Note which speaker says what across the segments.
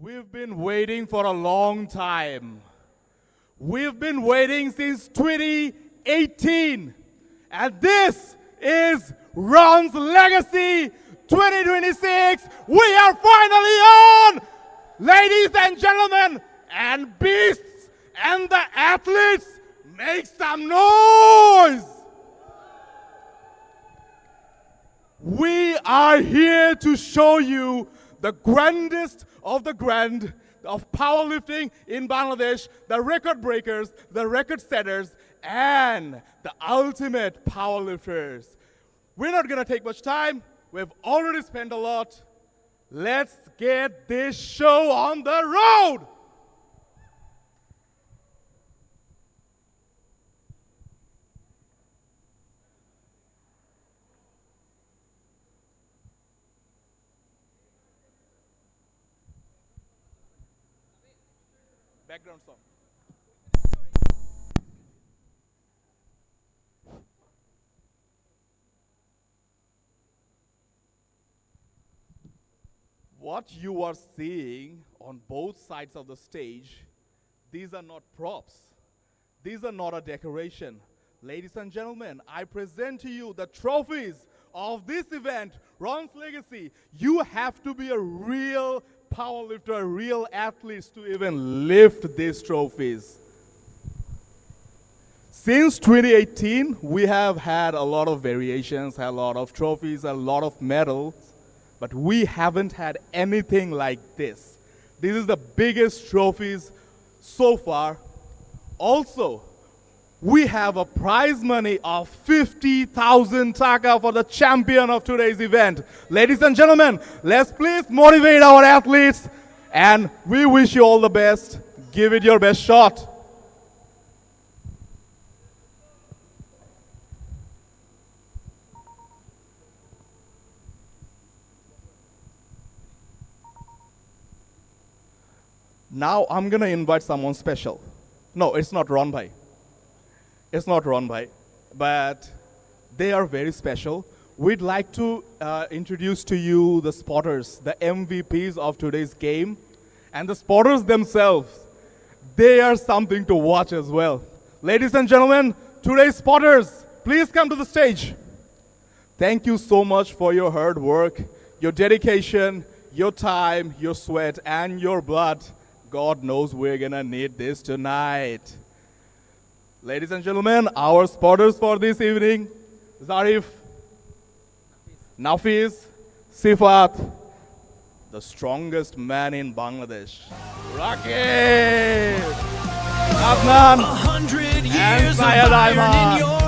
Speaker 1: We've been waiting for a long time. We've been waiting since 2018. And this is Ron's Legacy 2026. We are finally on! Ladies and gentlemen, and beasts, and the athletes, make some noise! We are here to show you the grandest of the grand of powerlifting in Bangladesh, the record breakers, the record setters, and the ultimate powerlifters. We're not gonna take much time. We've already spent a lot. Let's get this show on the road! Background song. What you are seeing on both sides of the stage, these are not props. These are not a decoration. Ladies and gentlemen, I present to you the trophies of this event, Ron's Legacy. You have to be a real powerlifter, a real athlete to even lift these trophies. Since 2018, we have had a lot of variations, a lot of trophies, a lot of medals, but we haven't had anything like this. This is the biggest trophies so far. Also, we have a prize money of 50,000 taka for the champion of today's event. Ladies and gentlemen, let's please motivate our athletes, and we wish you all the best. Give it your best shot. Now I'm gonna invite someone special. No, it's not Ron Bhai. It's not Ron Bhai, but they are very special. We'd like to introduce to you the spotters, the MVPs of today's game. And the spotters themselves, they are something to watch as well. Ladies and gentlemen, today's spotters, please come to the stage. Thank you so much for your hard work, your dedication, your time, your sweat, and your blood. God knows we're gonna need this tonight. Ladies and gentlemen, our spotters for this evening, Zarif, Nafiz, Sifat, the strongest man in Bangladesh, Rakesh, Adnan, and Syed Ayman.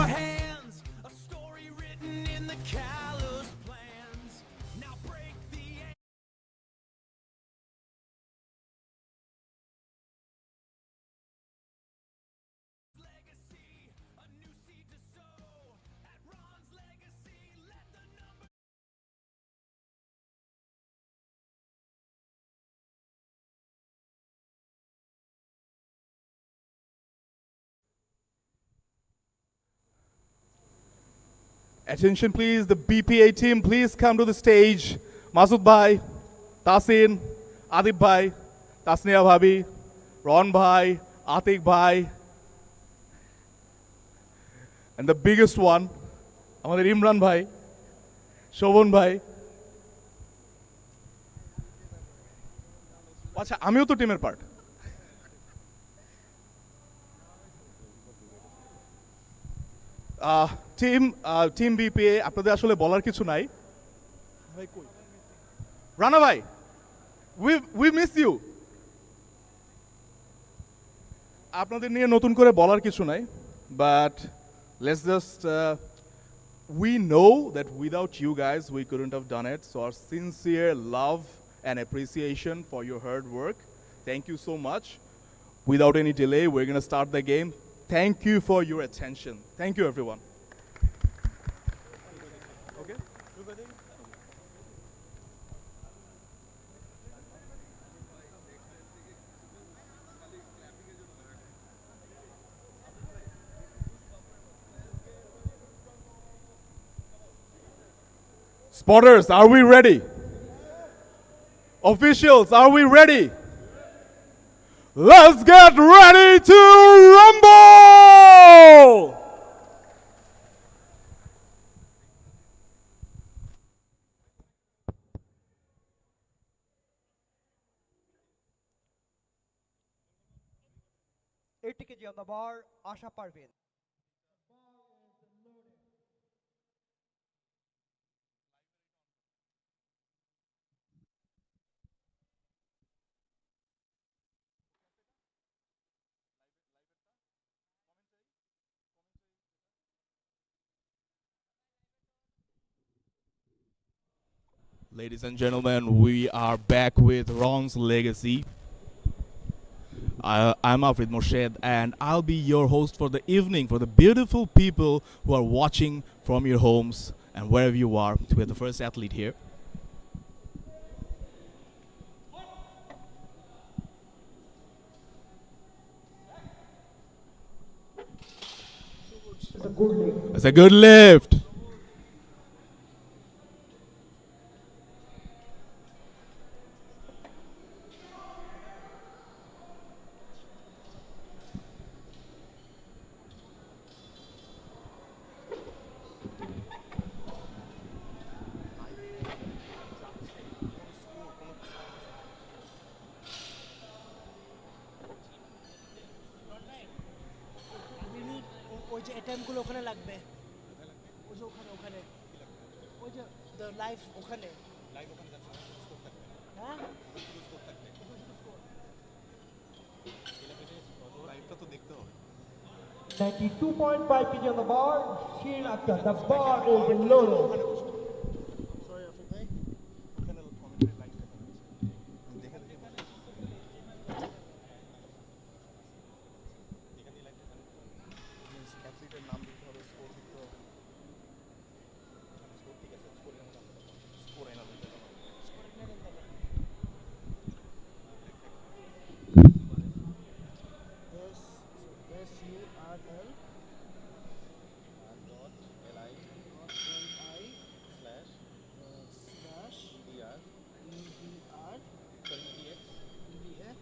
Speaker 1: Attention please, the BPA team, please come to the stage. Masood Bhai, Tasin, Adib Bhai, Tasniya Bhabi, Ron Bhai, Atik Bhai, and the biggest one, আমাদের ইমরান ভাই, শোভন ভাই। আচ্ছা আমিও তো টিমের part. Team BPA আপনাদের আসলে বলার কিছু নাই। রানা ভাই, we miss you. আপনাদের নিয়ে নতুন করে বলার কিছু নাই, but let's just we know that without you guys we couldn't have done it, so our sincere love and appreciation for your hard work. Thank you so much. Without any delay, we're going to start the game. Thank you for your attention. Thank you, everyone. Okay. Spotters, are we ready? Officials, are we ready? Let's get ready to rumble!
Speaker 2: ATKG on the bar, Asha Parvin.
Speaker 1: Ladies and gentlemen, we are back with Ron's Legacy. I'm Afrid Moshed, and I'll be your host for the evening for the beautiful people who are watching from your homes and wherever you are. We're the first athlete here. It's a good lift.
Speaker 3: ওই যে অ্যাটেম্পগুলো ওখানে লাগবে ওই যে ওখানে ওখানে ওই যে দ্য লাইফ ওখানে হ্যাঁ
Speaker 2: 92.5 kg on the bar, Shirin Akhtar. The bar is loaded.
Speaker 3: Sorry Afif ভাই SURL slash EDR EDX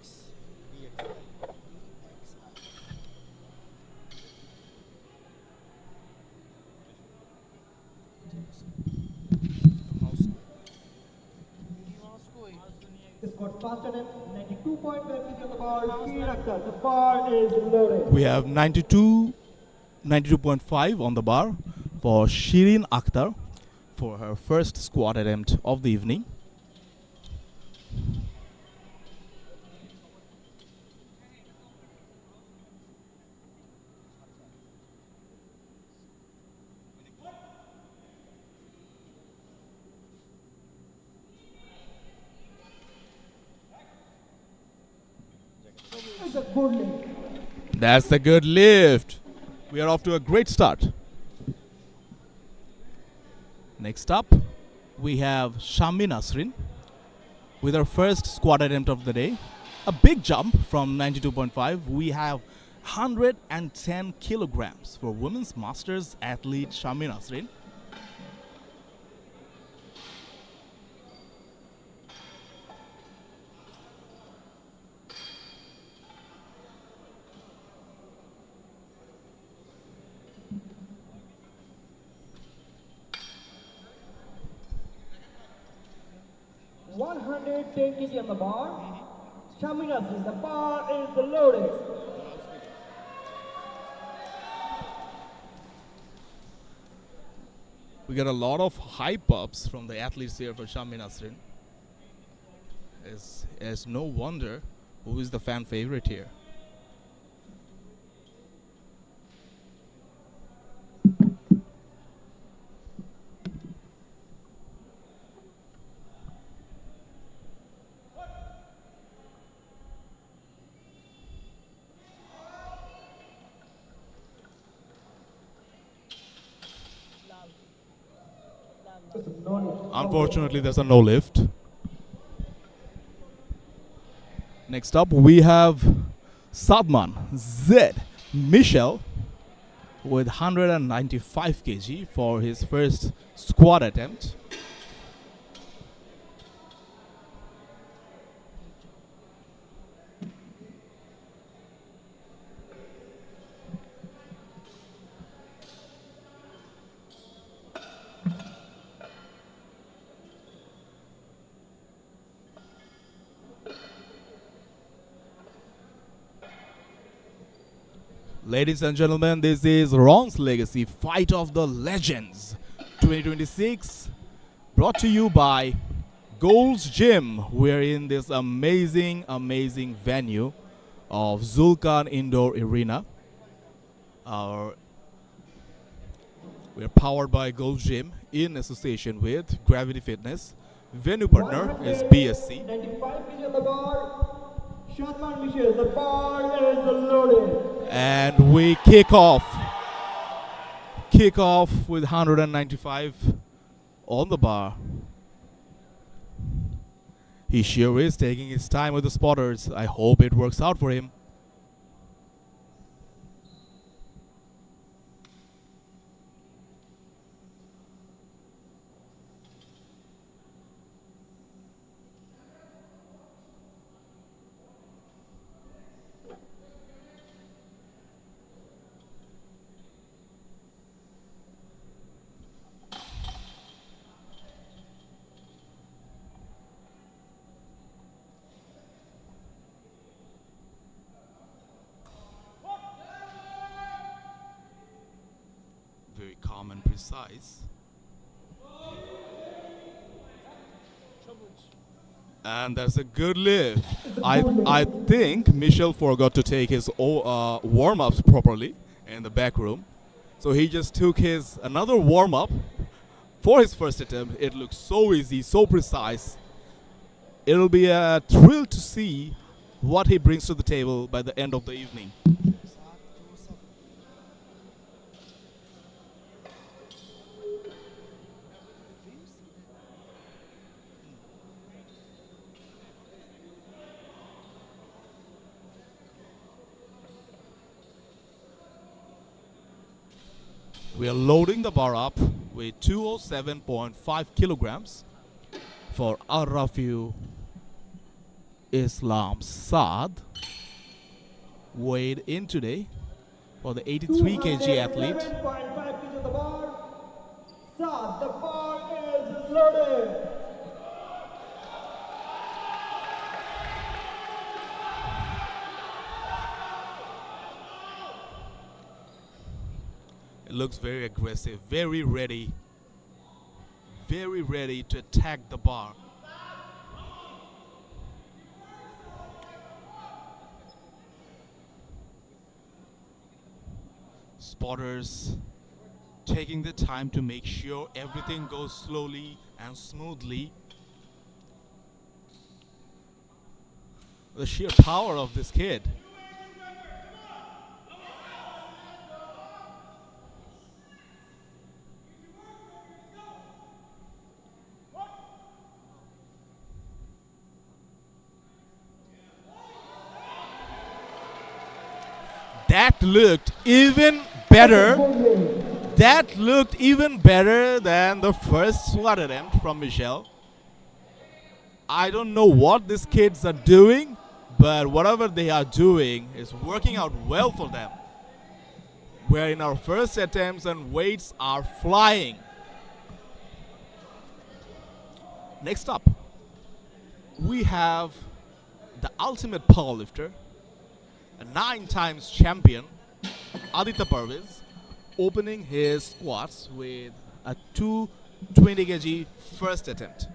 Speaker 2: Squad fast attempt, 92.5 kg on the bar, Shirin Akhtar. The bar is loaded.
Speaker 1: We have 92.5 on the bar for Shirin Akhtar for her first squat attempt of the evening.
Speaker 2: It's a good lift.
Speaker 1: That's a good lift. We are off to a great start. Next up, we have Shami Nasrin with her first squat attempt of the day. A big jump from 92.5. We have 110 kilograms for women's masters athlete Shami Nasrin.
Speaker 2: Mm-hmm. 110 kg on the bar. Shami Nasrin, the bar is loaded.
Speaker 1: We get a lot of hype ups from the athletes here for Shami Nasrin. It's no wonder who is the fan favorite here. Unfortunately, there's a no lift. Next up, we have Sadman Z Michel with 195 kg for his first squat attempt. Ladies and gentlemen, this is Ron's Legacy Fight of the Legends 2026, brought to you by Gold's Gym. We're in this amazing, amazing venue of Zulkan Indoor Arena. We're powered by Gold's Gym in association with Gravity Fitness. Venue partner is BSC.
Speaker 2: 95 kg on the bar. Shatman Michel, the bar is loaded.
Speaker 1: And we kick off. Kick off with 195 on the bar. He sure is taking his time with the spotters. I hope it works out for him. Very calm and precise. And that's a good lift. I think Michel forgot to take his warm-ups properly in the back room. So he just took his another warm-up for his first attempt. It looks so easy, so precise. It'll be a thrill to see what he brings to the table by the end of the evening. We are loading the bar up with 207.5 kilograms for Arafiu Islam Saad, weighed in today for the 83 kg athlete.
Speaker 2: 207.5 kg on the bar. Saad, the bar is loaded.
Speaker 1: It looks very aggressive, very ready to attack the bar. Spotters taking the time to make sure everything goes slowly and smoothly. The sheer power of this kid. That looked even better. That looked even better than the first SWAT attempt from Michel. I don't know what these kids are doing, but whatever they are doing is working out well for them. We're in our first attempts and weights are flying. Next up, we have the ultimate powerlifter, a 9 times champion, Aditya Parvez, opening his squats with a 220 kg first attempt.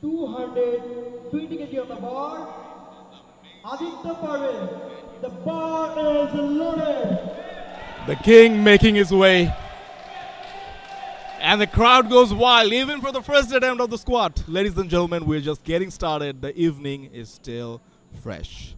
Speaker 2: 220 kg on the bar. Aditya Parvin, the bar is loaded.
Speaker 1: The king making his way. And the crowd goes wild, even for the first attempt of the squat. Ladies and gentlemen, we're just getting started. The evening is still fresh.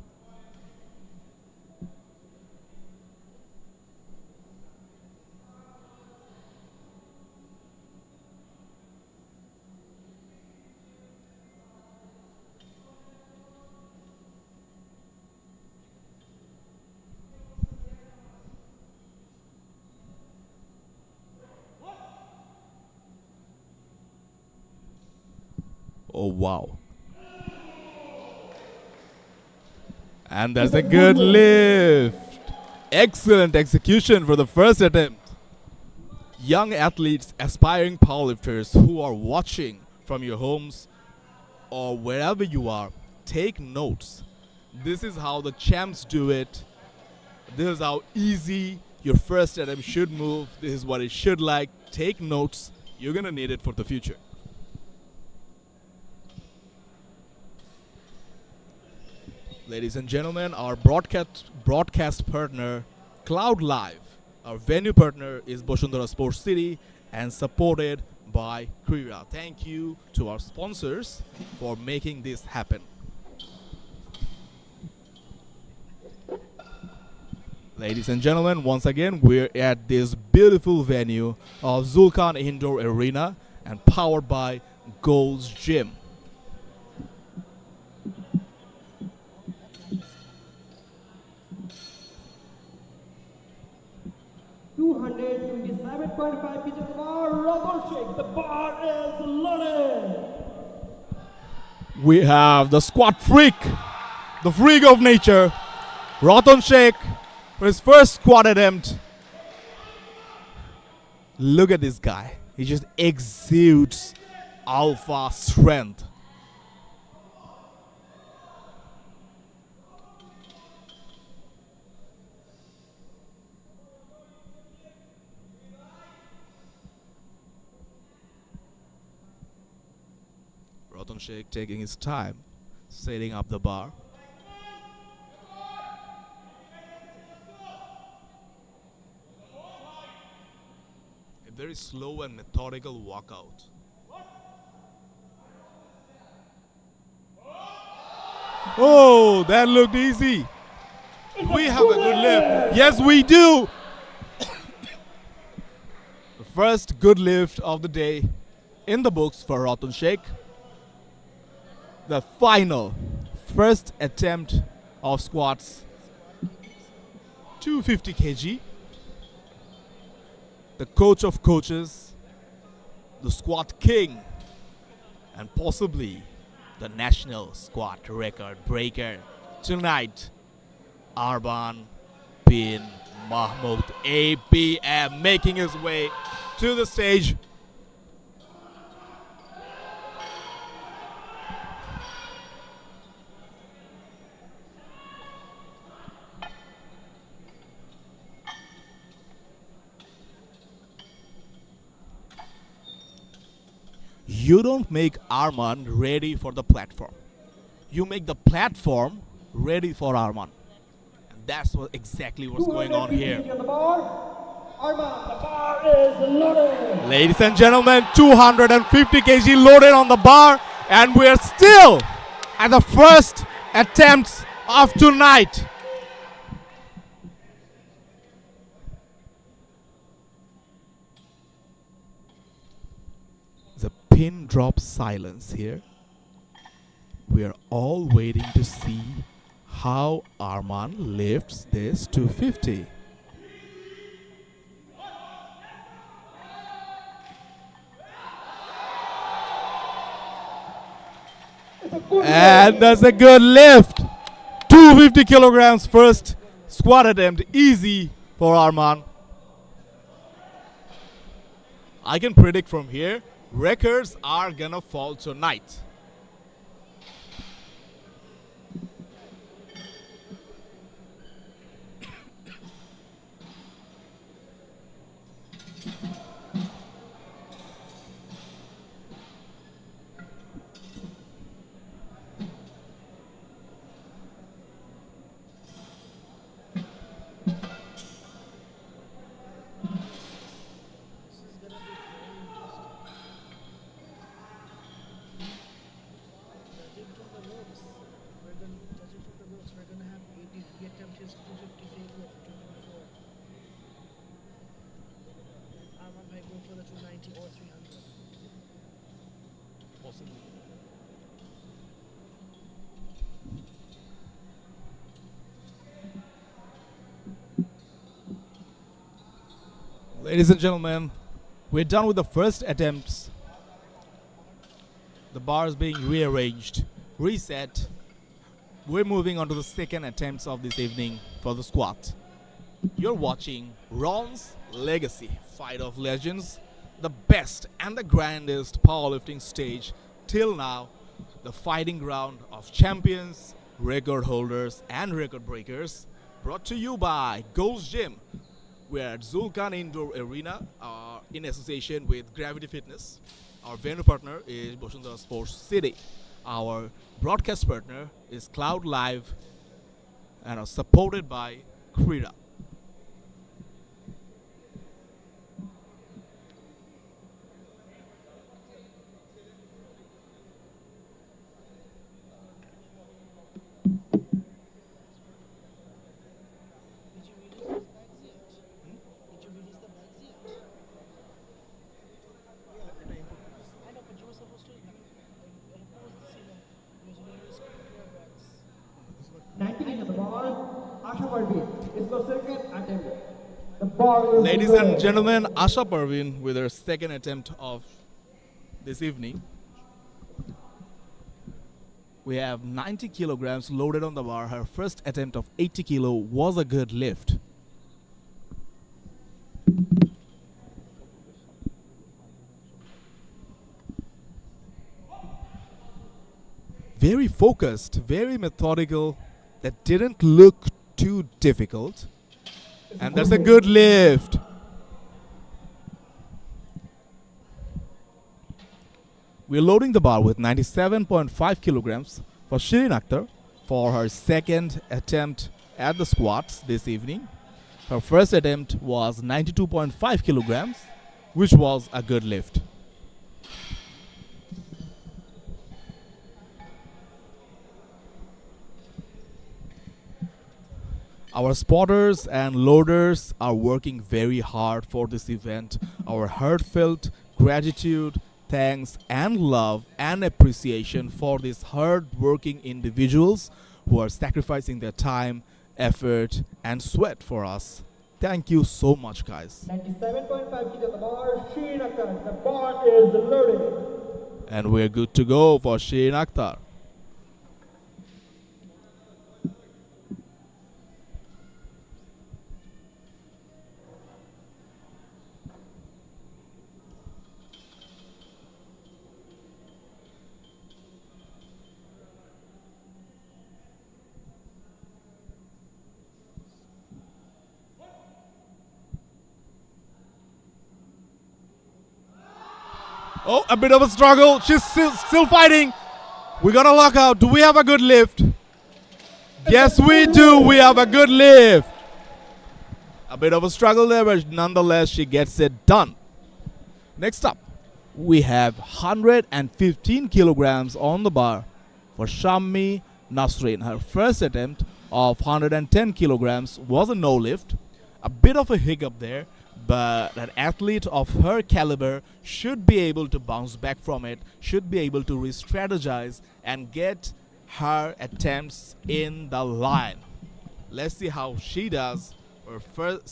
Speaker 1: Oh, wow. And there's a good lift. Excellent execution for the first attempt. Young athletes, aspiring powerlifters who are watching from your homes or wherever you are, take notes. This is how the champs do it. This is how easy your first attempt should move. This is what it should like. Take notes. You're going to need it for the future. Ladies and gentlemen, our broadcast partner, Cloud Live. Our venue partner is Bosundhara Sports City and supported by Krira. Thank you to our sponsors for making this happen. Ladies and gentlemen, once again, we're at this beautiful venue of Zulkan Indoor Arena and powered by Gold's Gym.
Speaker 2: 227.5 kg on the bar. Ratan Sheikh, the bar is loaded.
Speaker 1: We have the squat freak, the freak of nature, Ratan Sheikh, for his first squat attempt. Look at this guy. He just exudes alpha strength. Ratan Sheikh taking his time, setting up the bar. A very slow and methodical walkout. Oh, that looked easy. We have a good lift. Yes, we do. The first good lift of the day in the books for Ratan Sheikh. The final first attempt of squats, 250 kg. The coach of coaches, the squat king, and possibly the national squat record breaker tonight, Arman bin Mahmoud APM, making his way to the stage. You don't make Arman ready for the platform. You make the platform ready for Arman. And that's exactly what's going on here.
Speaker 2: On the bar. Arman, the bar is loaded.
Speaker 1: Ladies and gentlemen, 250 kg loaded on the bar, and we're still at the first attempts of tonight. The pin drop silence here. We are all waiting to see how Arman lifts this 250. And that's a good lift. 250 kilograms first squat attempt. Easy for Arman. I can predict from here, records are gonna fall tonight. Ladies and gentlemen, we're done with the first attempts. The bar is being rearranged, reset. We're moving on to the second attempts of this evening for the squat. You're watching Ron's Legacy, Fight of Legends, the best and the grandest powerlifting stage till now, the fighting ground of champions, record holders, and record breakers. Brought to you by Gold's Gym. We're at Zulkan Indoor Arena in association with Gravity Fitness. Our venue partner is Bosundhara Sports City. Our broadcast partner is Cloud Live and are supported by Krida.
Speaker 3: Did you release the bags yet? I know, but you were supposed to post this event. You were release your bags.
Speaker 2: 90 kg on the bar. Asha Parveen is the second attempt. The bar is
Speaker 1: Ladies
Speaker 2: loaded.
Speaker 1: and gentlemen, Asha Parveen with her second attempt of this evening. We have 90 kilograms loaded on the bar. Her first attempt of 80 kilo was a good lift. Very focused, very methodical. That didn't look too difficult. And that's a good lift. We're loading the bar with 97.5 kilograms for Shirin Akhtar for her second attempt at the squats this evening. Her first attempt was 92.5 kilograms, which was a good lift. Our spotters and loaders are working very hard for this event. Our heartfelt gratitude, thanks, and love and appreciation for these hard-working individuals who are sacrificing their time, effort, and sweat for us. Thank you so much, guys.
Speaker 2: 97.5 kg on the bar. Sheen Akhtar. The bar is loaded.
Speaker 1: And we're good to go for Shirin Akhtar. Oh, a bit of a struggle. She's still fighting. We got a lockout. Do we have a good lift? Yes, we do. We have a good lift. A bit of a struggle there, but nonetheless, she gets it done. Next up, we have 115 kilograms on the bar for Shammi Nasreen. Her first attempt of 110 kilograms was a no lift. A bit of a hiccup there, but an athlete of her caliber should be able to bounce back from it, should be able to re-strategize and get her attempts in the line. Let's see how she does her first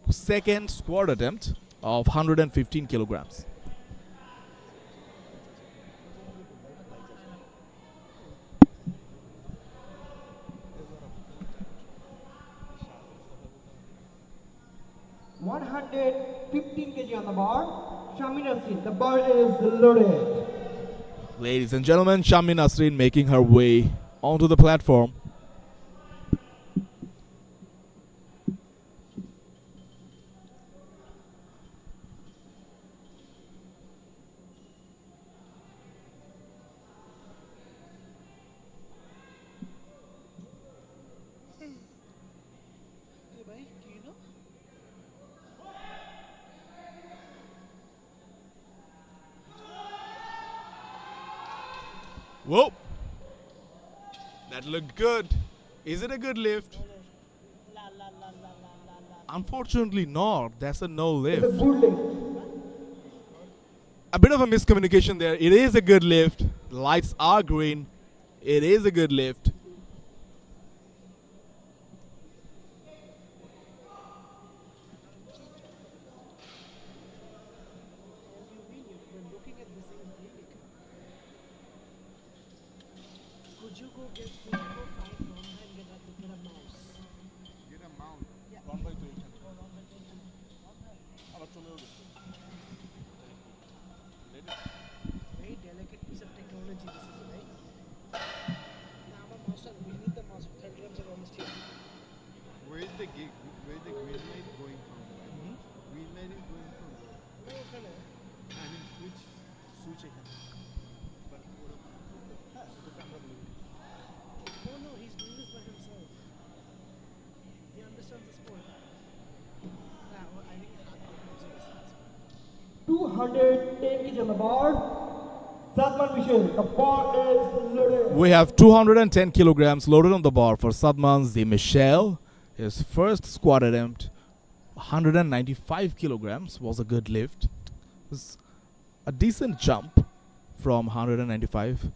Speaker 1: second squat attempt of 115 kilograms.
Speaker 2: $115 kg on the bar. Shammi Nasreen. The bar is loaded.
Speaker 1: Ladies and gentlemen, Shammi Nasreen making her way onto the platform.
Speaker 3: Hey, bhai, do you know?
Speaker 1: Whoa! That looked good. Is it a good lift?
Speaker 3: La la la la la la la.
Speaker 1: Unfortunately not. That's a no
Speaker 2: It's a
Speaker 1: lift.
Speaker 2: good lift.
Speaker 1: A bit of a miscommunication there. It is a good lift. The lights are green. It is a good lift.
Speaker 3: you go find Ron Bhai and get a mouse?
Speaker 4: Get a mount.
Speaker 3: Yeah.
Speaker 1: রন ভাই তো এইখানে
Speaker 3: Oh, Ron Bhai, thank you. Ron Bhai.
Speaker 1: আবার চলেও গেছে
Speaker 3: Very delicate piece of technology this is, right? Now our mouse, we need the mouse. 30 grams are almost here.
Speaker 4: Where is the gig? Where is the green light going from? Green light is going from.
Speaker 3: No, ওখানে।
Speaker 4: I mean switch.
Speaker 1: Switch এখানে হ্যাঁ সেটা আমরা বলি
Speaker 3: Oh no, he's doing this by himself. He understands the sport. Yeah, well, I think he's not using his hands.
Speaker 2: 210 kg on the bar. Salman Michel, the bar is loaded.
Speaker 1: We have 210 kilograms loaded on the bar for Sadman Z. Michel. His first squat attempt, 195 kilograms, was a good lift. It was a decent jump from 195.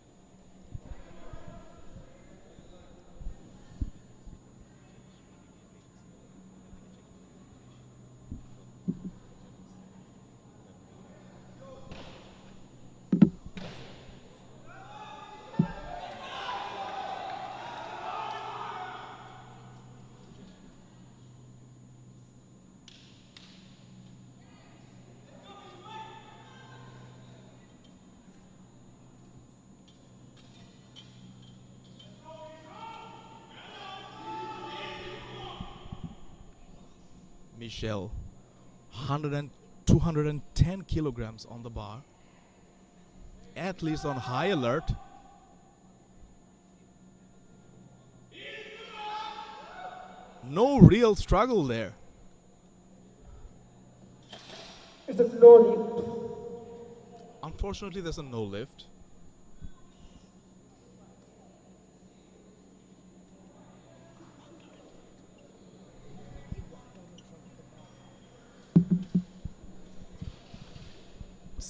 Speaker 1: Michel, 210 kilograms on the bar. Athletes on high alert. No real struggle there.
Speaker 2: It's a no lift.
Speaker 1: Unfortunately, there's a no lift.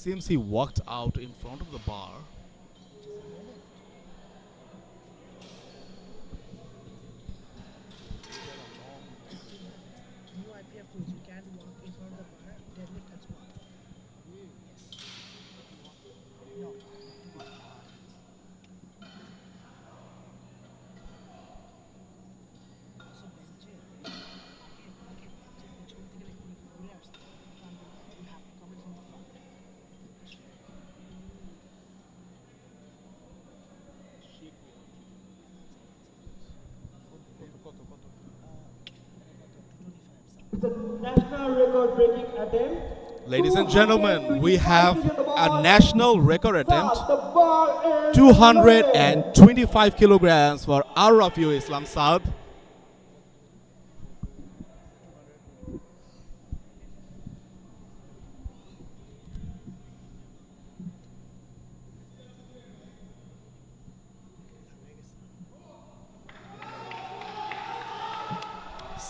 Speaker 1: Seems he walked out in front of the bar.
Speaker 3: New IPF rules, you can walk in front of the bar, deadlift and squat. Yes. No. Also bench it. You have to come in from the front.
Speaker 2: It's a national record breaking attempt.
Speaker 1: Ladies and gentlemen, we have a national record attempt.
Speaker 2: The bar is
Speaker 1: 225 kilograms for Arafiu Islam Saab.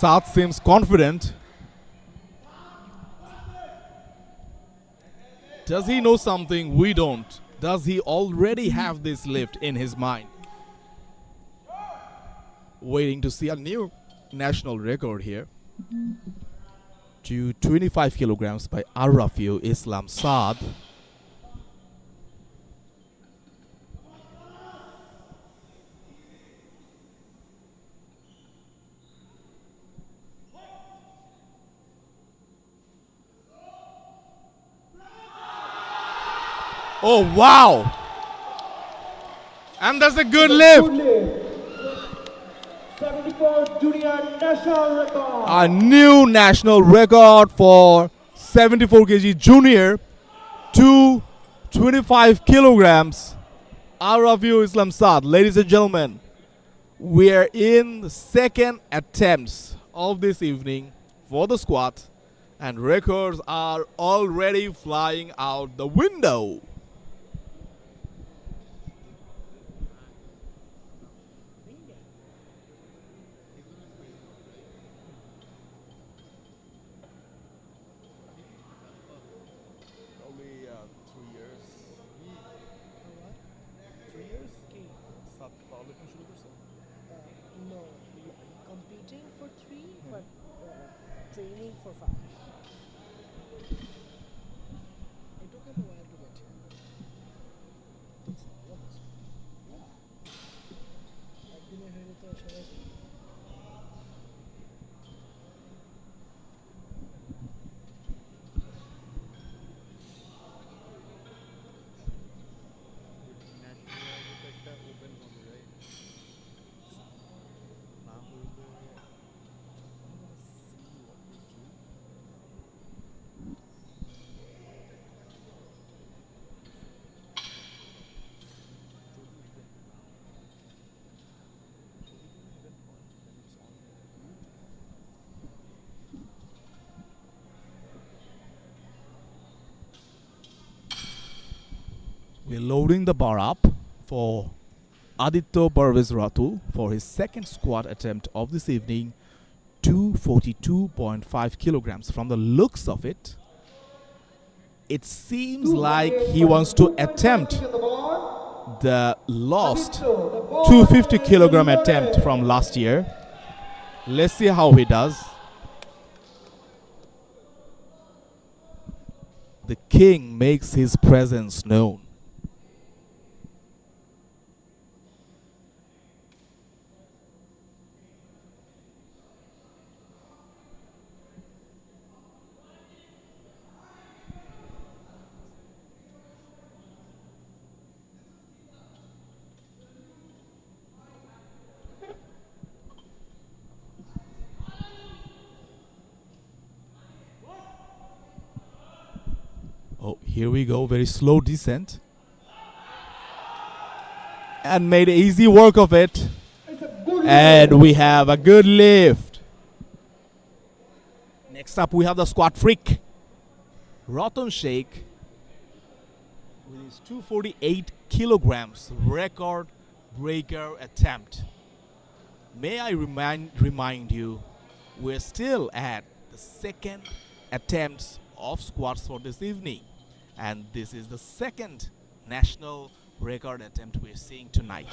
Speaker 1: Saad seems confident. Does he know something we don't? Does he already have this lift in his mind? Waiting to see a new national record here. 225 kilograms by Arafiu Islam Saad. Oh, wow. And that's a good lift.
Speaker 2: 74 junior national record.
Speaker 1: A new national record for 74 kg junior, 225 kilograms. Arafiu Islam Saad. Ladies and gentlemen, we are in the second attempts of this evening for the squat, and records are already flying out the window. Probably 3 years.
Speaker 3: 3 years? Okay.
Speaker 1: Saad powerlifting শুরু করছে?
Speaker 3: No, competing for 3, but training for 5. It took him a while to get here.
Speaker 1: We're loading the bar up for Aditya Parvez Ratul for his second squat attempt of this evening, 242.5 kilograms. From the looks of it, it seems like he wants to attempt the lost 250 kilogram attempt from last year. Let's see how he does. The king makes his presence known. Oh, here we go. Very slow descent. And made easy work of it. And we have a good lift. Next up, we have the squat freak, Ratan Sheikh, with his 248 kilograms record breaker attempt. May I remind you, we're still at the second attempts of squats for this evening. And this is the second national record attempt we're seeing tonight.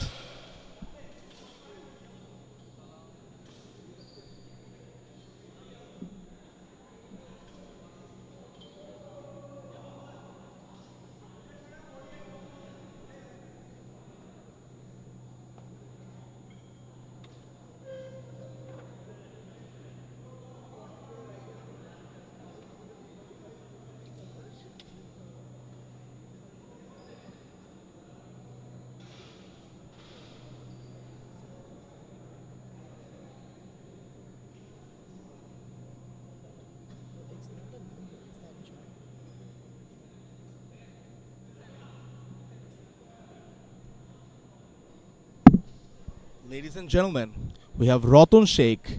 Speaker 1: Ladies and gentlemen, we have Ratan Sheikh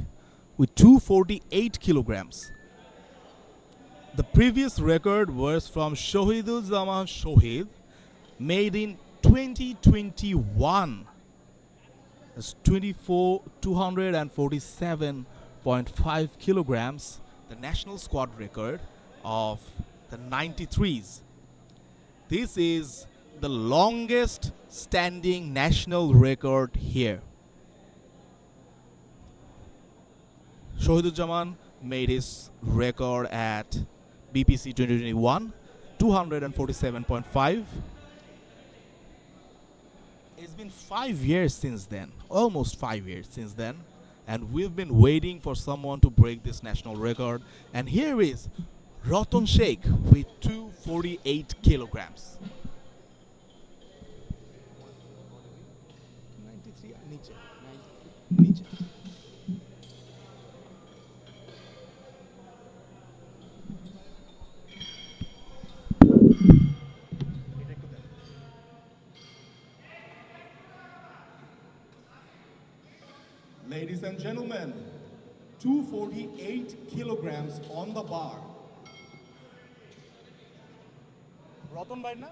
Speaker 1: with 248 kilograms. The previous record was from Shohidul Zaman Shohid, made in 2021. That's 247.5 kilograms, the national squat record of the 93s. This is the longest standing national record here. Shohidul Zaman made his record at BPC 2021, 247.5. It's been 5 years since then, almost 5 years since then, and we've been waiting for someone to break this national record. And here is Ratan Sheikh with 248 kilograms. 93 niche, 90 niche. Ladies and gentlemen, 248 kilograms on the bar. Ratan bhai na?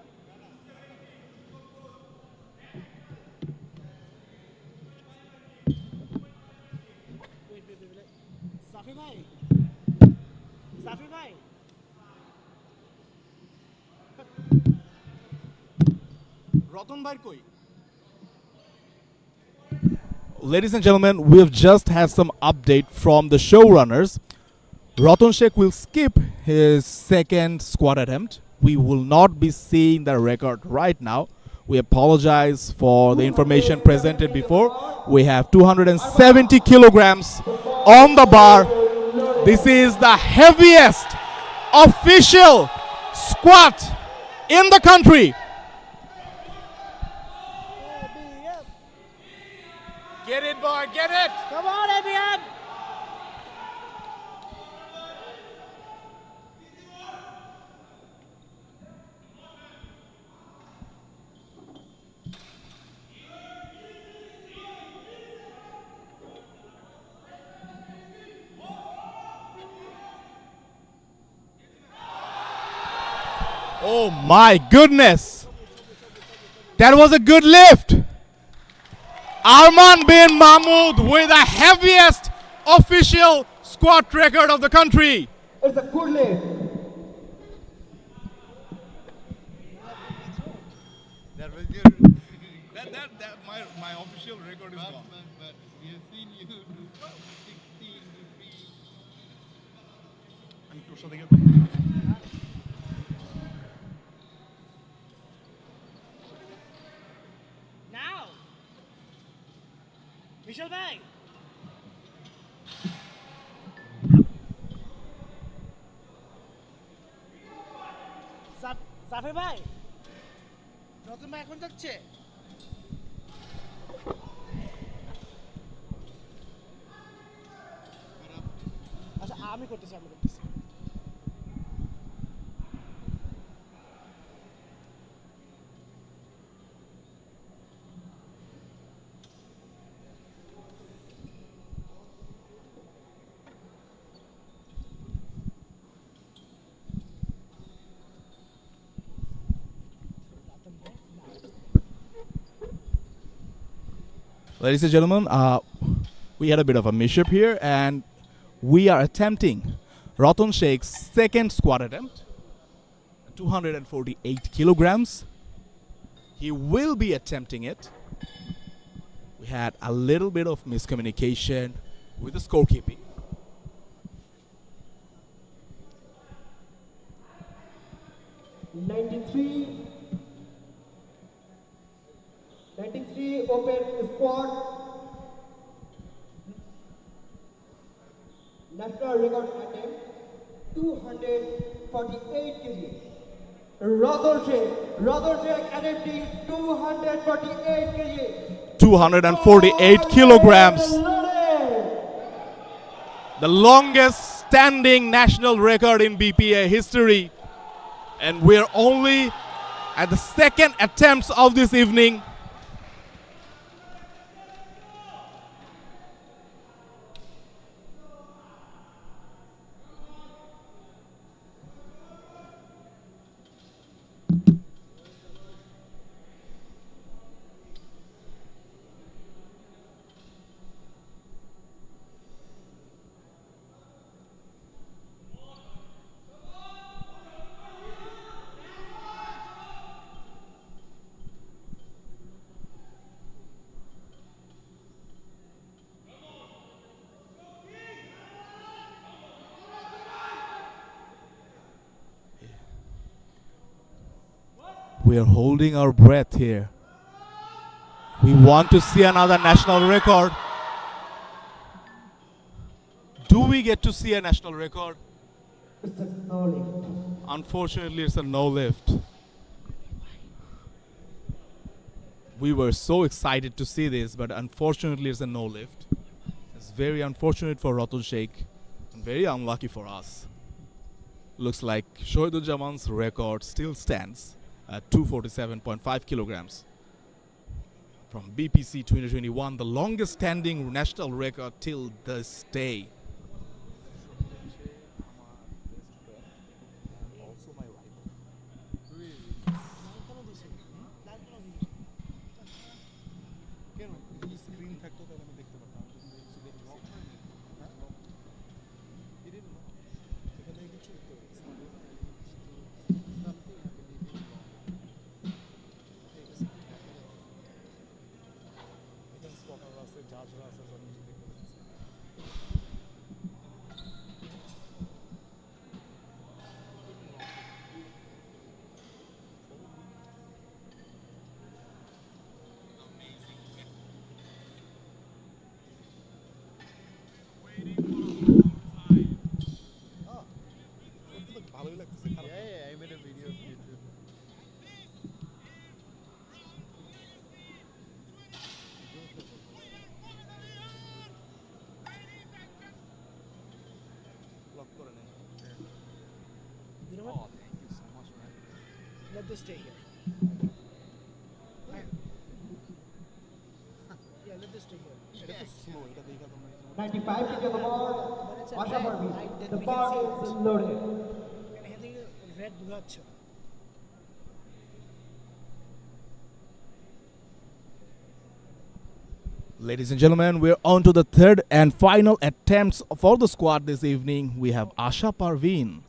Speaker 3: Wait. Safi bhai. Safi bhai.
Speaker 1: Ratan bhai koi? Ladies and gentlemen, we have just had some update from the showrunners. Ratan Sheikh will skip his second squat attempt. We will not be seeing the record right now. We apologize for the information presented before. We have 270 kilograms on the bar. This is the heaviest official squat in the country. Get it, boy, get it!
Speaker 3: Come on, ABM!
Speaker 1: Oh my goodness! That was a good lift. Arman bin Mahmood with the heaviest official squat record of the country.
Speaker 2: It's a good lift.
Speaker 4: That was your.
Speaker 1: My official record is
Speaker 4: But we have seen you do 16 to 3.
Speaker 3: Now! Vishal bhai! সাফে ভাই নতুন ভাই এখন যাচ্ছে আচ্ছা আমি করতেছি
Speaker 1: Ladies and gentlemen, we had a bit of a mishap here, and we are attempting Ratan Sheikh's second squat attempt, 248 kilograms. He will be attempting it. We had a little bit of miscommunication with the scorekeeping.
Speaker 2: Ninety-three open squat. National record attempt 248 kg. Ratan Sheikh attempting 248 kg.
Speaker 1: 248 kilograms. The longest standing national record in BPA history. And we're only at the second attempts of this evening. We are holding our breath here. We want to see another national record. Do we get to see a national record?
Speaker 2: It's a no lift.
Speaker 1: Unfortunately, it's a no lift. We were so excited to see this, but unfortunately, it's a no lift. It's very unfortunate for Ratan Sheikh and very unlucky for us. Looks like Shohiduzzaman's record still stands at 247.5 kilograms. From BPC 2021, the longest standing national record till this day.
Speaker 4: Yeah, I made a video of you too.
Speaker 3: You know what?
Speaker 1: Thank you so much, man.
Speaker 3: Let this stay here. Yeah, let this stay here.
Speaker 2: 95 kg on the bar.
Speaker 3: But it's a
Speaker 2: Asha
Speaker 3: red,
Speaker 2: Parveen.
Speaker 3: right? Then
Speaker 2: The
Speaker 3: we can
Speaker 2: bar
Speaker 3: see
Speaker 2: is
Speaker 3: it.
Speaker 2: loaded.
Speaker 3: এখান থেকে red বোঝাচ্ছে
Speaker 1: Ladies and gentlemen, we're on to the third and final attempts for the squad this evening. We have Asha Parveen.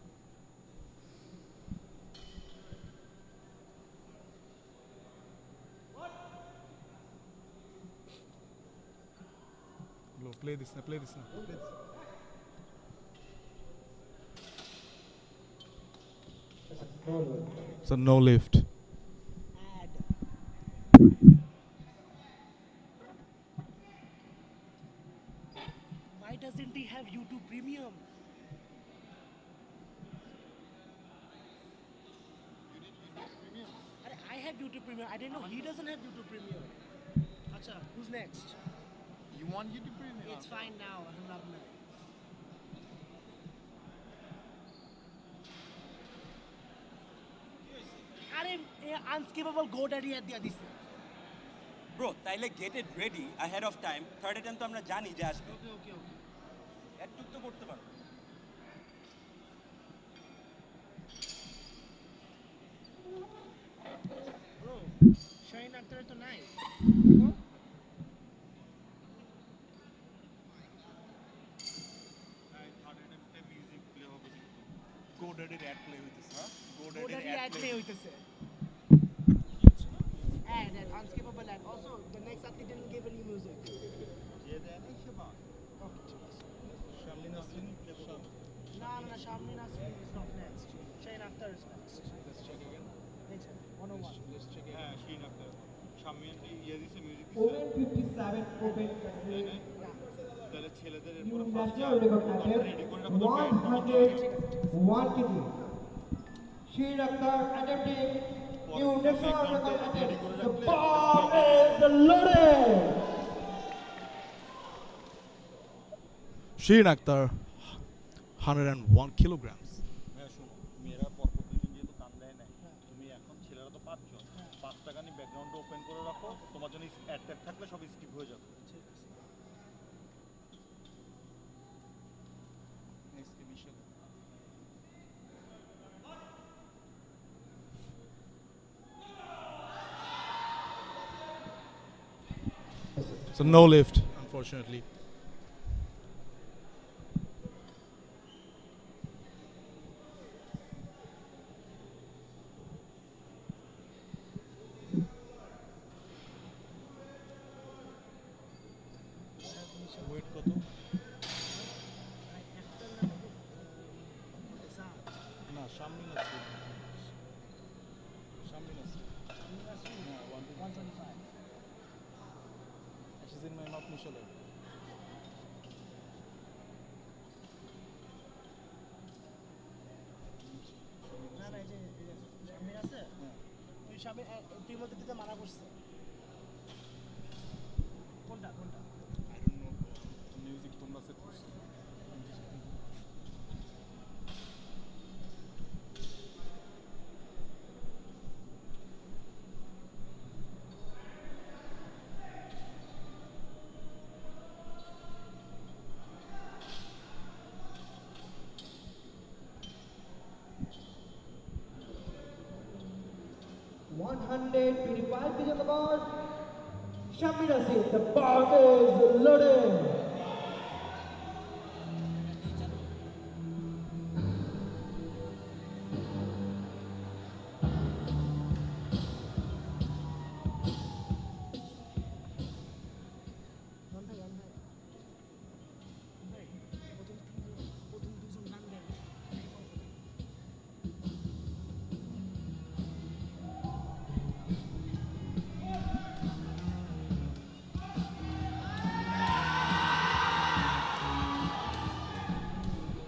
Speaker 1: Play this now, play this now. Play this. So no lift.
Speaker 3: Ad. Why doesn't he have YouTube Premium? I have YouTube Premium. I didn't know he doesn't have YouTube Premium. Acha, who's next?
Speaker 4: You want YouTube Premium?
Speaker 3: It's fine now. Love now. আরে আনস্কিপেবল গোডারি এর দিয়া দিছে
Speaker 5: bro তাইলে get it ready ahead of time third attempt তো আমরা জানি যে আসবে
Speaker 3: ওকে ওকে ওকে
Speaker 5: একটু তো করতে পারো
Speaker 3: ব্রো শাইন আক্তার তো নাই
Speaker 1: GoDaddy ad play হইতেছে না
Speaker 3: গোডারি অ্যাড প্লে হইতেছে ad unskippable ad also the next athlete didn't give any music
Speaker 4: যে দেয় না সেবা
Speaker 1: Shamlin Asrin
Speaker 3: না Shamlin Asmin is not next Shahin Akter is next
Speaker 1: Let's check again.
Speaker 3: next 101
Speaker 1: Let's check again.
Speaker 4: হ্যাঁ সেই নামটা শামিয়ান ইয়ে দিছে মিউজিক দিছে
Speaker 2: Women 57 open country.
Speaker 4: তাহলে ছেলেদের
Speaker 2: New
Speaker 4: এরপরে ফার্স্ট
Speaker 2: national record
Speaker 4: রেডি করে
Speaker 2: attempt
Speaker 4: রাখো তো
Speaker 2: 101 kg. Sheen Akhtar attempting new national record attempt. The ball is loaded.
Speaker 1: Sheen Akhtar, 101 kilograms.
Speaker 4: হ্যাঁ শোনো মেয়েরা পরপর দুজন যেহেতু কান দেয় না তুমি এখন ছেলেরা তো পাঁচজন 5 টাকা নিয়ে ব্যাকগ্রাউন্ডে ওপেন করে রাখো তোমার জন্য অ্যাড ট্যাগ থাকলে সব স্কিপ হয়ে যাবে
Speaker 1: So no lift, unfortunately. Wait, কত? না, Shamlin Asrin. Shamlin Asrin. Yeah,
Speaker 3: 125
Speaker 1: She's in my mouth, Michelle.
Speaker 3: না না এই যে শামিন আছে তুই শামিন তুই মধ্যে দিতে মানা করছে কোনটা কোনটা
Speaker 1: I don't know. Music তোমরা set করছো.
Speaker 2: $125 kg on the board. Shamir Asif, the ball is loaded.
Speaker 3: রন ভাই ভাই প্রথম দুজন গান দেন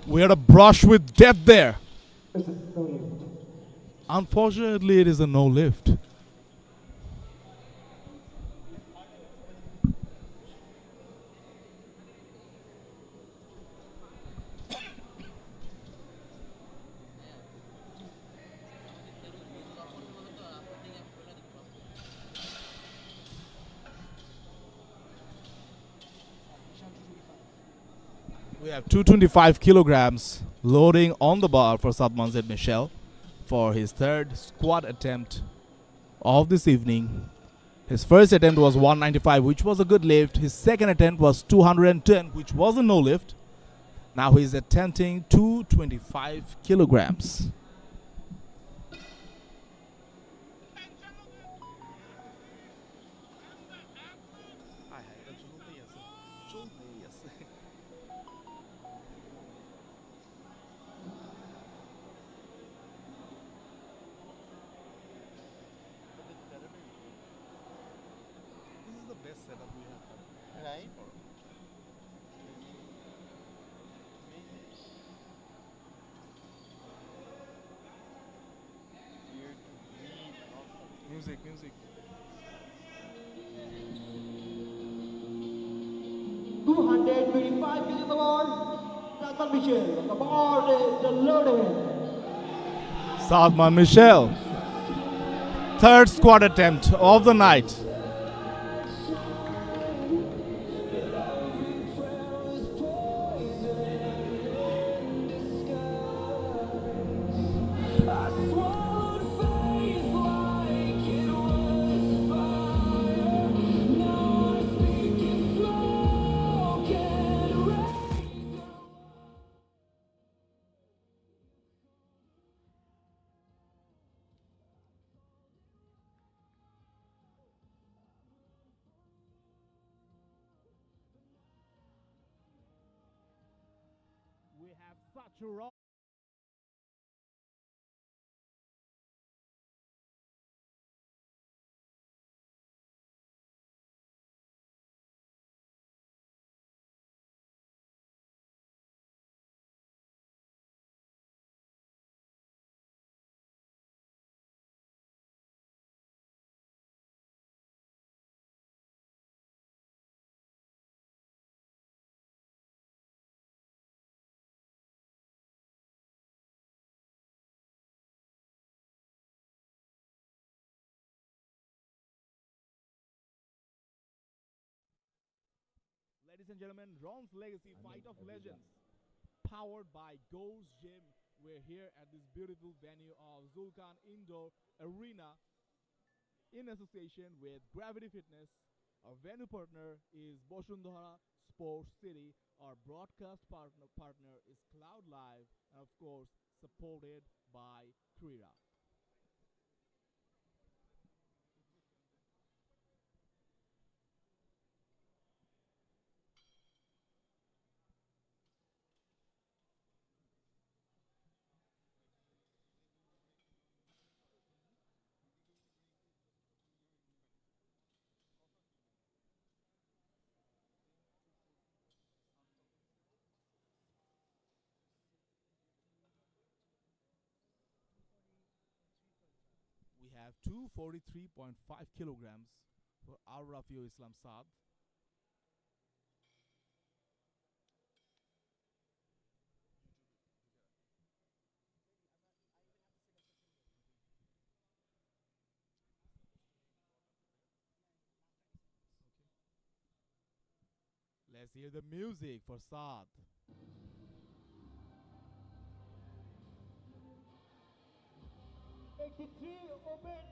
Speaker 1: We had a brush with death there.
Speaker 2: This is no lift.
Speaker 1: Unfortunately, it is a no lift. We have 225 kilograms loading on the bar for Sadmanzid Michel for his third squat attempt of this evening. His first attempt was 195, which was a good lift. His second attempt was 210, which was a no lift. Now he's attempting 225 kilograms.
Speaker 4: This is the best setup we have. Right?
Speaker 1: Music, music.
Speaker 2: 225 kg on the ball. Salman Michel. The ball is loaded.
Speaker 1: Salman Michel. Third squat attempt of the night. We have such a raw. Ladies and gentlemen, Ron's Legacy Fight of Legends, powered by Go's Gym. We're here at this beautiful venue of Zulkan Indoor Arena in association with Gravity Fitness. Our venue partner is Boshundhara Sports City. Our broadcast partner is Cloud Live, and of course, supported by Krira. We have 243.5 kilograms for Al Rafio Islam Saad. Let's hear the music for Saad.
Speaker 2: 83 open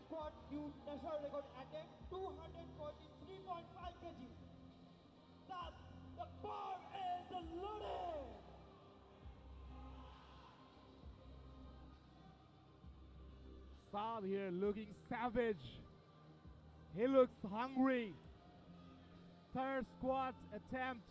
Speaker 2: squat new national record attempt 243.5 kg. Thus, the bar is loaded.
Speaker 1: Saad here looking savage. He looks hungry. Third squat attempt.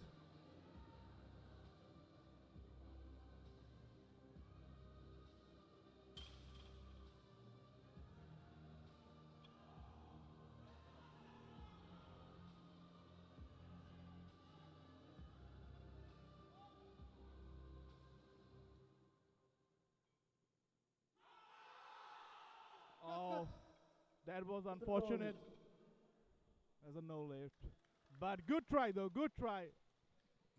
Speaker 1: Oh, that was unfortunate. As a no lift. But good try though, good try.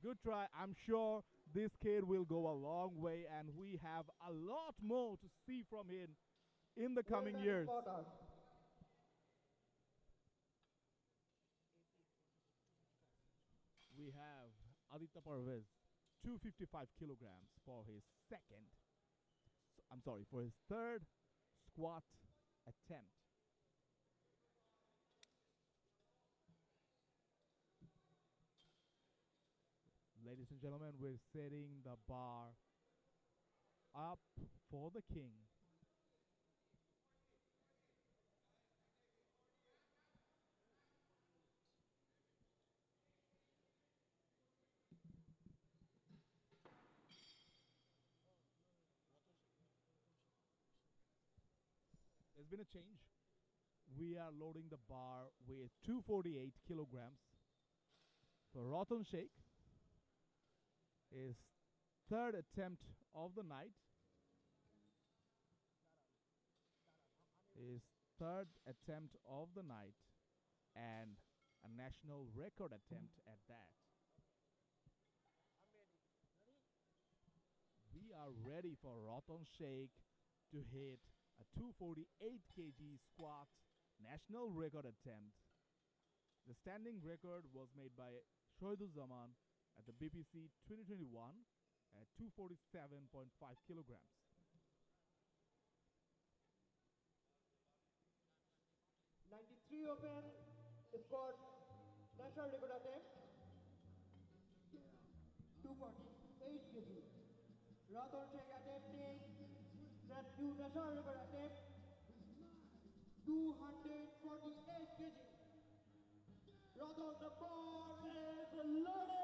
Speaker 1: Good try. I'm sure this kid will go a long way and we have a lot more to see from him in the coming years. We have Aditya Parvez, 255 kilograms for his for his third squat attempt. Ladies and gentlemen, we're setting the bar up for the king. There's been a change. We are loading the bar with 248 kilograms. So Ratan Sheikh, his third attempt of the night. His third attempt of the night and a national record attempt at that. We are ready for Ratan Sheikh to hit a 248 kg squat national record attempt. The standing record was made by Shohiduzzaman at the BPC 2021 at 247.5 kilograms.
Speaker 2: '93 Open scored national record attempt 248 kg. Ratan Sheikh attempting that new national record attempt 248 kg. Ratan, the bar is loaded.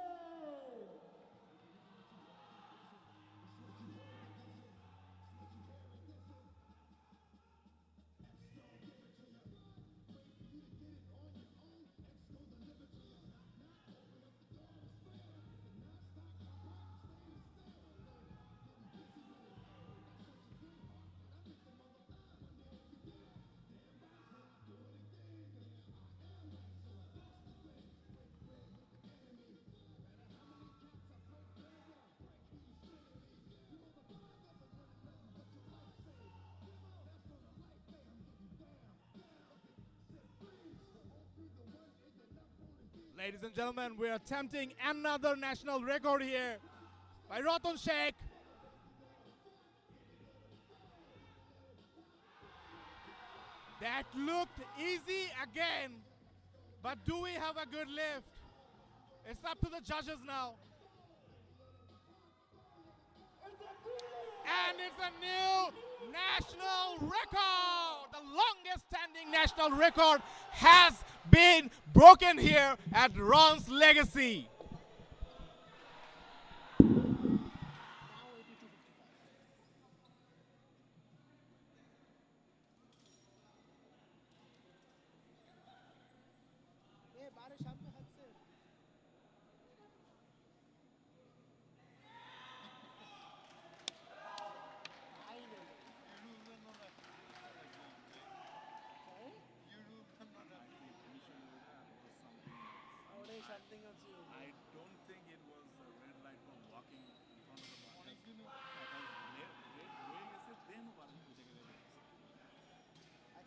Speaker 1: Ladies and gentlemen, we are attempting another national record here by Ratan Sheikh. That looked easy again, but do we have a good lift? It's up to the judges now. And it's a new national record. The longest standing national record has been broken here at Ron's Legacy.
Speaker 3: বারের সামনে হাঁটছে something else.
Speaker 6: I don't think it was a red light from walking in front of the bar.
Speaker 3: I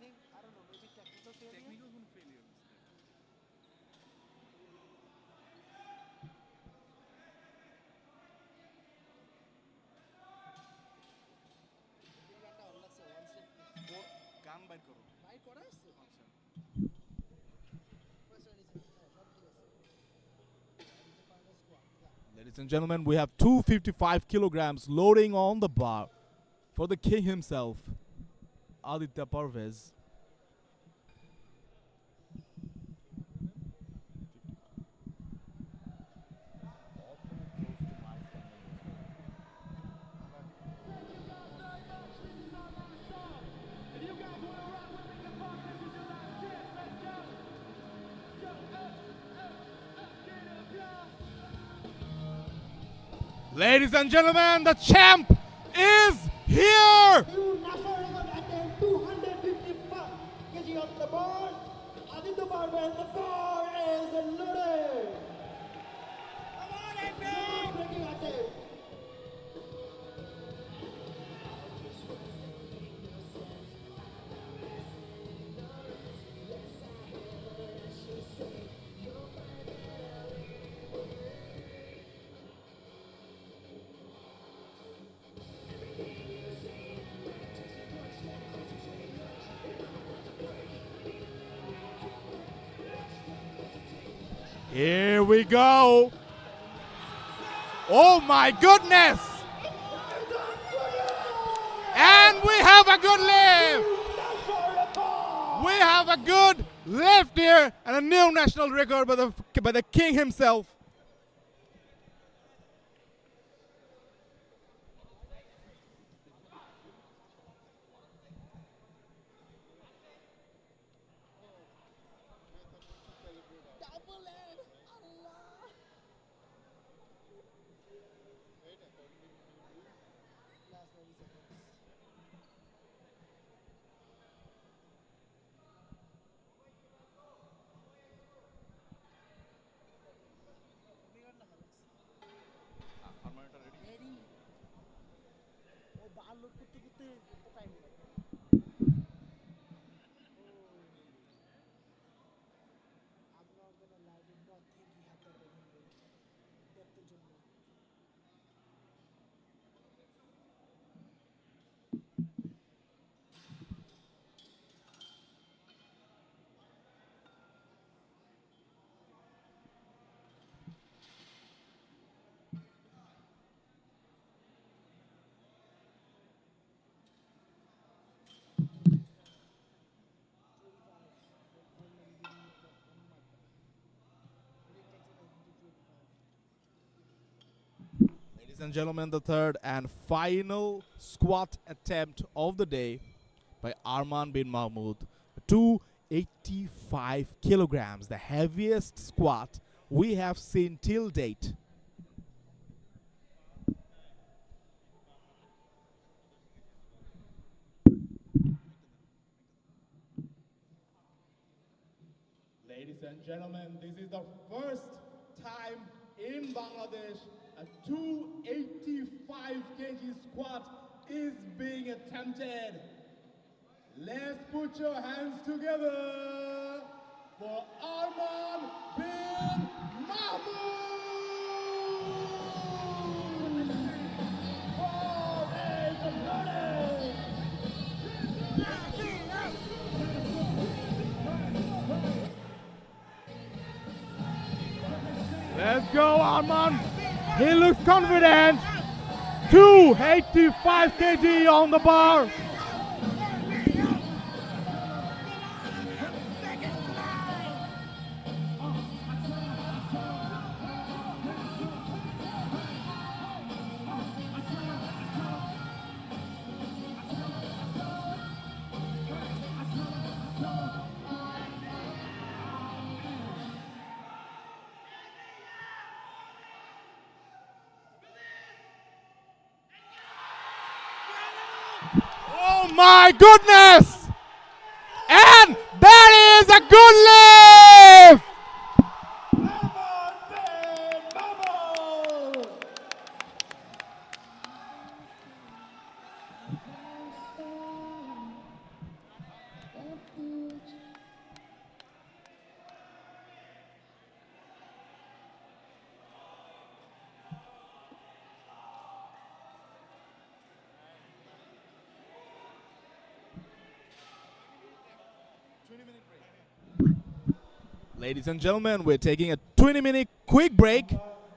Speaker 3: think, I don't know, maybe technical failure?
Speaker 6: Technical failure. গান বাইর করো
Speaker 3: ভাই করা আছে
Speaker 1: Ladies and gentlemen, we have 255 kilograms loading on the bar for the king himself, Aditya Parvez. Ladies and gentlemen, the champ is here!
Speaker 2: New national record attempt 255 kg on the board. Aditya Parvez, the bar is loaded. Come on, Aditya! Breaking attempt.
Speaker 1: Here we go. Oh my goodness! And we have a good lift! We have a good lift here and a new national record by the king himself.
Speaker 3: Double leg! Allah! Last 30 seconds. Ready? O bar load করতে করতে কত time লাগে I'm not gonna lie, did not think he had that anyway. Depth জন্য
Speaker 1: Ladies and gentlemen, the third and final squat attempt of the day by Arman bin Mahmoud. 285 kilograms, the heaviest squat we have seen till date. Ladies and gentlemen, this is the first time in Bangladesh a 285 kg squat is being attempted. Let's put your hands together for Arman bin Mahmoud! Let's go, Arman. He looks confident. 285 kg on the bar. Oh my goodness! And that is a good lift! Ladies and gentlemen, we're taking a 20-minute quick break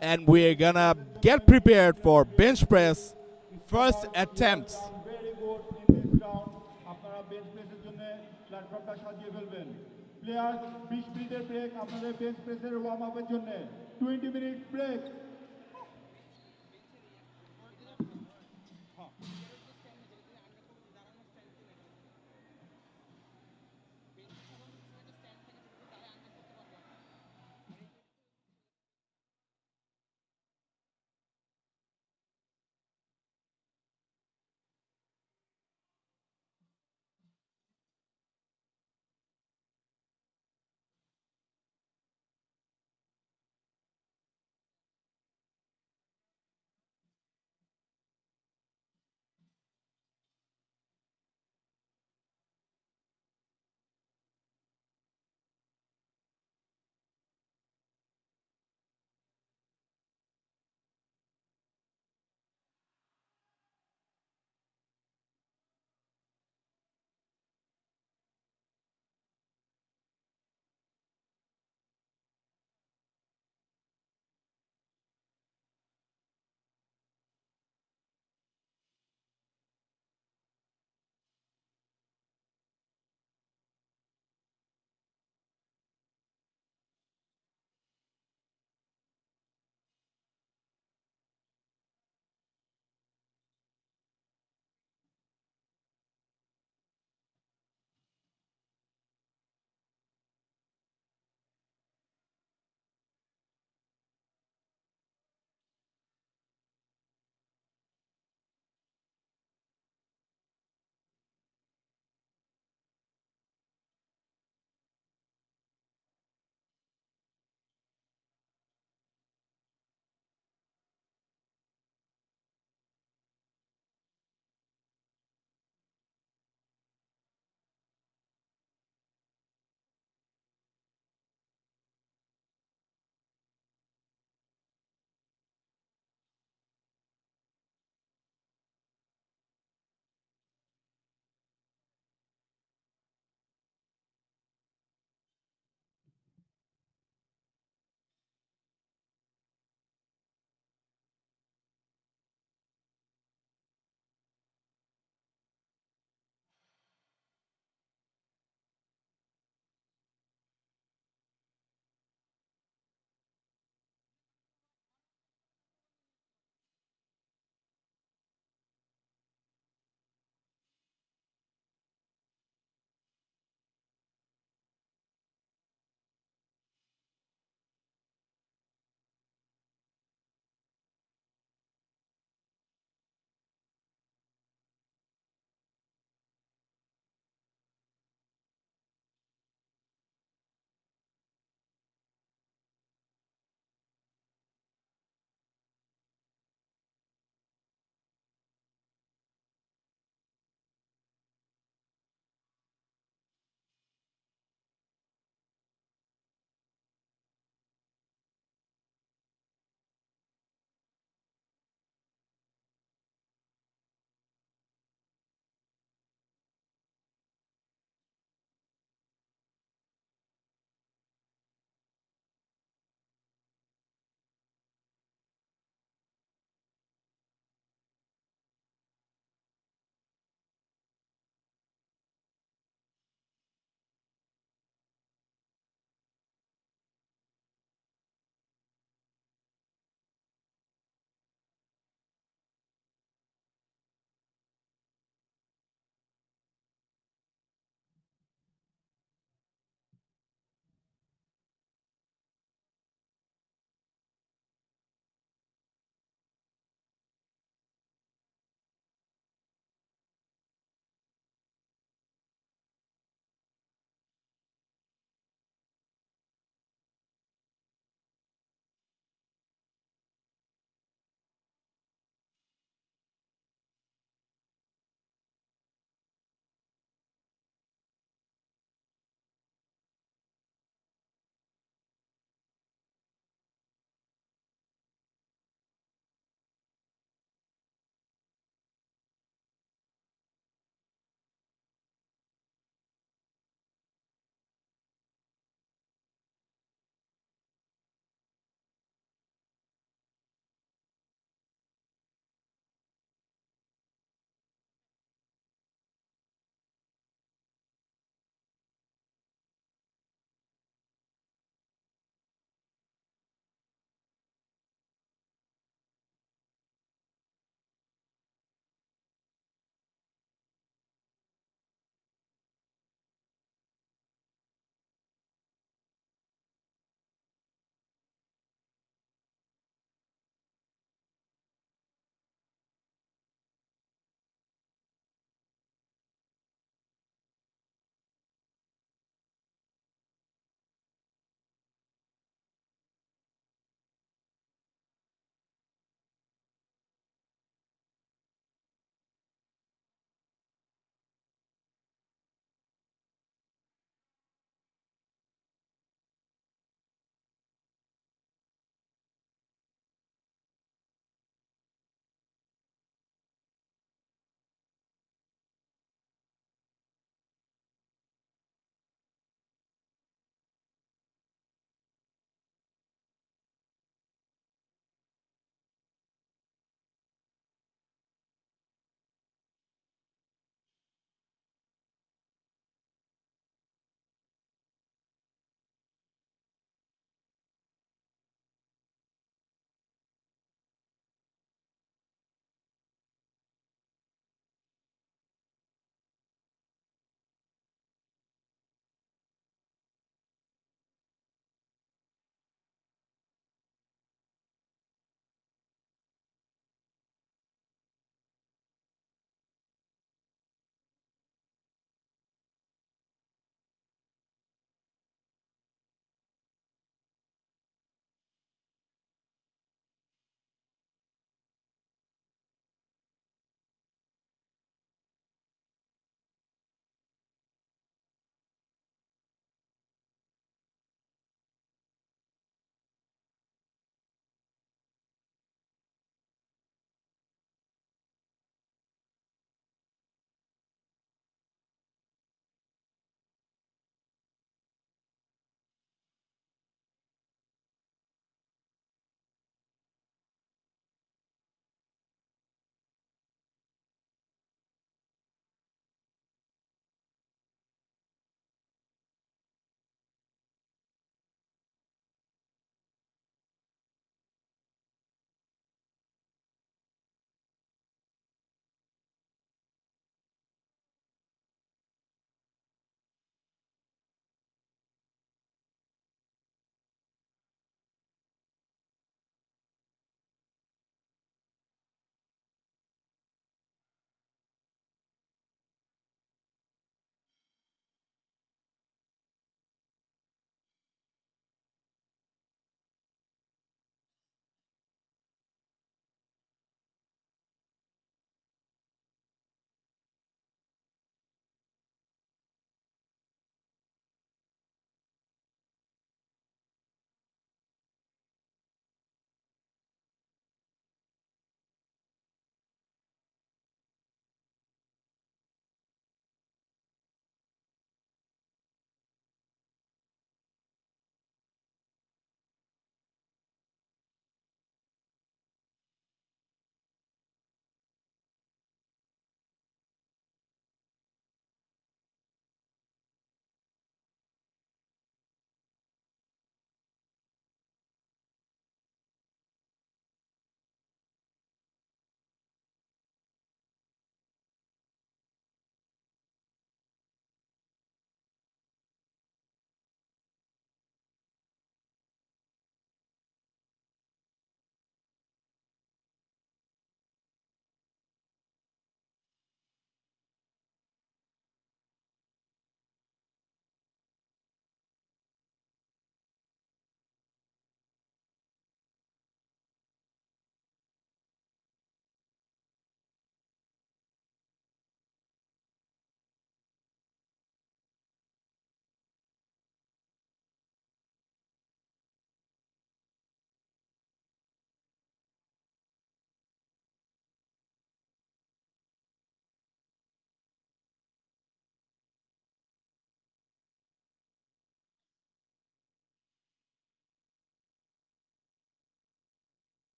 Speaker 1: and we're gonna get prepared for bench press first attempts.
Speaker 7: Very good in this round. আপনারা bench প্রেসের জন্য প্ল্যাটফর্মটা সাজিয়ে ফেলবেন। Players 20 মিনিটের break আপনাদের bench প্রেসের worm আপের জন্য 20 minute break.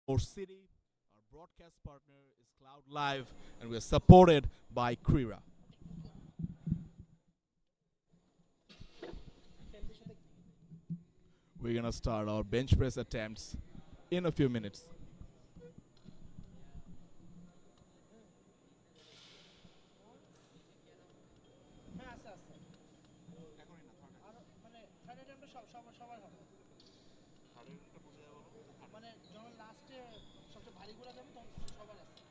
Speaker 1: Or City. Our broadcast partner is Cloud Live, and we are supported by Krira. We're gonna start our bench press attempts in a few minutes.
Speaker 3: হ্যাঁ আছে আছে আর মানে third অ্যাটেম্পটা সবার হবে মানে যখন লাস্টে সবচেয়ে ভারীগুলো যাবে তখন সবার আছে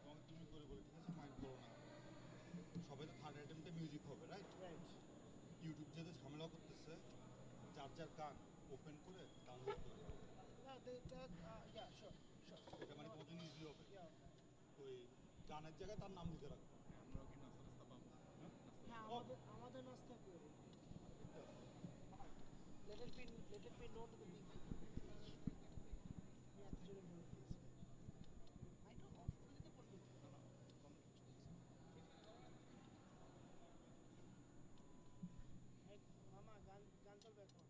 Speaker 4: এবং তুমি করে বলে ঠিক আছে মাইন্ড করো না সবাই তো থার্ড আইটেমটা মিউজিক হবে রাইট
Speaker 3: রাইট
Speaker 4: ইউটিউব যেতে ঝামেলা করতেছে যার যার গান ওপেন করে ডাউনলোড করে দেবে।
Speaker 3: না ইয়া শিওর
Speaker 4: এটা মানে তোমার জন্য ইজি হবে ওই গানের জায়গায় তার নাম দিতে রাখবে
Speaker 3: হ্যাঁ আমাদের নাস্তা করে let it be known to the big এত জোরে বলে দিয়েছি মাইকটা অফ করে দিতে পারবি মামা গান চলবে এখন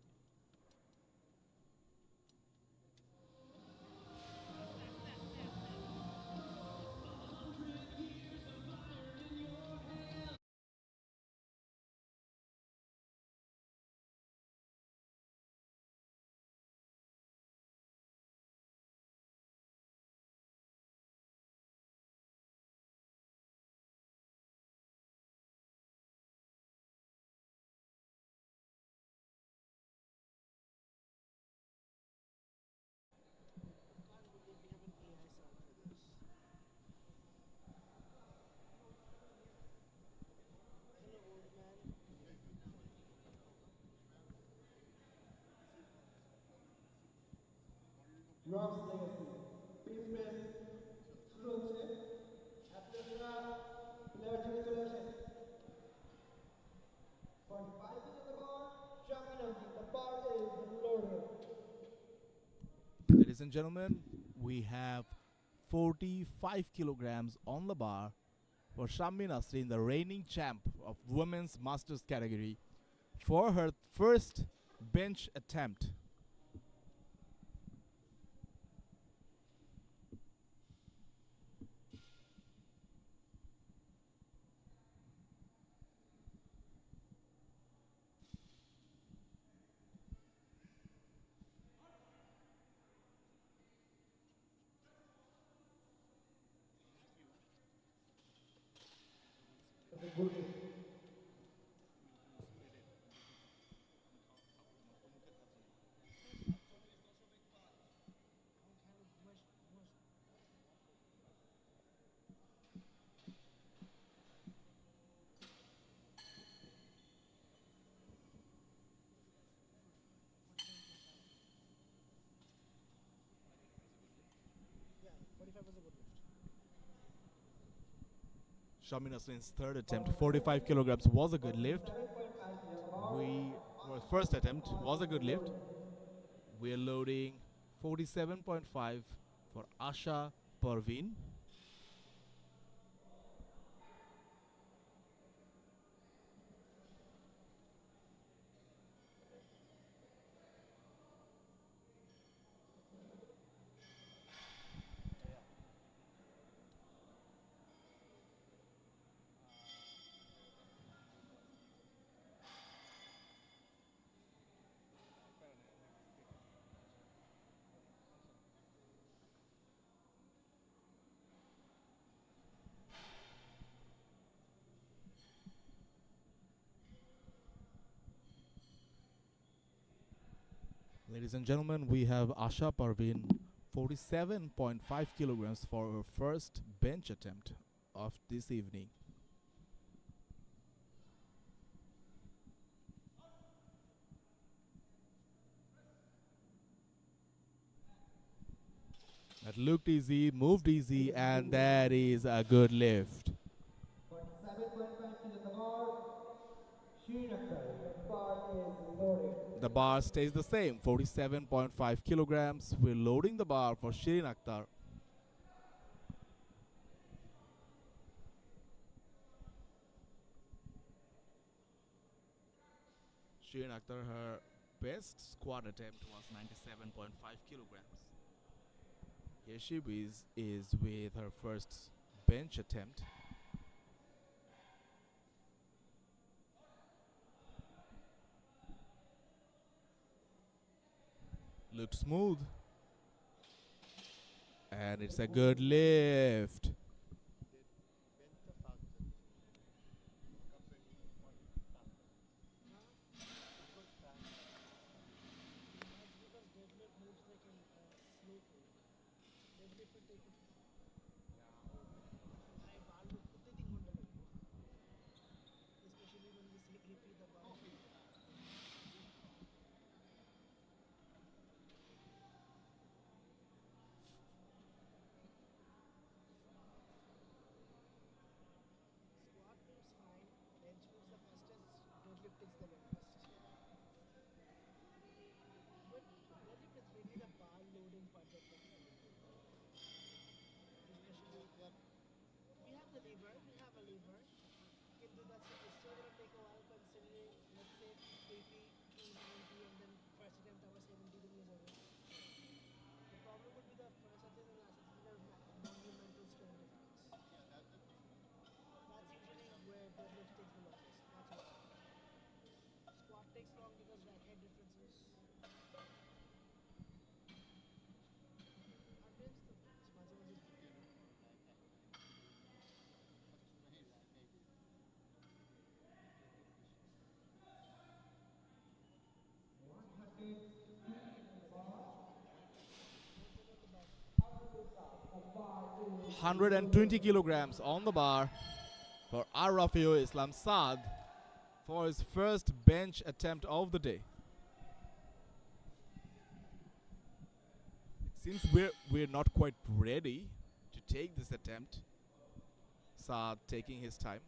Speaker 2: Rock's Legacy. Please press শুরু হচ্ছে অ্যাথলেটরা প্লেয়ার থেকে চলে আসেন 45 is the bar, Shamanati, the bar is loaded.
Speaker 1: Ladies and gentlemen, we have 45 kilograms on the bar for Shammi Nasrin, the reigning champ of women's masters category, for her first bench attempt.
Speaker 3: Yeah, 45 was a good lift.
Speaker 1: Shammi Nasrin's third attempt, 45 kilograms, was a good lift. Our first attempt was a good lift. We are loading 47.5 for Asha Parveen. Ladies and gentlemen, we have Asha Parveen, 47.5 kilograms for her first bench attempt of this evening. That looked easy, moved easy, and that is a good lift.
Speaker 2: 47.5 to the bar, Srinagar, the bar is loaded.
Speaker 1: The bar stays the same, 47.5 kilograms. We're loading the bar for Shirin Akhtar. Shirin Akhtar, her best squat attempt was 97.5 kilograms. Here she is with her first bench attempt. Looked smooth. And it's a good lift.
Speaker 3: That's because deadlift moves like a slow flow. Deadlift will take it. I bar look putting thing on the especially when we say repeat the bar. Squat moves fine, bench moves the fastest, deadlift takes the longest. But deadlift is really the bar loading part that takes the longest. Especially we have the lever, we have a lever. You can do that, so it's still gonna take a while considering, let's say, AP 290 and then first attempt I was 70 degrees away. The problem would be the first attempt and last attempt are monumental strength difference. That's usually where deadlift takes the longest. That's why. Squat takes long because rack height differences. Our bench the smudge was it.
Speaker 1: 120 kilograms on the bar for Arafio Islam Saad for his first bench attempt of the day. It seems we're not quite ready to take this attempt. Saad taking his time.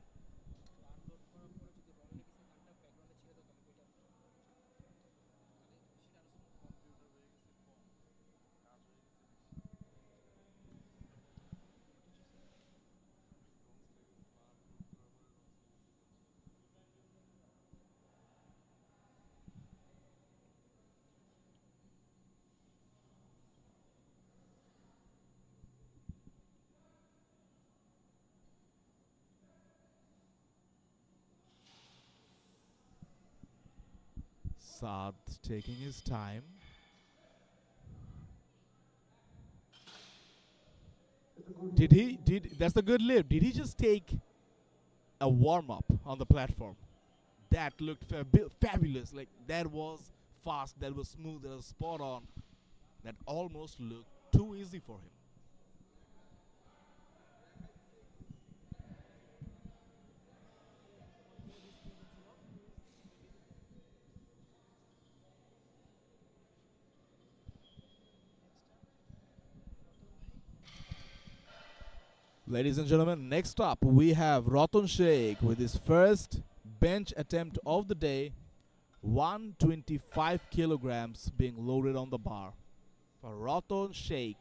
Speaker 1: Saad taking his time. That's a good lift. Did he just take a warm up on the platform? That looked fabulous. Like that was fast, that was smooth, that was spot on. That almost looked too easy for him. Ladies and gentlemen, next up we have Ratan Sheikh with his first bench attempt of the day. 125 kilograms being loaded on the bar for Ratan Sheikh.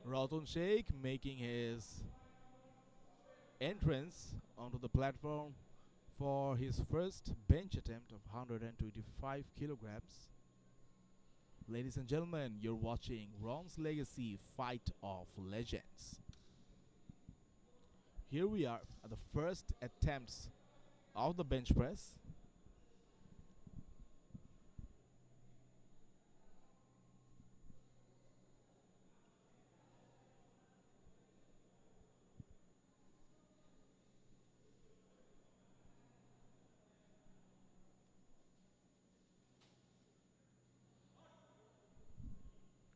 Speaker 1: Ratan Sheikh making his entrance onto the platform for his first bench attempt of 125 kilograms. Ladies and gentlemen, you're watching Ron's Legacy Fight of Legends. Here we are at the first attempts of the bench press.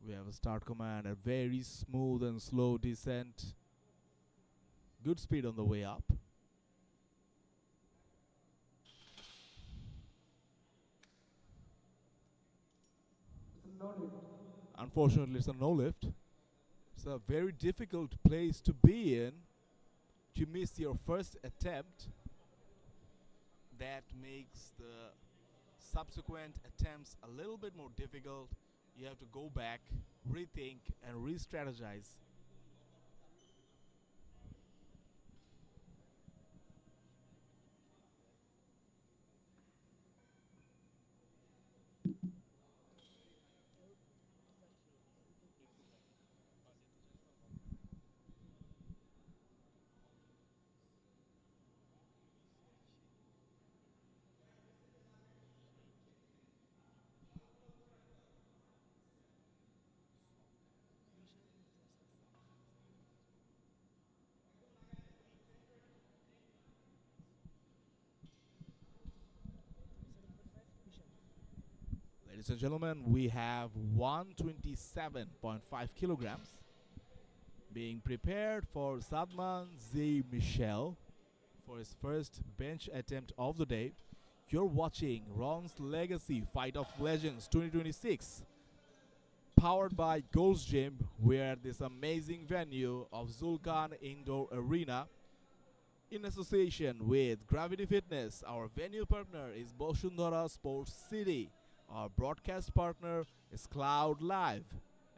Speaker 1: We have a start command, a very smooth and slow descent. Good speed on the way up. Unfortunately, it's a no lift. It's a very difficult place to be in. You miss your first attempt. That makes the subsequent attempts a little bit more difficult. You have to go back, rethink, and re strategize. Ladies and gentlemen, we have 127.5 kilograms being prepared for Sadman Z. Michel for his first bench attempt of the day. You're watching Ron's Legacy Fight of Legends 2026, powered by Ghost Gym. We're at this amazing venue of Zulkan Indoor Arena in association with Gravity Fitness. Our venue partner is Boshundara Sports City. Our broadcast partner is Cloud Live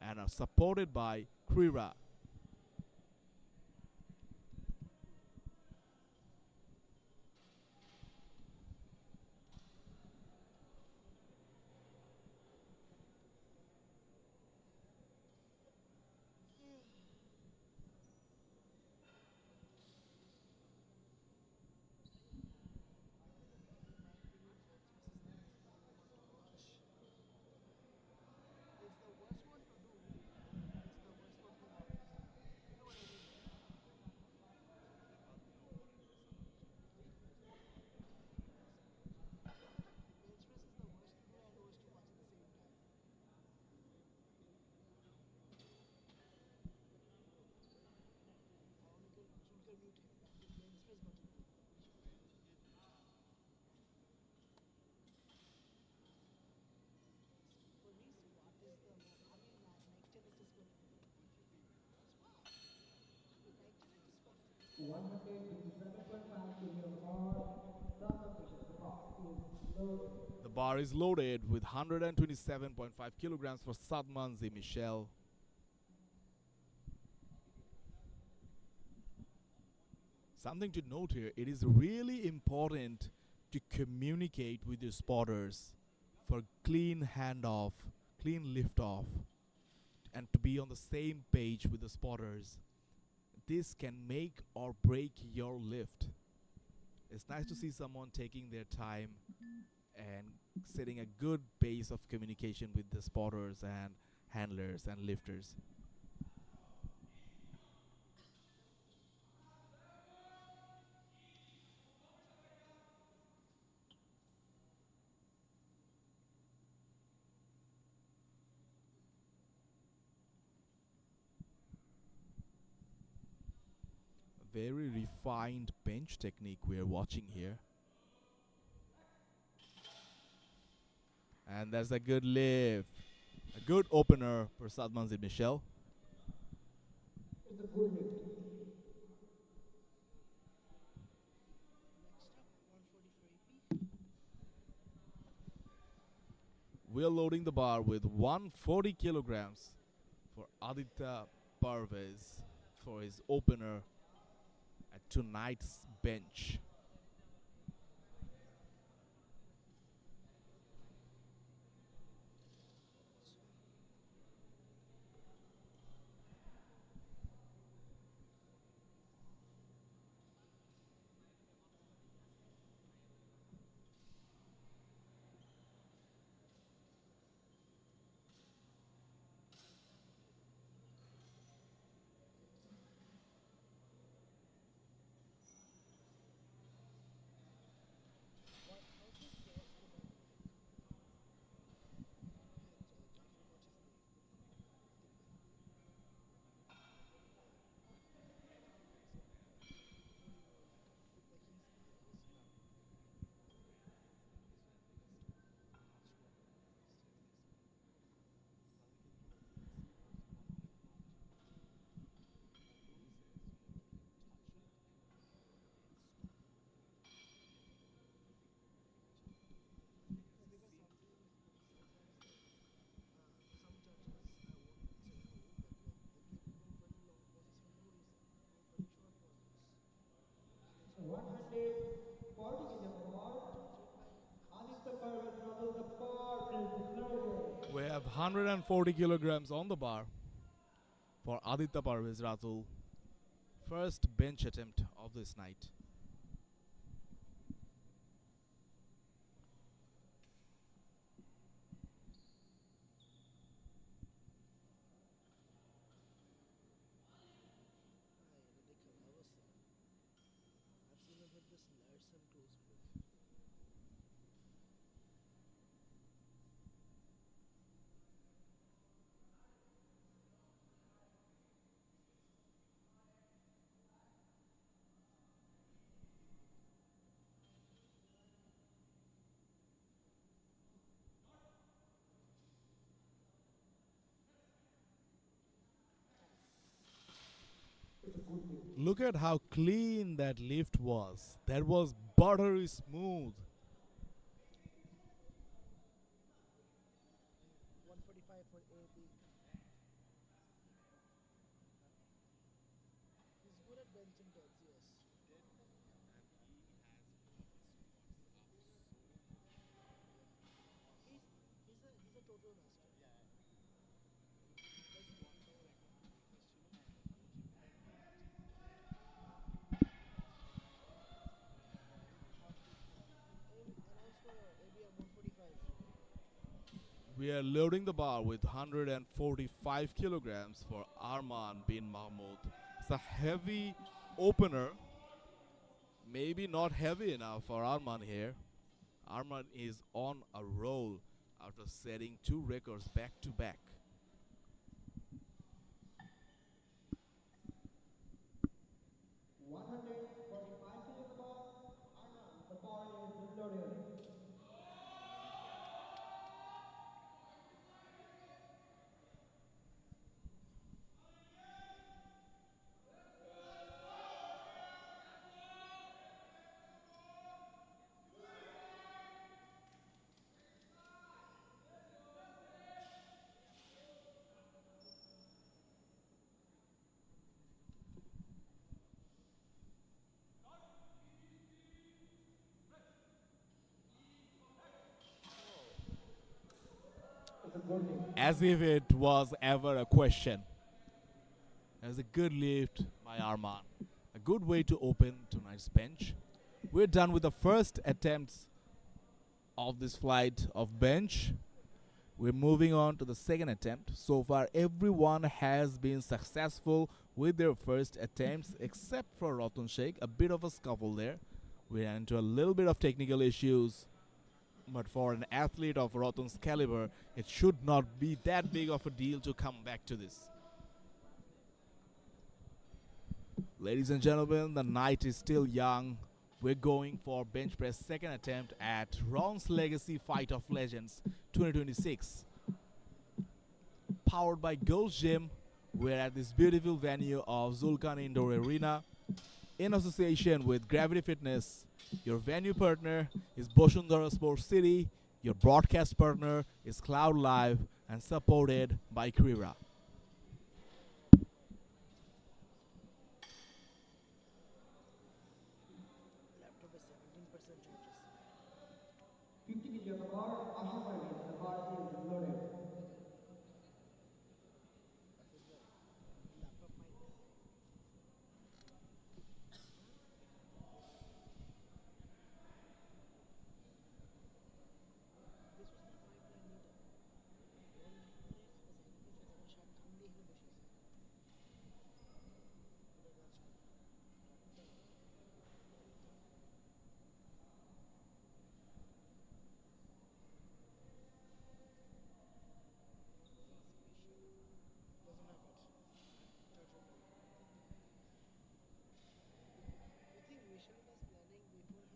Speaker 1: and are supported by Krira.
Speaker 3: It's the worst one to do. It's the worst one to have. You know what I mean? Bench press is the worst to do and worst to watch at the same time. Zulkar mute है. Bench press button. For me, squat is the I mean, neck to neck is good. Squat. I mean, neck to neck is good.
Speaker 2: 157.5 kg bar. The box is loaded.
Speaker 1: The bar is loaded with 127.5 kilograms for Sadman Z. Michel. Something to note here, it is really important to communicate with your spotters for clean handoff, clean lift off, and to be on the same page with the spotters. This can make or break your lift. It's nice to see someone taking their time and setting a good base of communication with the spotters and handlers and lifters. Very refined bench technique we're watching here. And that's a good lift. A good opener for Sadman Z. Michel.
Speaker 2: It's a good lift.
Speaker 3: Next up, 140 for AP.
Speaker 1: We're loading the bar with 140 kilograms for Aditya Parvez for his opener at tonight's bench. 140 kilograms on the bar for Aditya Parvez Ratul. First bench attempt of this night.
Speaker 3: I've seen him hit this Larson close grip.
Speaker 1: Look at how clean that lift was. That was buttery smooth.
Speaker 3: 145 for AB. He's good at benching deads, yes. He's a total master. Announce for ABM 145.
Speaker 1: We are loading the bar with 145 kilograms for Arman bin Mahmoud. It's a heavy opener. Maybe not heavy enough for Arman here. Arman is on a roll after setting two records back to back.
Speaker 2: 145 to the ball. Arman, the ball is loaded.
Speaker 1: As if it was ever a question. There's a good lift by Arman. A good way to open tonight's bench. We're done with the first attempts of this flight of bench. We're moving on to the second attempt. So far, everyone has been successful with their first attempts except for Ratan Sheikh. A bit of a scuffle there. We ran into a little bit of technical issues. But for an athlete of Ratan's caliber, it should not be that big of a deal to come back to this. Ladies and gentlemen, the night is still young. We're going for bench press second attempt at Ron's Legacy Fight of Legends 2026. Powered by Gold's Gym, we're at this beautiful venue of Zulkan Indoor Arena in association with Gravity Fitness. Your venue partner is Boshundara Sports City. Your broadcast partner is Cloud Live and supported by Krira.
Speaker 3: Laptop is 17% charges.
Speaker 2: 50 kg on the bar. Asha Parvez, the bar is loaded.
Speaker 3: I think the laptop might die. This was the pipeline leader. Shirt কাম দিয়ে এখানে বসেছে doesn't have it. You think Vishal was planning before him?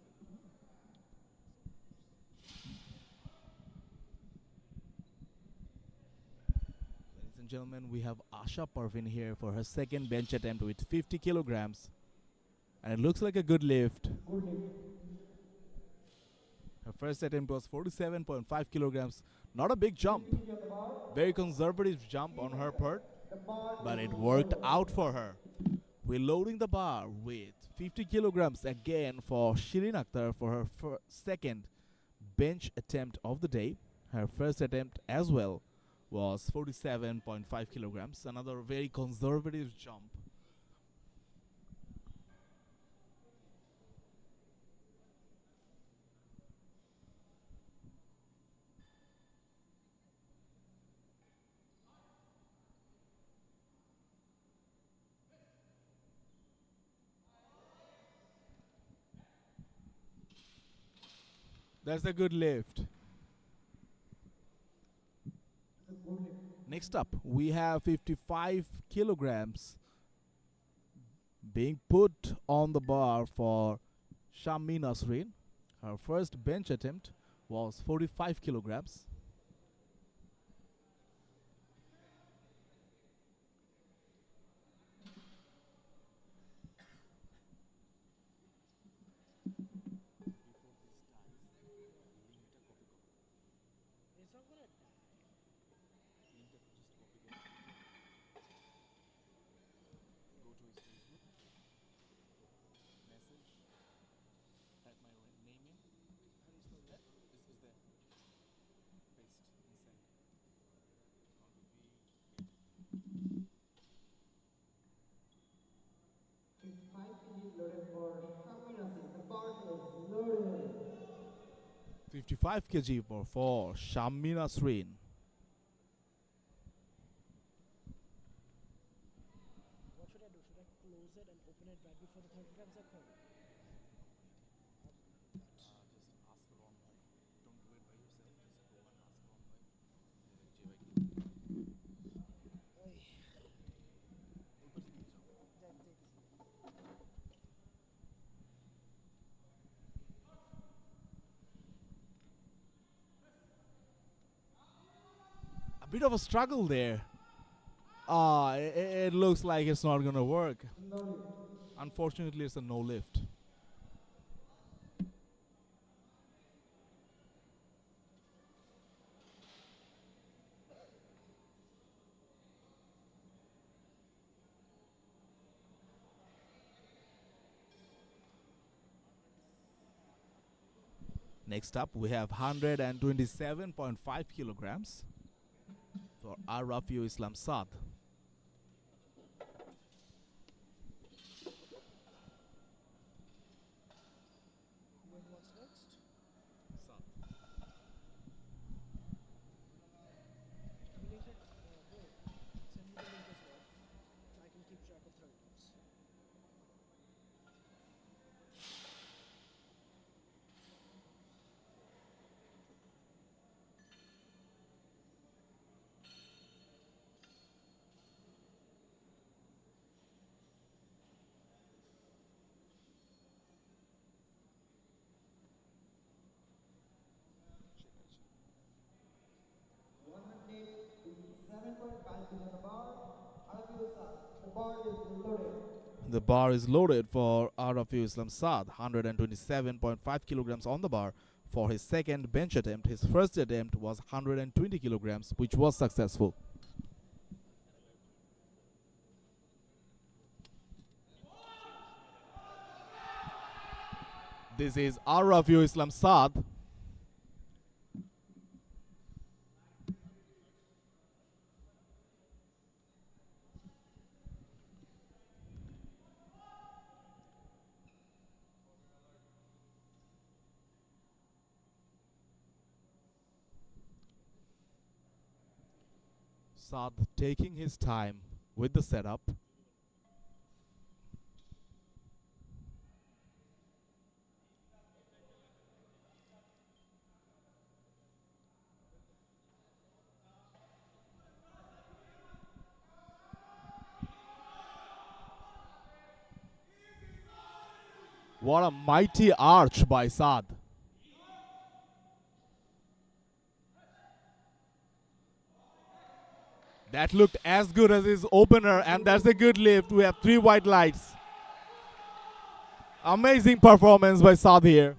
Speaker 1: Ladies and gentlemen, we have Asha Parvin here for her second bench attempt with 50 kilograms. And it looks like a good lift.
Speaker 2: Good lift.
Speaker 1: Her first attempt was 47.5 kilograms. Not a big jump.
Speaker 2: 50 kg on the bar.
Speaker 1: Very conservative jump on her part.
Speaker 2: The bar
Speaker 1: But
Speaker 2: is
Speaker 1: it worked
Speaker 2: loaded.
Speaker 1: out for her. We're loading the bar with 50 kilograms again for Shirin Akhtar for her second bench attempt of the day. Her first attempt as well was 47.5 kilograms. Another very conservative jump. That's a good lift. Next up, we have 55 kilograms being put on the bar for Shammi Nasreen. Her first bench attempt was 45 kilograms.
Speaker 3: It's not gonna die.
Speaker 1: Go to his Facebook message, type my name in.
Speaker 3: How do you spell that?
Speaker 1: This is there. Paste inside. 55 kg for Shammi Nasreen.
Speaker 3: What should I do? Should I close it and open it right before the 30 grams are covered?
Speaker 1: Just ask Ron bhai. Don't do it by yourself. Just go and ask Ron bhai. A bit of a struggle there. It looks like it's not gonna work. Unfortunately, it's a no lift. Next up, we have 127.5 kilograms for Rafiu Islam Saad.
Speaker 3: Then what's next? The link it, bro, send me the link as well, so I can keep track of 30 grams.
Speaker 1: The bar is loaded for Rafiu Islam Saad. 127.5 kilograms on the bar for his second bench attempt. His first attempt was 120 kilograms, which was successful. This is Rafiu Islam Saad. Saad taking his time with the setup. What a mighty arch by Saad. That looked as good as his opener, and that's a good lift. We have 3 white lights. Amazing performance by Saad here.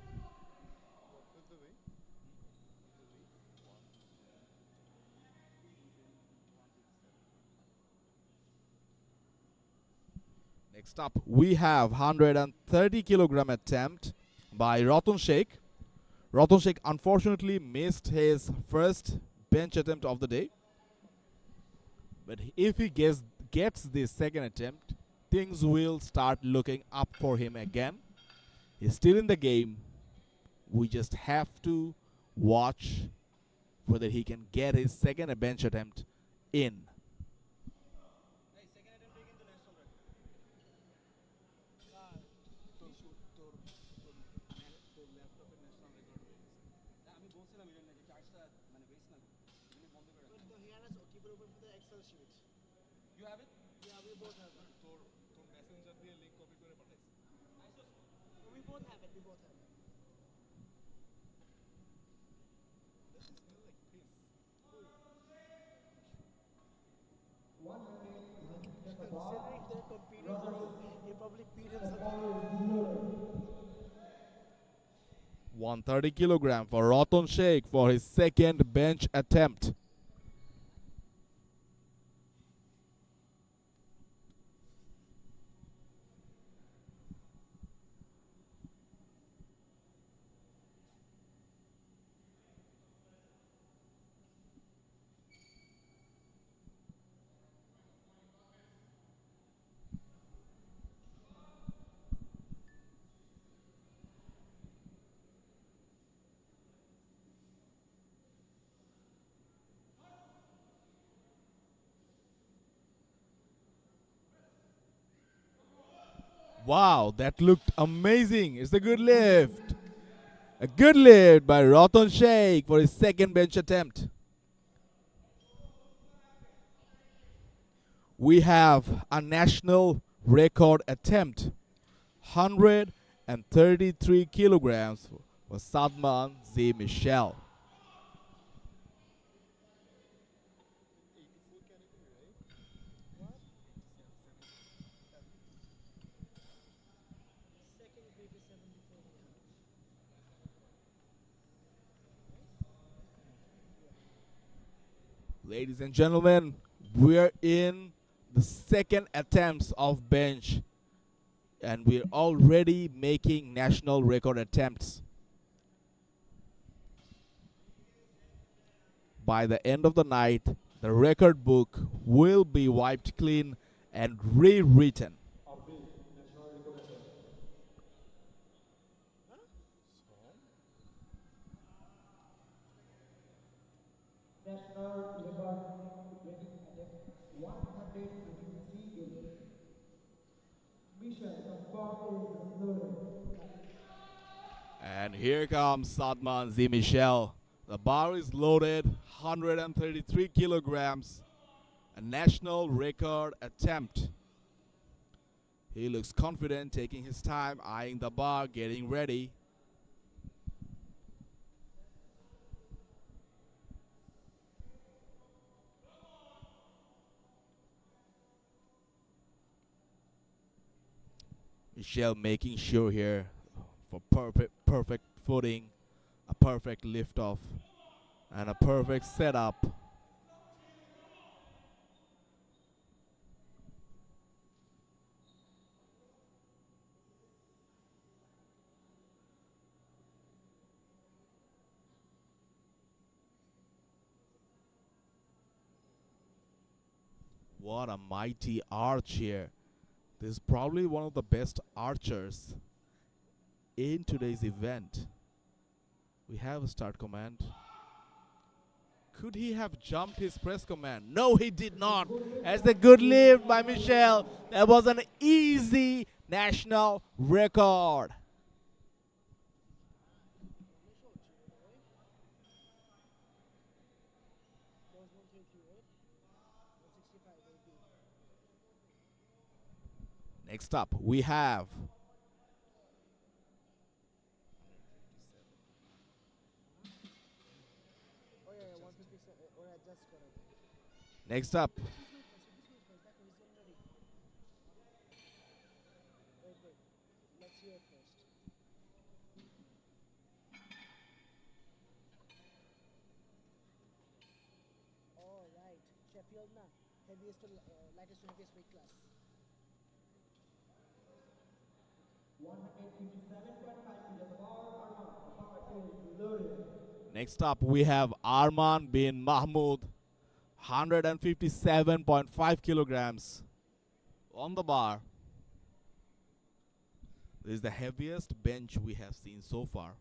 Speaker 1: Next up, we have 130 kilogram attempt by Ratan Sheikh. Ratan Sheikh unfortunately missed his first bench attempt of the day. But if he gets this second attempt, things will start looking up for him again. He's still in the game. We just have to watch whether he can get his second bench attempt in.
Speaker 3: But he has keep it open for the Excel sheet.
Speaker 5: You have it?
Speaker 3: Yeah, we both have it. We both have it. We both have it. Considering they're competing for him, he probably beat himself.
Speaker 1: 130 kilogram for Ratan Sheikh for his second bench attempt. Wow, that looked amazing. It's a good lift. A good lift by Ratan Sheikh for his second bench attempt. We have a national record attempt. 133 kilograms for Sadman Z. Michel.
Speaker 3: Second greatest 74 yards.
Speaker 1: Ladies and gentlemen, we're in the second attempts of bench and we're already making national record attempts. By the end of the night, the record book will be wiped clean and rewritten.
Speaker 2: National record breaking attempt 123 kg. Mission, the ball is loaded.
Speaker 1: And here comes Sadman Z. Michel. The bar is loaded, 133 kilograms, a national record attempt. He looks confident, taking his time, eyeing the bar, getting ready. Michel making sure here for perfect footing, a perfect liftoff, and a perfect setup. What a mighty arch here. This is probably one of the best archers in today's event. We have a start command. Could he have jumped his press command? No, he did not. That's a good lift by Michel. That was an easy national record.
Speaker 3: That was 133, right? 165 will be.
Speaker 1: Next up, we have
Speaker 3: Oh yeah, 157. Oh yeah, that's correct.
Speaker 1: next up.
Speaker 3: Wait, let's hear it first. All right, Sheffield na heaviest to lightest to heaviest weight class.
Speaker 2: 187.5 to the bar, the bar is loaded.
Speaker 1: Next up, we have Arman bin Mahmoud, 157.5 kilograms on the bar. This is the heaviest bench we have seen so far.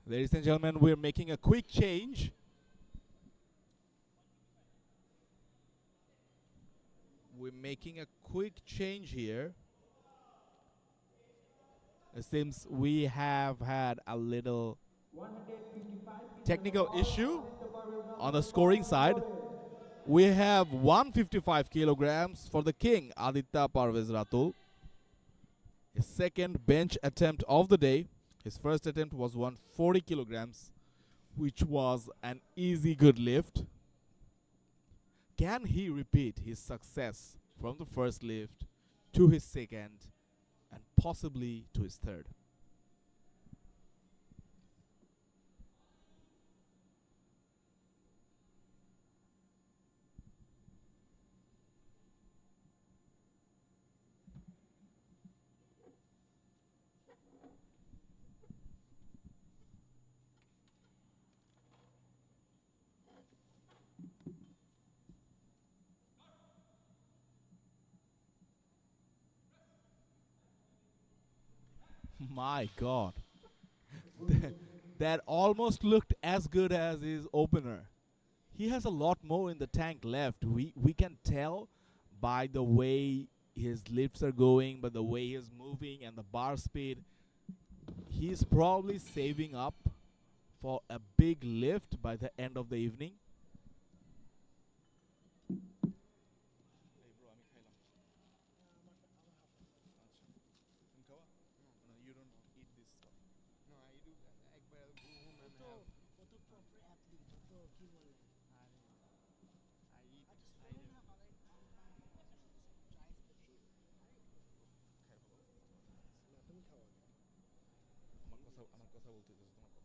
Speaker 1: Ladies and gentlemen, we're making a quick change. We're making a quick change here. It seems we have had a little technical issue on the scoring side. We have 155 kilograms for the king, Aditya Parvez Ratul. His second bench attempt of the day. His first attempt was 140 kilograms, which was an easy good lift. Can he repeat his success from the first lift to his second and possibly to his third? My God. That almost looked as good as his opener. He has a lot more in the tank left. We can tell by the way his lifts are going, by the way he's moving and the bar speed. He's probably saving up for a big lift by the end of the evening.
Speaker 3: ও তো proper athlete, ও তো কি বলে তুমি খাওয়া
Speaker 1: আমার কথা বলতে তোমার কথা।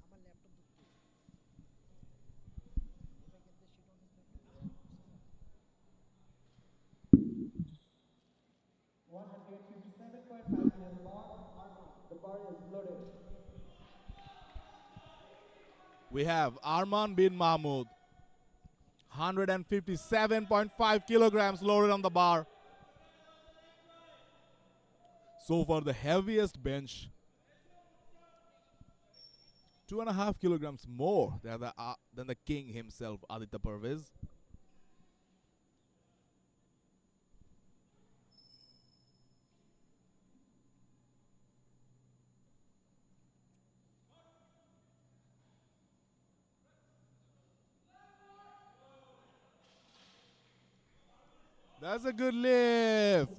Speaker 3: আমার ল্যাপটপ দেখতে if I get this shit on this laptop
Speaker 2: 157.5 kg bar. The bar is loaded.
Speaker 1: We have Arman bin Mahmoud, 157.5 kilograms loaded on the bar. So far, the heaviest bench. 2.5 kilograms more than the king himself, Aditya Parvez. That's a good lift.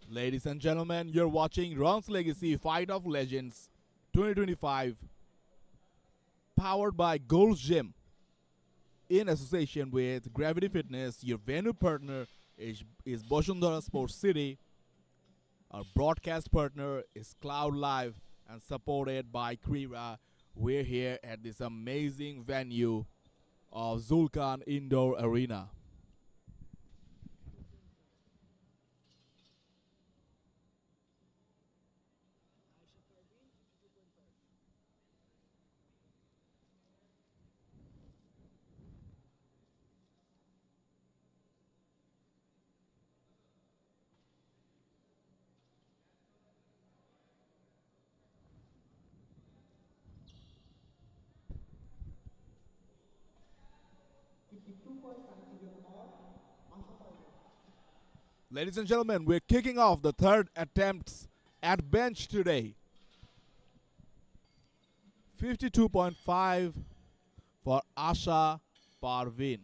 Speaker 1: Ladies and gentlemen, you're watching Ron's Legacy Fight of Legends 2025, powered by Gold's Gym, in association with Gravity Fitness. Your venue partner is Boshundara Sports City. Our broadcast partner is Cloud Live, and supported by Krira. We're here at this amazing venue of Zulkan Indoor Arena. Ladies and gentlemen, we're kicking off the third attempts at bench today. 52.5 for Asha Parveen.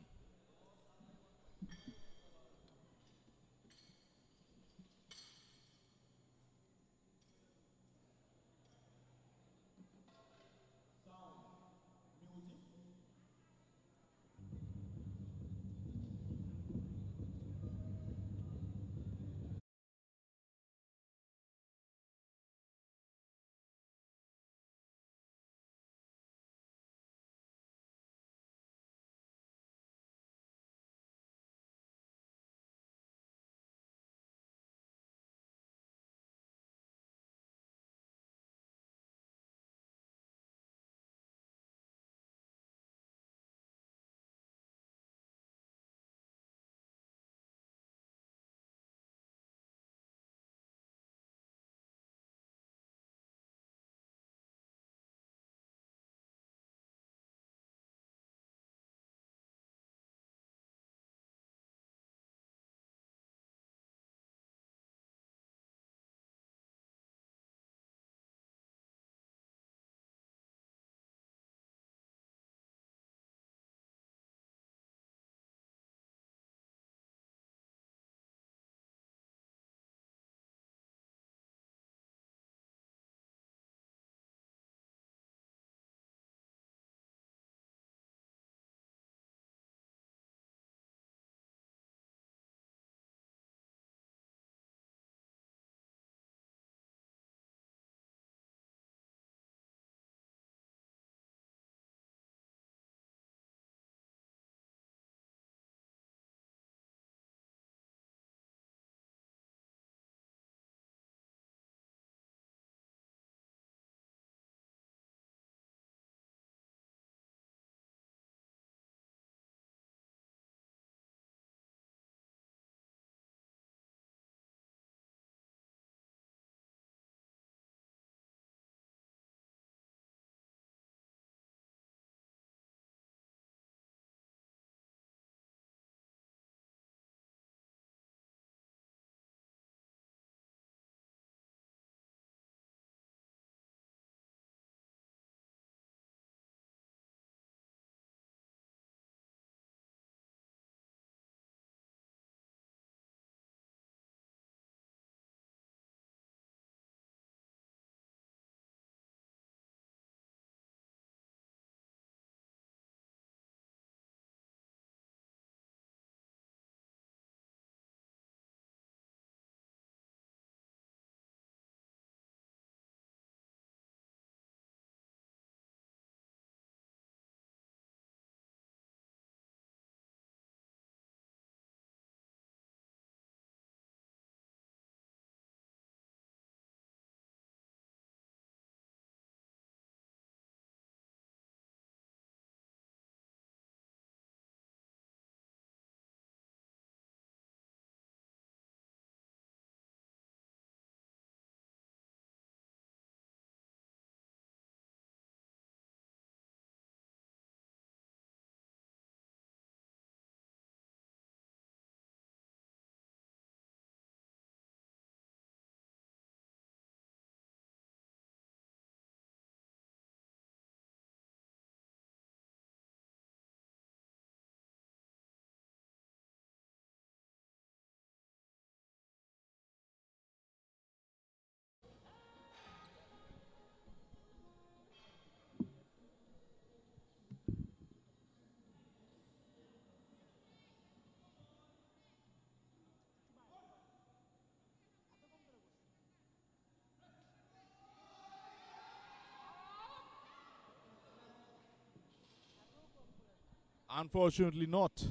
Speaker 1: Unfortunately not.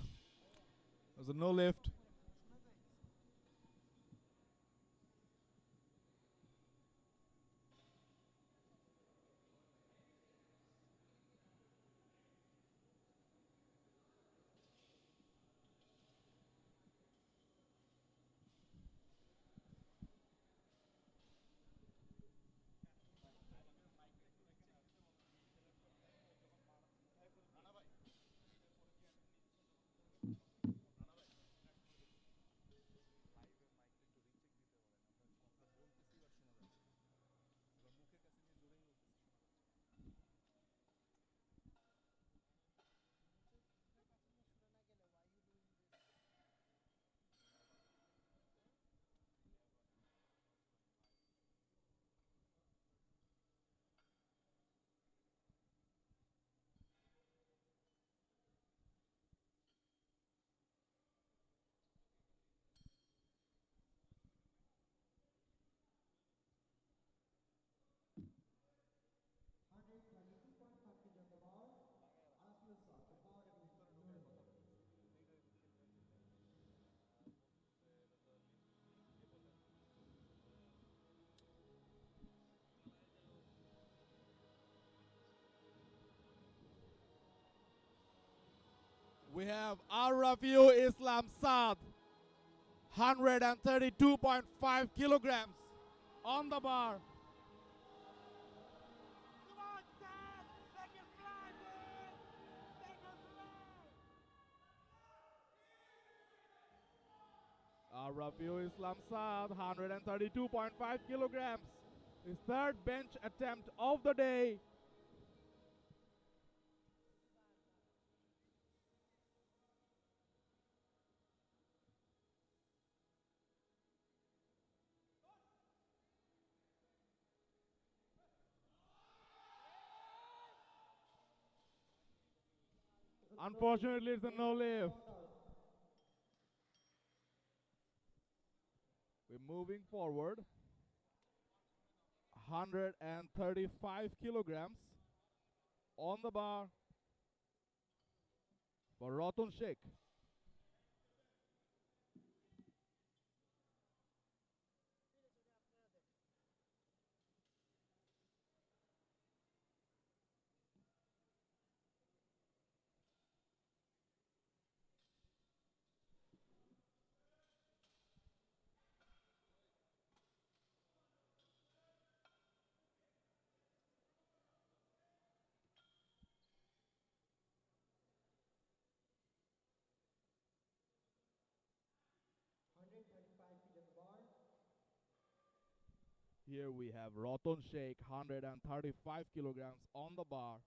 Speaker 1: There's a no lift. We have Arafio Islam Saad, 132.5 kilograms on the bar.
Speaker 3: Come on, Sam! Make it fly, man! Make it fly!
Speaker 1: Arafio Islam Saad, 132.5 kilograms. His third bench attempt of the day. Unfortunately, it's a no lift. We're moving forward. 135 kilograms on the bar for Ratan Sheikh. Here we have Ratan Sheikh, 135 kilograms on the bar.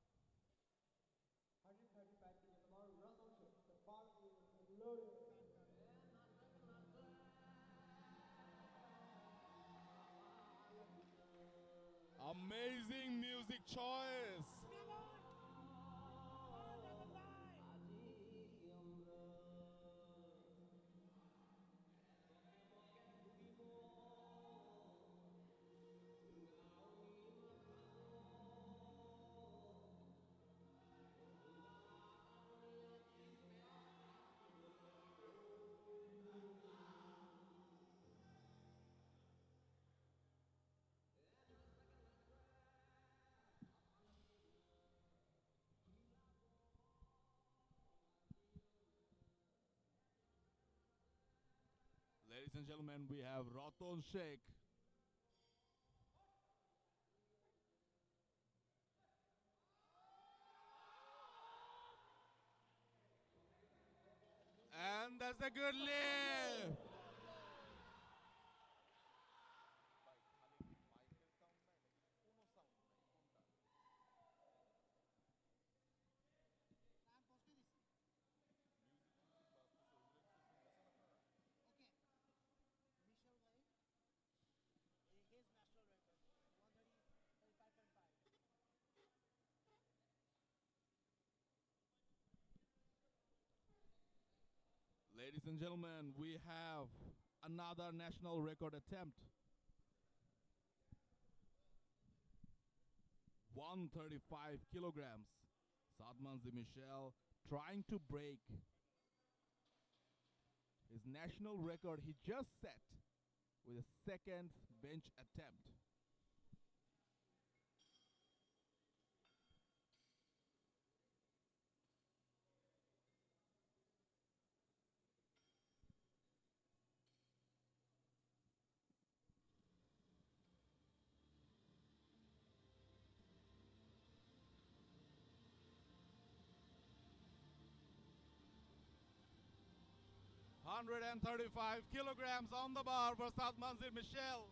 Speaker 2: 135 kg the bar, Russell Sheikh. The bar is loaded.
Speaker 1: Amazing music choice.
Speaker 3: Come on! On the line!
Speaker 1: Ladies and gentlemen, we have Ratan Sheikh. And that's a good lift.
Speaker 3: I'm post করে দিছি। Okay. Michelle Lay. His national record. 135.5.
Speaker 1: Ladies and gentlemen, we have another national record attempt. 135 kilograms. Sadmanzi Michelle trying to break his national record he just set with a second bench attempt. $135 kilograms on the bar for Saad Manzir Michel.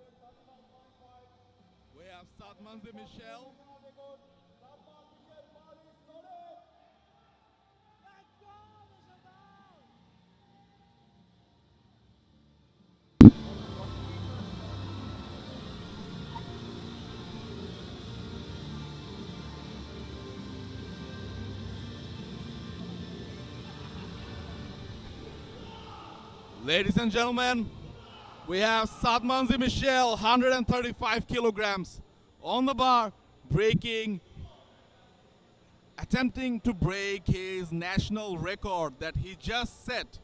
Speaker 3: Ready? Vishal bhai, ready?
Speaker 1: We have Saad Manzir Michel.
Speaker 3: Let's go, Vishal bhai!
Speaker 1: Ladies and gentlemen, we have Saad Manzir Michel, 135 kilograms on the bar, attempting to break his national record that he just set.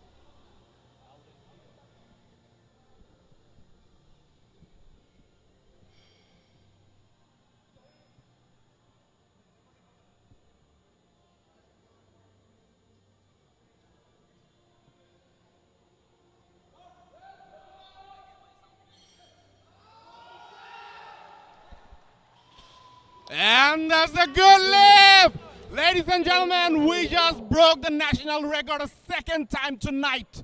Speaker 1: And that's a good lift! Ladies and gentlemen, we just broke the national record a second time tonight.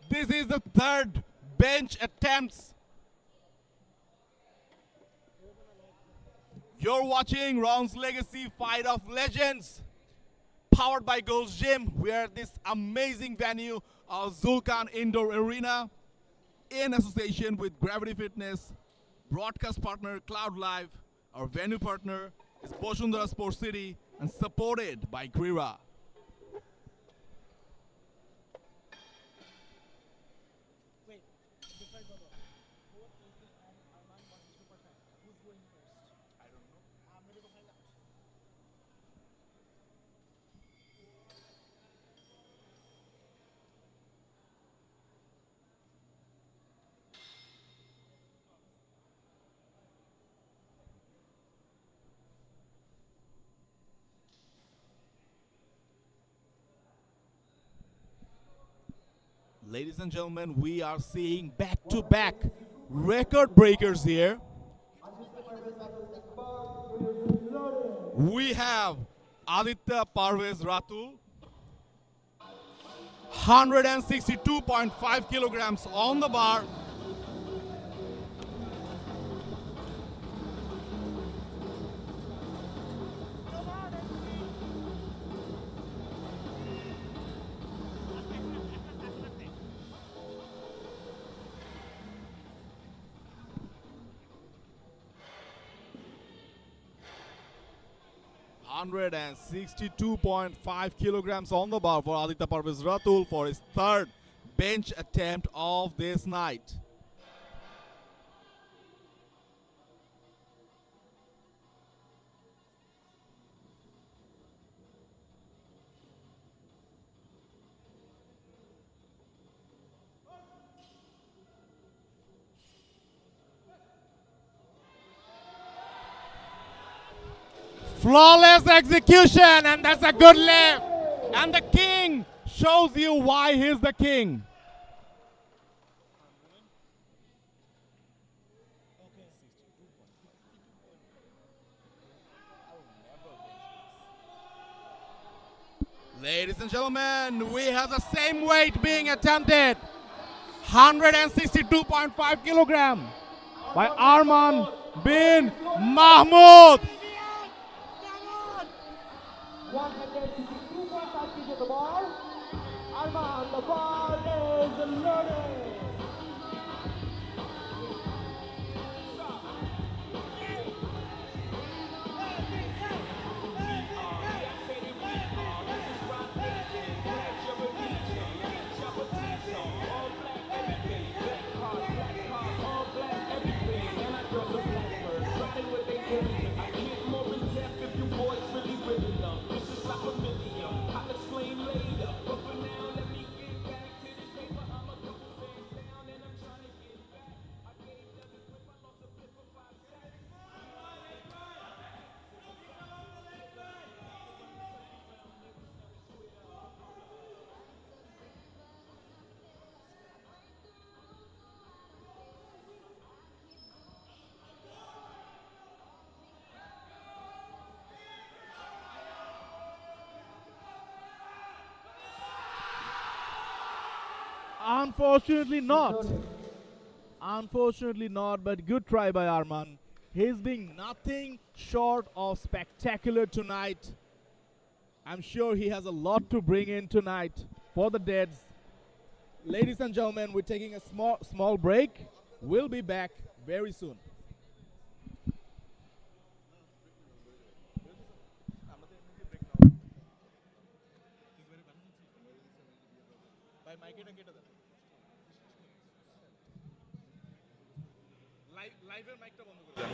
Speaker 1: This is the third bench attempts. You're watching Ron's Legacy Fight of Legends, powered by Gold's Gym. We are at this amazing venue of Zulkan Indoor Arena in association with Gravity Fitness, broadcast partner Cloud Live. Our venue partner is Boshundara Sports City and supported by Grira.
Speaker 3: Wait, before I go there, both AJ and Arman was super fan. Who's going first? I don't know. I'm ready to find out.
Speaker 1: Ladies and gentlemen, we are seeing back-to-back record breakers here. We have Aditya Parvez Ratul, 162.5 kilograms on the bar. Hundred and 62.5 kilograms on the bar for Aditya Parvez Ratul for his third bench attempt of this night. Flawless execution, and that's a good lift. And the king shows you why he's the king. Ladies and gentlemen, we have the same weight being attempted. 162.5 kilogram by Arman bin Mahmoud.
Speaker 2: 162.5 kg on the ball. Arman, the ball is loaded.
Speaker 1: Unfortunately not. Unfortunately not, but good try by Arman. He's being nothing short of spectacular tonight. I'm sure he has a lot to bring in tonight for the Deads. Ladies and gentlemen, we're taking a small break. We'll be back very soon. লাইভের মাইকটা বন্ধ করে দেন।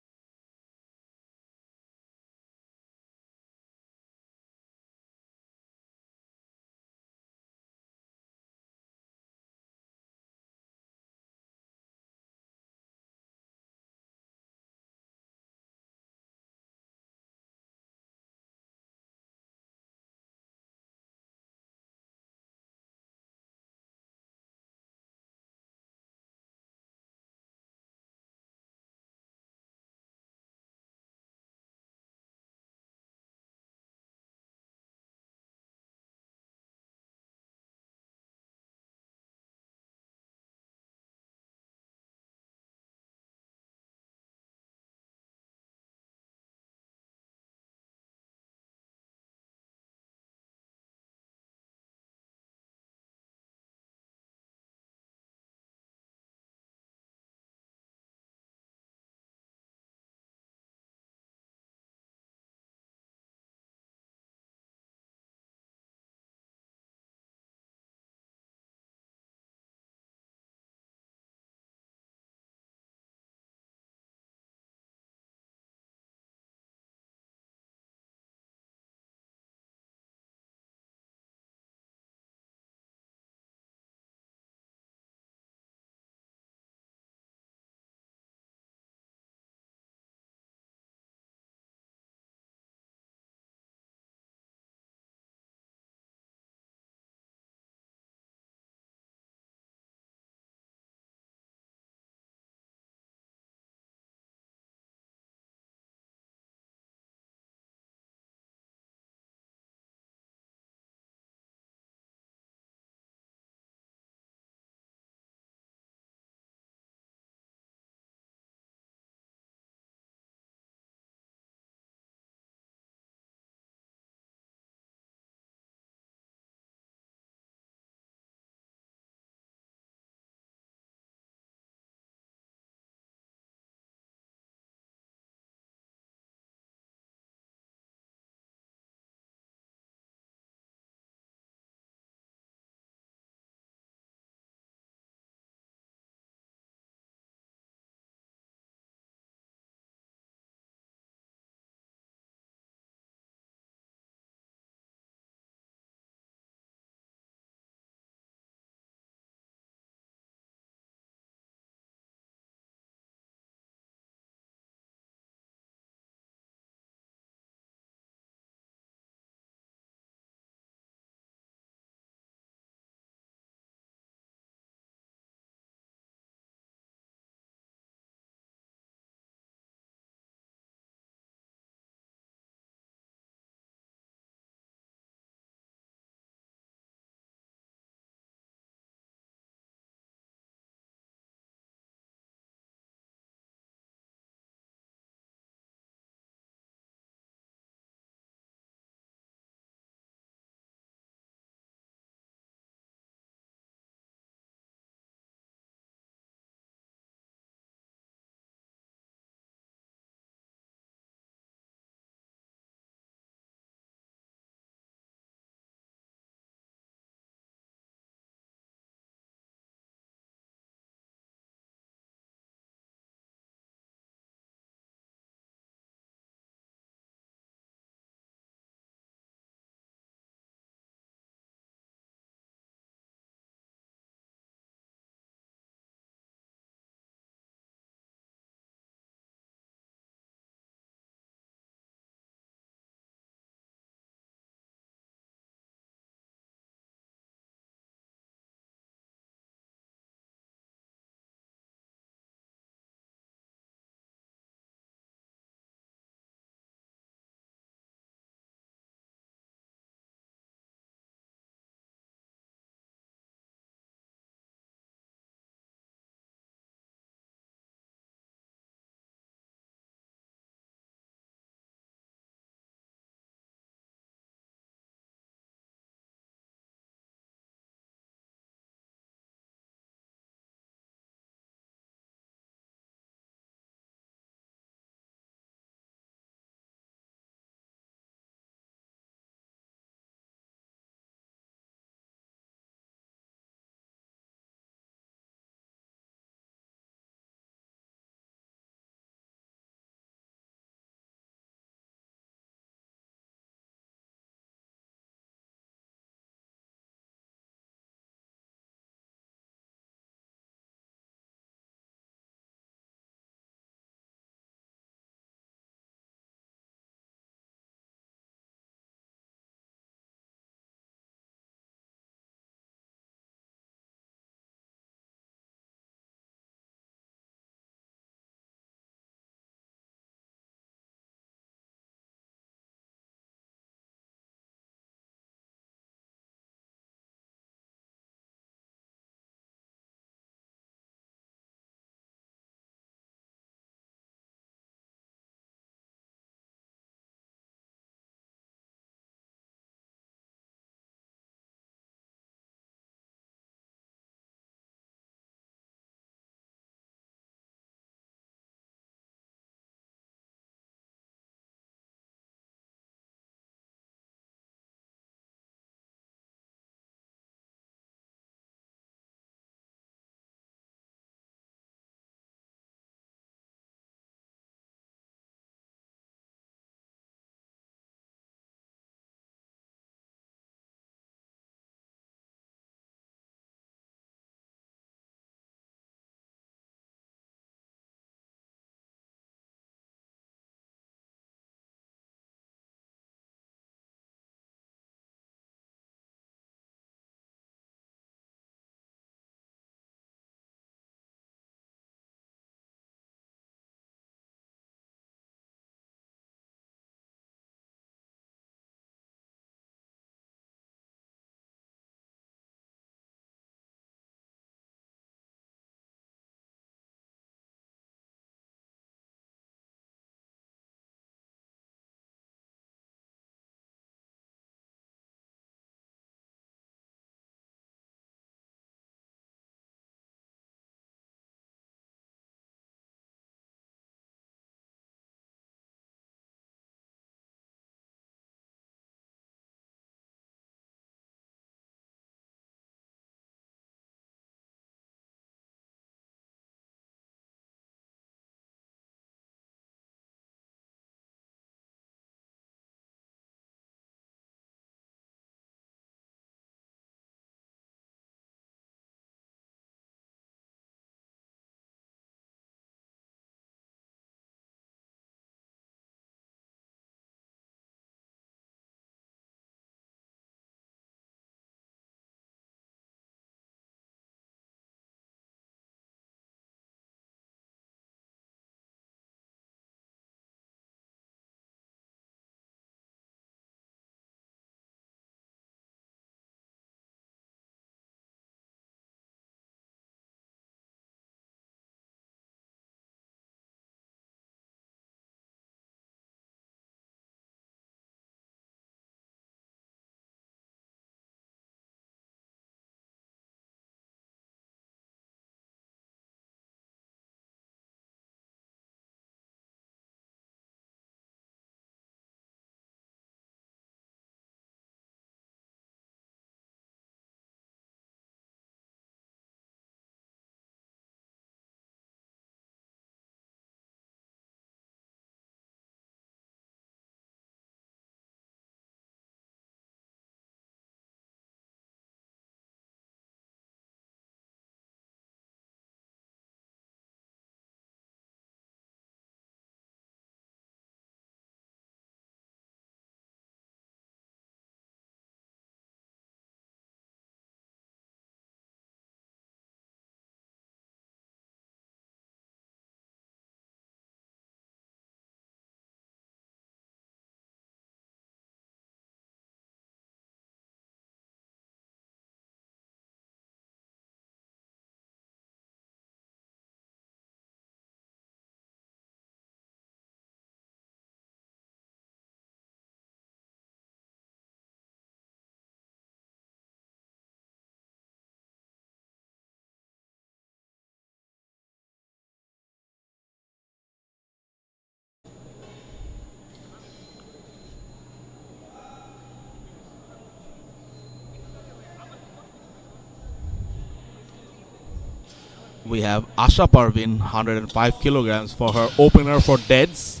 Speaker 1: we have Asha Parvin, 105 kilograms for her opener for deads.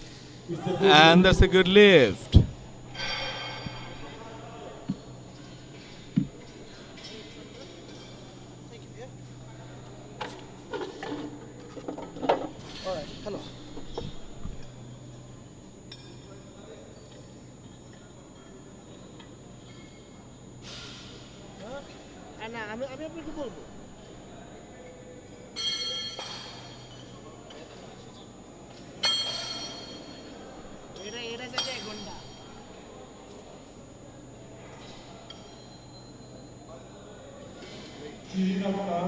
Speaker 1: And that's a good lift.
Speaker 3: Alright, hello. না আমি আমি আপনাকে বলবো এটা এটা যাচ্ছে 1 ঘন্টা
Speaker 7: Shirin Akhtar,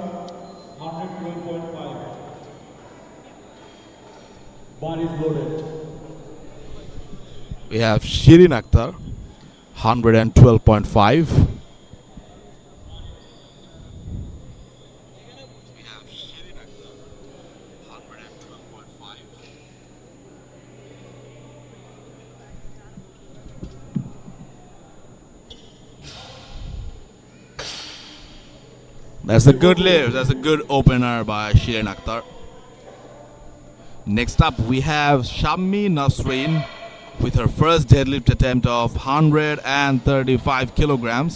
Speaker 7: 112.5. Bar is loaded.
Speaker 1: We have Shirin Akhtar, 112.5. That's a good lift. That's a good opener by Shirin Akhtar. Next up, we have Shammi Nasreen with her first deadlift attempt of 135 kilograms.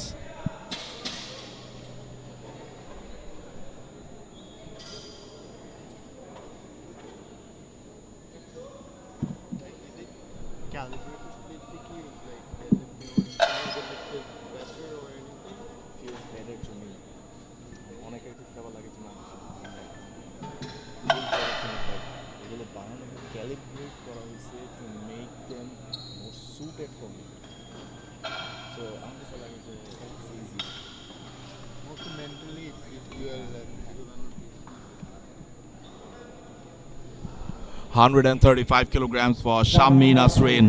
Speaker 8: অনেকের ক্ষেত্রে আবার লাগে যে না এগুলো বানানো calibrate করা হয়েছে to make them more suited for me so আমার কাছে লাগে যে it's easy most mentally if you are
Speaker 1: 135 kilograms for Shammi Nasreen.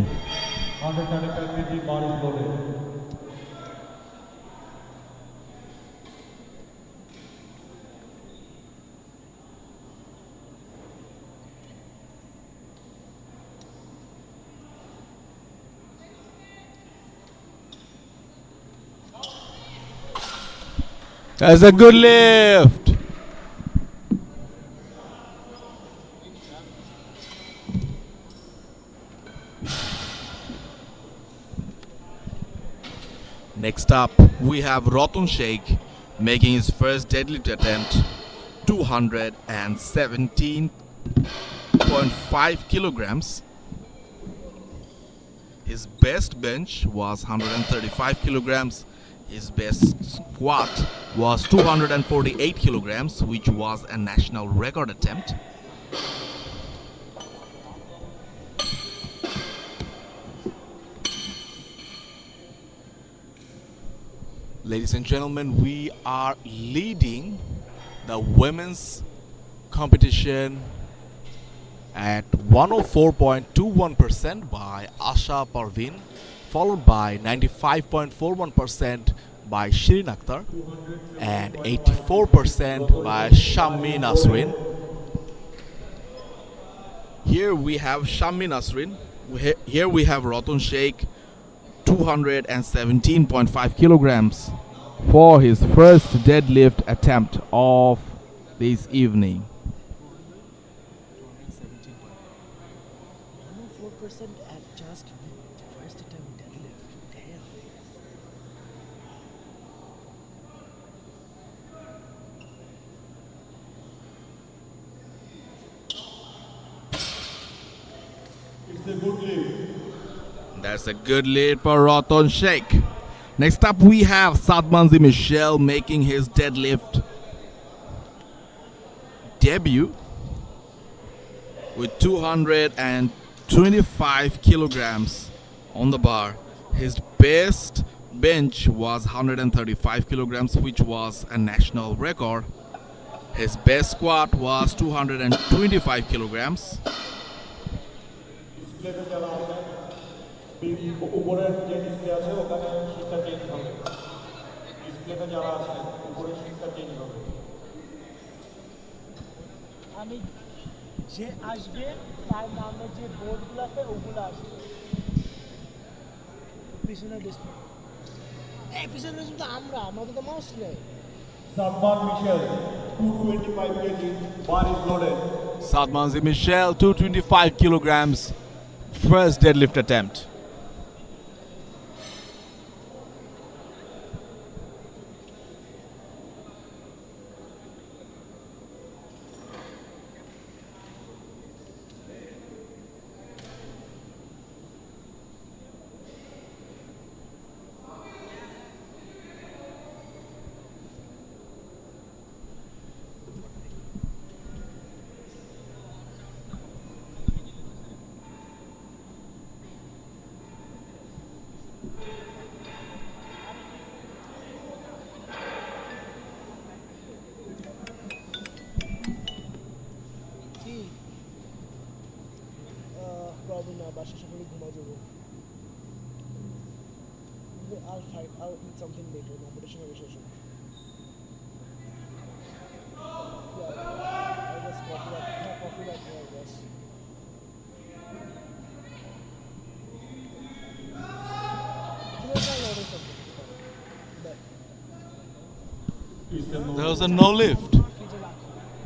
Speaker 7: 135 kg bar is loaded.
Speaker 1: That's a good lift. Next up, we have Ratan Sheikh making his first deadlift attempt, 217.5 kilograms. His best bench was 135 kilograms. His best squat was 248 kilograms, which was a national record attempt. Ladies and gentlemen, we are leading the women's competition at 104.21% by Asha Parvin, followed by 95.41% by Shirin Akhtar and 84% by Shammi Nasreen. Here we have Shammi Nasreen. Here we have Ratan Sheikh, 217.5 kilograms for his first deadlift attempt of this evening.
Speaker 3: 104% at just first attempt deadlift. Damn.
Speaker 7: It's a good lift.
Speaker 1: That's a good lead for Ratan Sheikh. Next up, we have Sadmanzi Michel making his deadlift debut with 225 kilograms on the bar. His best bench was 135 kilograms, which was a national record. His best squat was 225 kilograms.
Speaker 7: ডিসপ্লেতে যারা আছে উপরের যে display আছে ওখানে শিটটা change হবে ডিসপ্লেতে যারা আছে উপরের শিটটা চেঞ্জ হবে
Speaker 3: আমি যে আসবে তার নামে যে বোর্ডগুলো আছে ওগুলো আসবে পিছনের ডিসপ্লে এই পিছনের ডিসপ্লে তো আমরা আমাদের তো মাউস নেই
Speaker 7: Salman Michel, 225 kg, bar is loaded.
Speaker 1: Sadmanzi Michel, 225 kilograms, first deadlift attempt.
Speaker 3: কি প্রবলেম না বাসা সকালে ঘুমা যাবো I'll fight. I'll eat something later. Competition হবে শেষ হবে। Yeah, I guess coffee like more, I guess. I'll order something. But
Speaker 1: There was a no lift.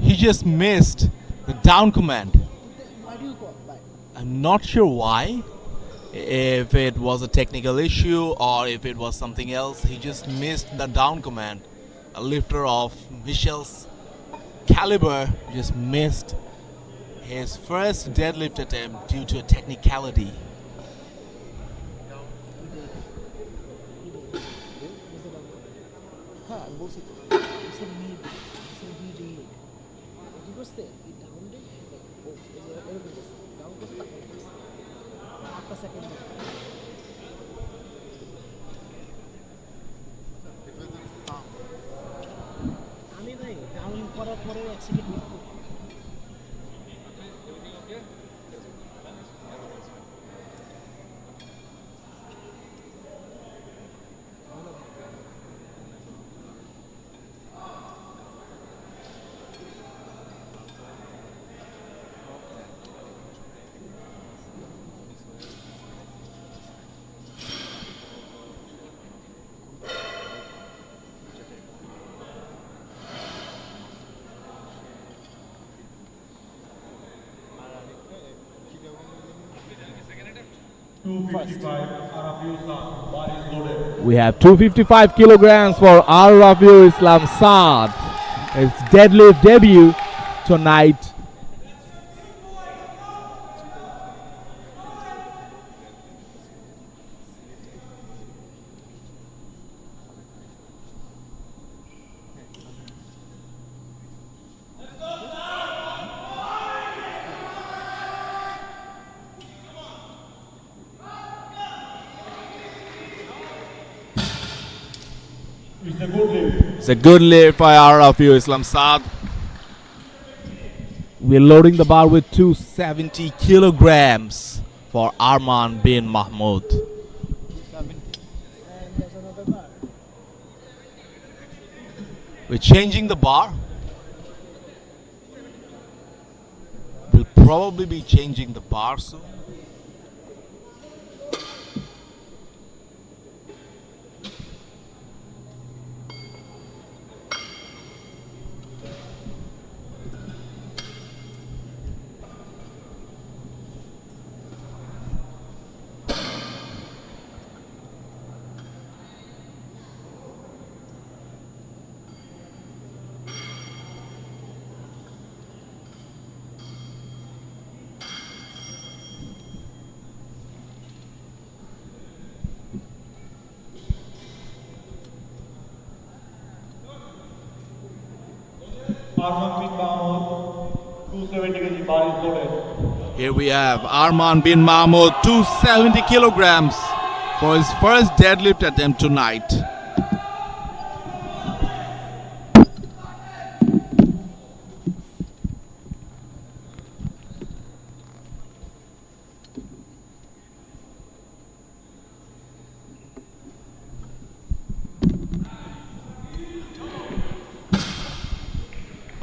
Speaker 1: He just missed the down command.
Speaker 3: why do you call? Like,
Speaker 1: I'm not sure why. If it was a technical issue or if it was something else, he just missed the down command. A lifter of Michel's caliber just missed his first deadlift attempt due to a technicality.
Speaker 3: he did. Was it on? হ্যাঁ আমি বলছি তো it's a need it's a he did কি করছে he downed it ও এরকম করছে down করছে তারপর করছে একটা সেকেন্ড আমি ভাই ডাউন করার পরে এক সেকেন্ড মিস করি
Speaker 1: We have 255 kilograms for Al Rafiu Islam Saad. His deadlift debut tonight.
Speaker 7: It's a good lift.
Speaker 1: It's a good lift by Al Rafiu Islam Saad. We're loading the bar with 270 kilograms for Arman bin Mahmoud.
Speaker 3: and there's another bar
Speaker 1: We're changing the bar. We'll probably be changing the bar soon.
Speaker 7: Arman bin Mahmoud, 270 kg, bar is loaded.
Speaker 1: Here we have Arman bin Mahmoud, 270 kilograms for his first deadlift attempt tonight.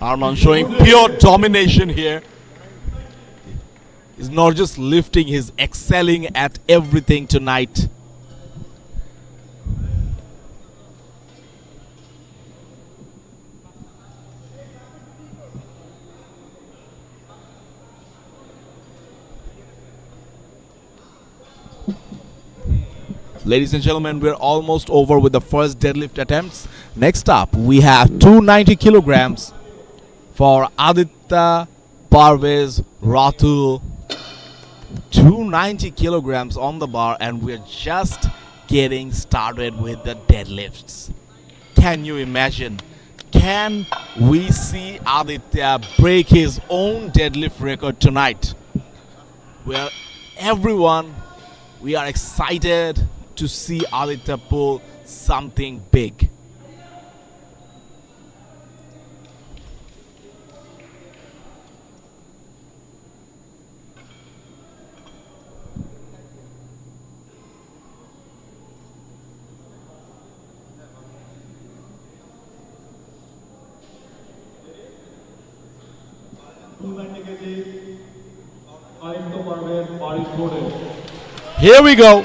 Speaker 1: Arman showing pure domination here. He's not just lifting, he's excelling at everything tonight. Ladies and gentlemen, we're almost over with the first deadlift attempts. Next up, we have 290 kilograms for Aditya Parvez Ratul. 290 kilograms on the bar, and we're just getting started with the deadlifts. Can you imagine? Can we see Aditya break his own deadlift record tonight? Well, everyone, we are excited to see Aditya pull something big. Here we go.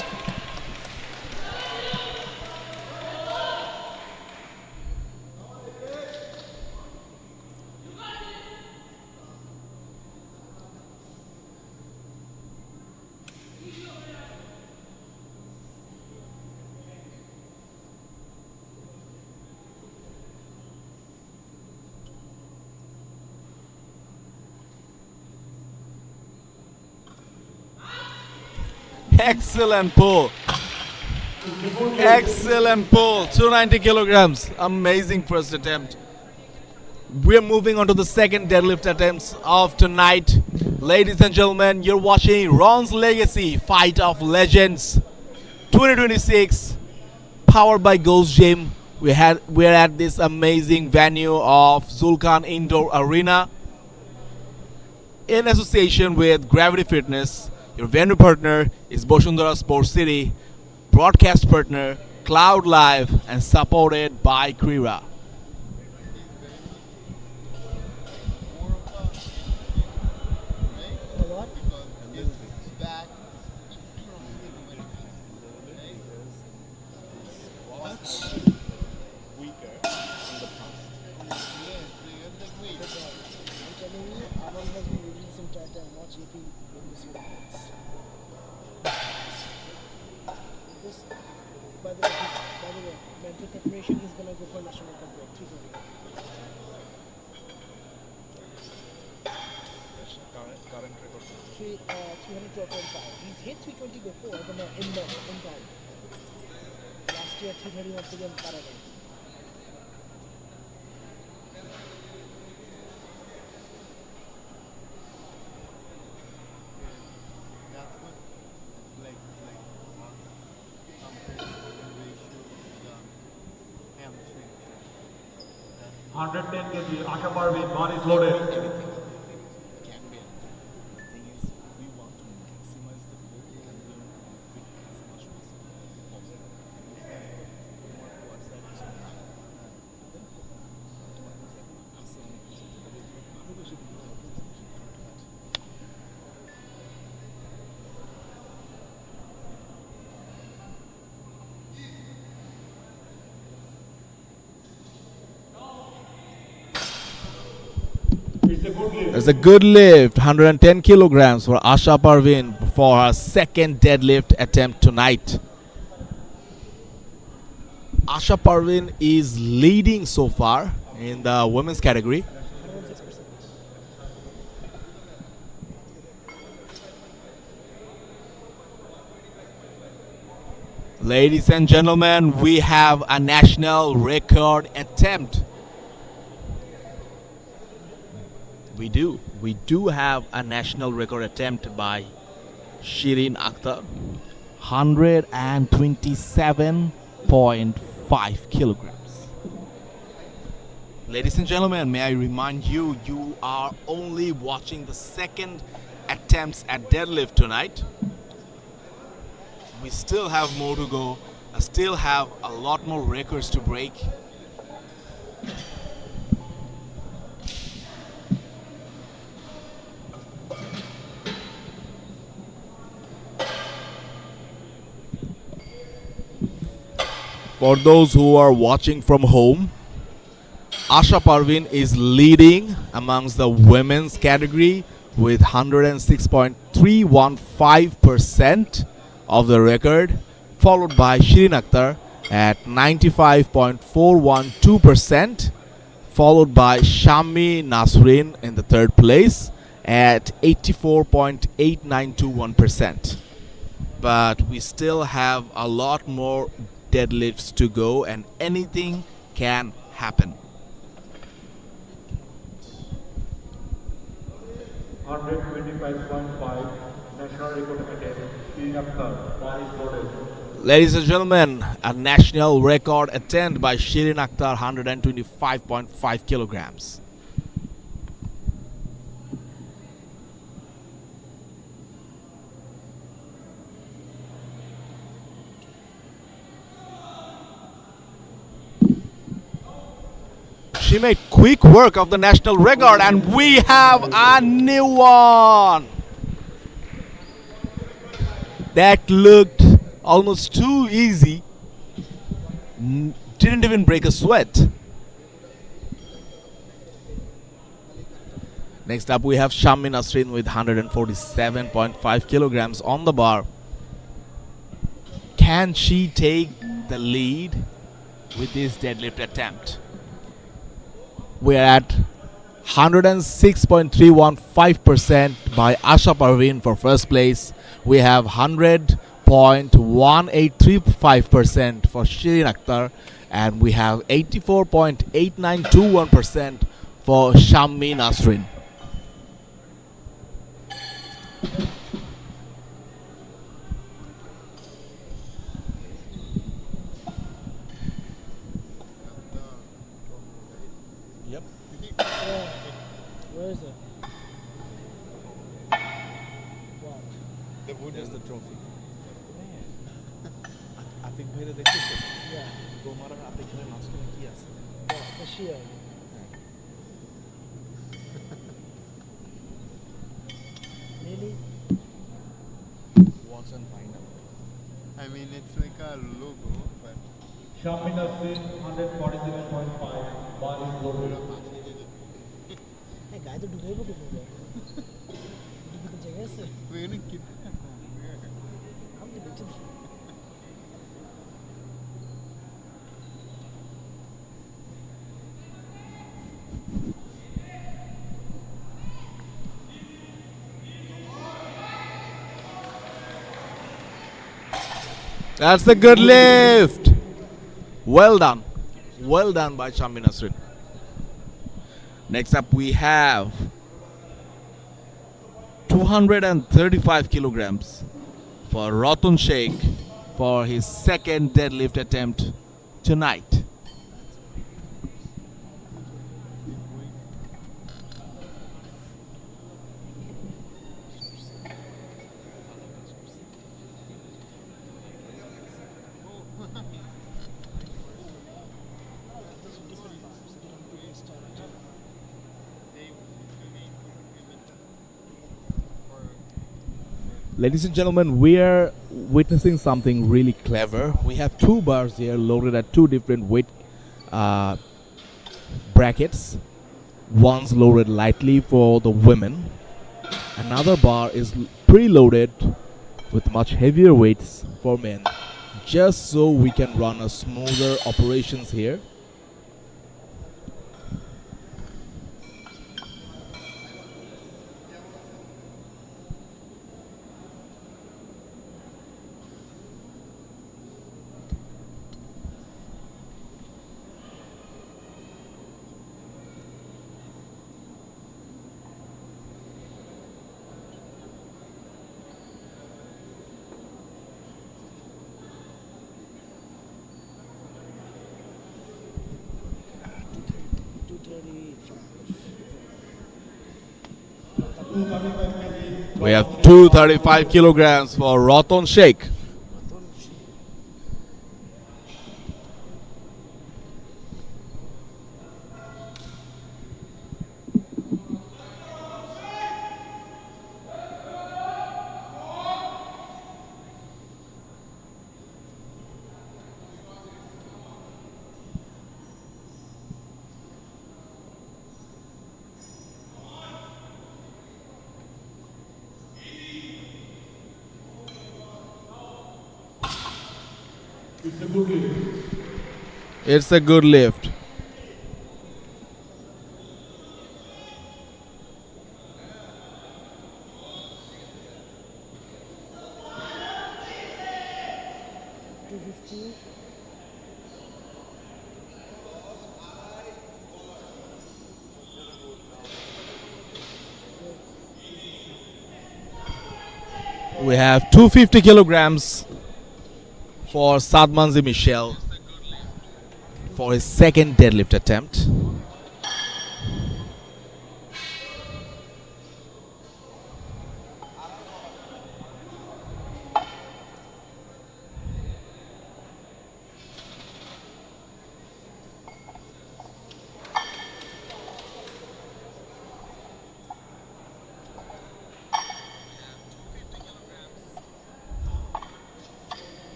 Speaker 1: Excellent pull. Excellent pull. 290 kilograms. Amazing first attempt. We're moving on to the second deadlift attempts of tonight. Ladies and gentlemen, you're watching Ron's Legacy Fight of Legends 2026, powered by Ghost Gym. We're at this amazing venue of Zulkan Indoor Arena in association with Gravity Fitness. Your venue partner is Boshundara Sports City, broadcast partner Cloud Live, and supported by Krira.
Speaker 3: By the way, mental preparation, he's gonna go for national competition. 312.5. He's hit 320 before, but not in time. Last year, 330 once again, Paragon.
Speaker 7: Asha Parveen, ball is loaded.
Speaker 1: It's a good lift, 110 kilograms for Asha Parveen for her second deadlift attempt tonight. Asha Parveen is leading so far in the women's category.
Speaker 3: 106%.
Speaker 1: Ladies and gentlemen, we have a national record attempt. We do have a national record attempt by Shirin Akhtar. 127.5 kilograms. Ladies and gentlemen, may I remind you, you are only watching the second attempts at deadlift tonight. We still have more to go. I still have a lot more records to break. For those who are watching from home, Asha Parveen is leading amongst the women's category with 106.315% of the record. followed by Shirin Akhtar at 95.412%, followed by Shami Nasrin in the third place at 84.8921%. But we still have a lot more deadlifts to go, and anything can happen.
Speaker 7: 125.5 national record attempt. Shirin Akhtar, bar is loaded.
Speaker 1: Ladies and gentlemen, a national record attempt by Shirin Akhtar, 125.5 kilograms. She made quick work of the national record, and we have a new one. That looked almost too easy. Didn't even break a sweat. Next up, we have Shami Nasrin with 147.5 kilograms on the bar. Can she take the lead with this deadlift attempt? We're at 106.315% by Asha Parveen for first place. We have 100.1835% for Shirin Akhtar, and we have 84.8921% for Shami Nasrin.
Speaker 8: Yep.
Speaker 3: Where is it? What?
Speaker 8: There's the trophy. Atik ভাইরে দেখতেছো?
Speaker 3: Yeah.
Speaker 8: তোমার আর আতিক ভাইয়ের মাঝখানে কি আছে?
Speaker 3: The shield. Really?
Speaker 8: Watch and find out.
Speaker 6: I mean, it's like a logo, but
Speaker 7: Shami Nasrin, 147.5 bar is loaded.
Speaker 3: Hey, guy তো ঢুকাইবো কি বলবো? ঢুকিতে জায়গা আছে?
Speaker 6: we're gonna keep.
Speaker 3: আমি তো দেখছি।
Speaker 1: That's a good lift. Well done. Well done by Shami Nasrin. Next up, we have 235 kilograms for Ratan Sheikh for his second deadlift attempt tonight. Ladies and gentlemen, we are witnessing something really clever. We have two bars here loaded at two different weight brackets. One's loaded lightly for the women. Another bar is preloaded with much heavier weights for men, just so we can run a smoother operations here. We have 235 kilograms for Ratan Sheikh.
Speaker 7: It's a good lift.
Speaker 1: It's a good lift. We have 250 kilograms for Sadmanzi Michel for his second deadlift attempt.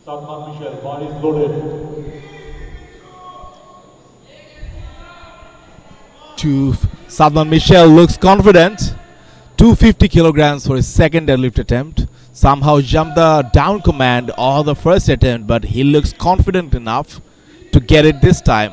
Speaker 7: Sadman Michel, bar is loaded.
Speaker 1: Sadman Michel looks confident. 250 kilograms for his second deadlift attempt. Somehow jumped the down command or the first attempt, but he looks confident enough to get it this time.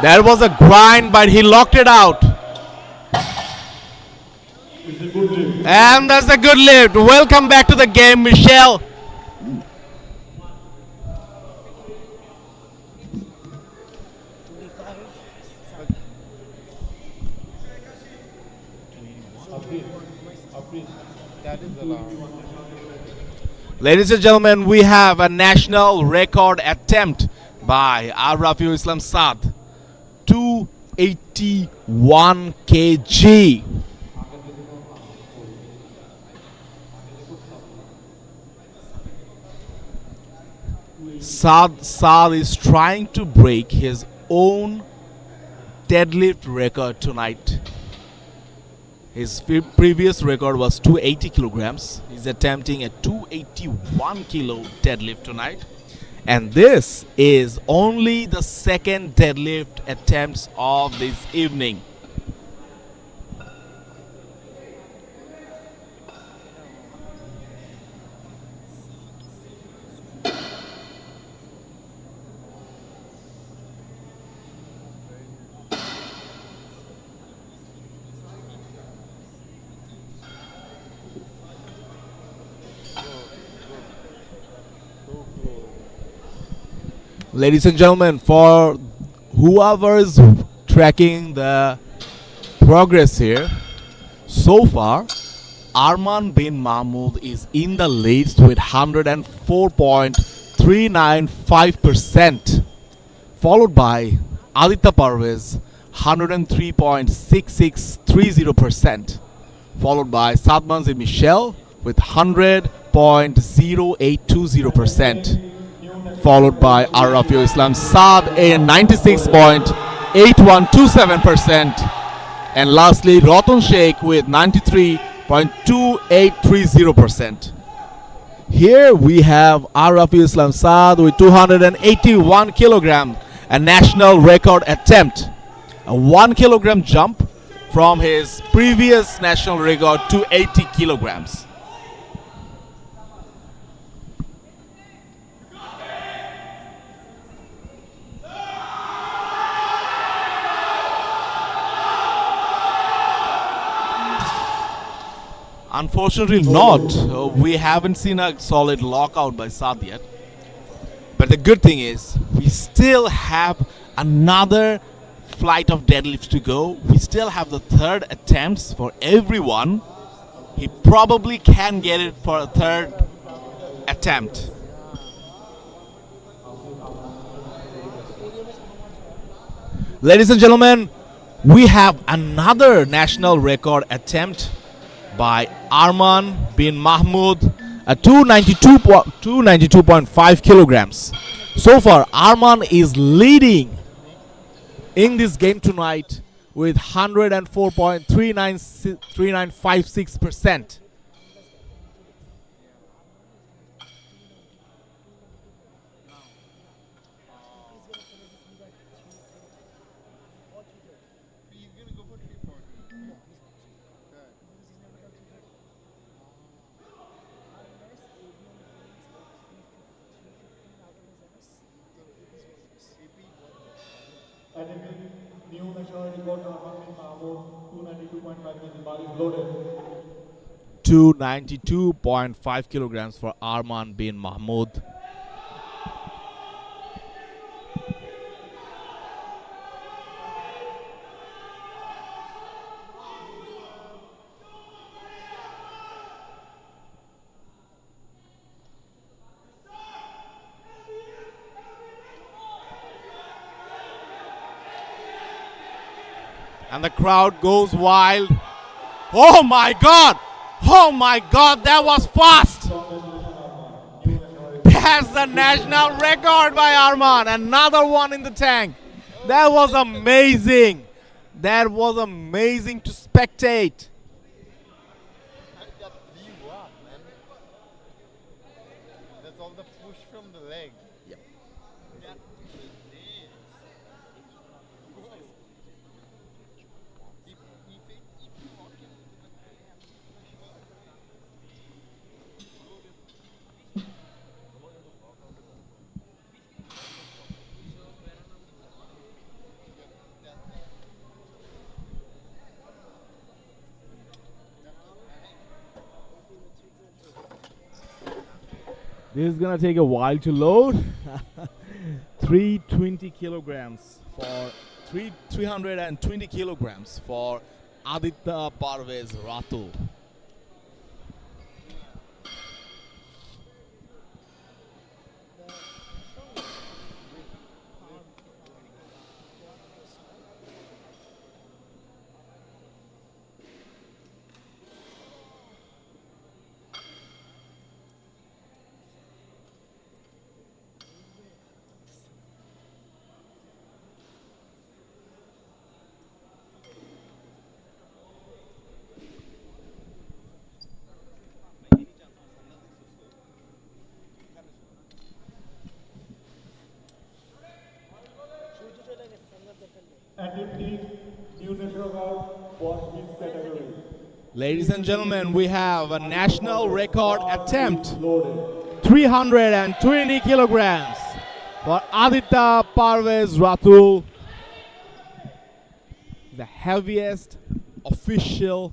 Speaker 1: There was a grind, but he locked it out.
Speaker 7: It's a good lift.
Speaker 1: And that's a good lift. Welcome back to the game, Michel. Ladies and gentlemen, we have a national record attempt by Rafiul Islam Saad. 281 kg. Saad is trying to break his own deadlift record tonight. His previous record was 280 kilograms. He's attempting a 281 kilo deadlift tonight. And this is only the second deadlift attempts of this evening. Ladies and gentlemen, for whoever is tracking the progress here, so far, Arman bin Mahmoud is in the lead with 104.395%, followed by Aditya Parvez, 103.6630%, followed by Sadmanzi Michel with 100.0820%. Followed by Rafiul Islam Saad in 96.8127%, and lastly Ratan Sheikh with 93.2830%. Here we have Rafiul Islam Saad with 281 kilograms, a national record attempt, a 1 kilogram jump from his previous national record to 80 kilograms. Unfortunately not. We haven't seen a solid lockout by Saad yet. But the good thing is, we still have another flight of deadlifts to go. We still have the third attempts for everyone. He probably can get it for a third attempt. Ladies and gentlemen, we have another national record attempt by Arman bin Mahmoud at 292.5 kilograms. So far, Arman is leading in this game tonight with 104.3956%.
Speaker 7: Attempting new national record Arman bin Mahmoud, 292.5 kg. Ball is loaded.
Speaker 1: 292.5 kilograms for Arman bin Mahmoud. And the crowd goes wild. Oh my God! Oh my God, that was fast! That's the national record by Arman. Another one in the tank. That was amazing. That was amazing to spectate.
Speaker 8: That's all the push from the leg.
Speaker 1: This is gonna take a while to load. 320 kilograms for 320 kilograms for Aditya Parvez Ratu.
Speaker 7: Attempting new national record for his category.
Speaker 1: Ladies and gentlemen, we have a national record attempt.
Speaker 7: Loaded.
Speaker 1: 320 kilograms for Aditya Parvez Ratu. The heaviest official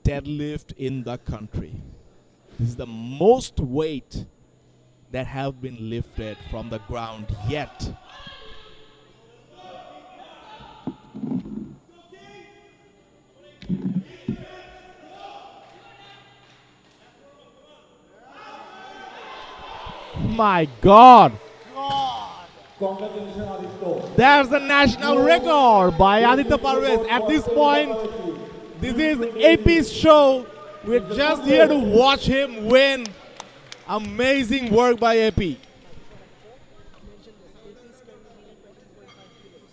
Speaker 1: deadlift in the country. This is the most weight that have been lifted from the ground yet. My God!
Speaker 7: Congratulations, Aditya.
Speaker 1: There's a national record by Aditya Parvez. At this point, this is AP's show. We're just here to watch him win. Amazing work by AP.
Speaker 3: Mention this. APs can be 20.5 kilos.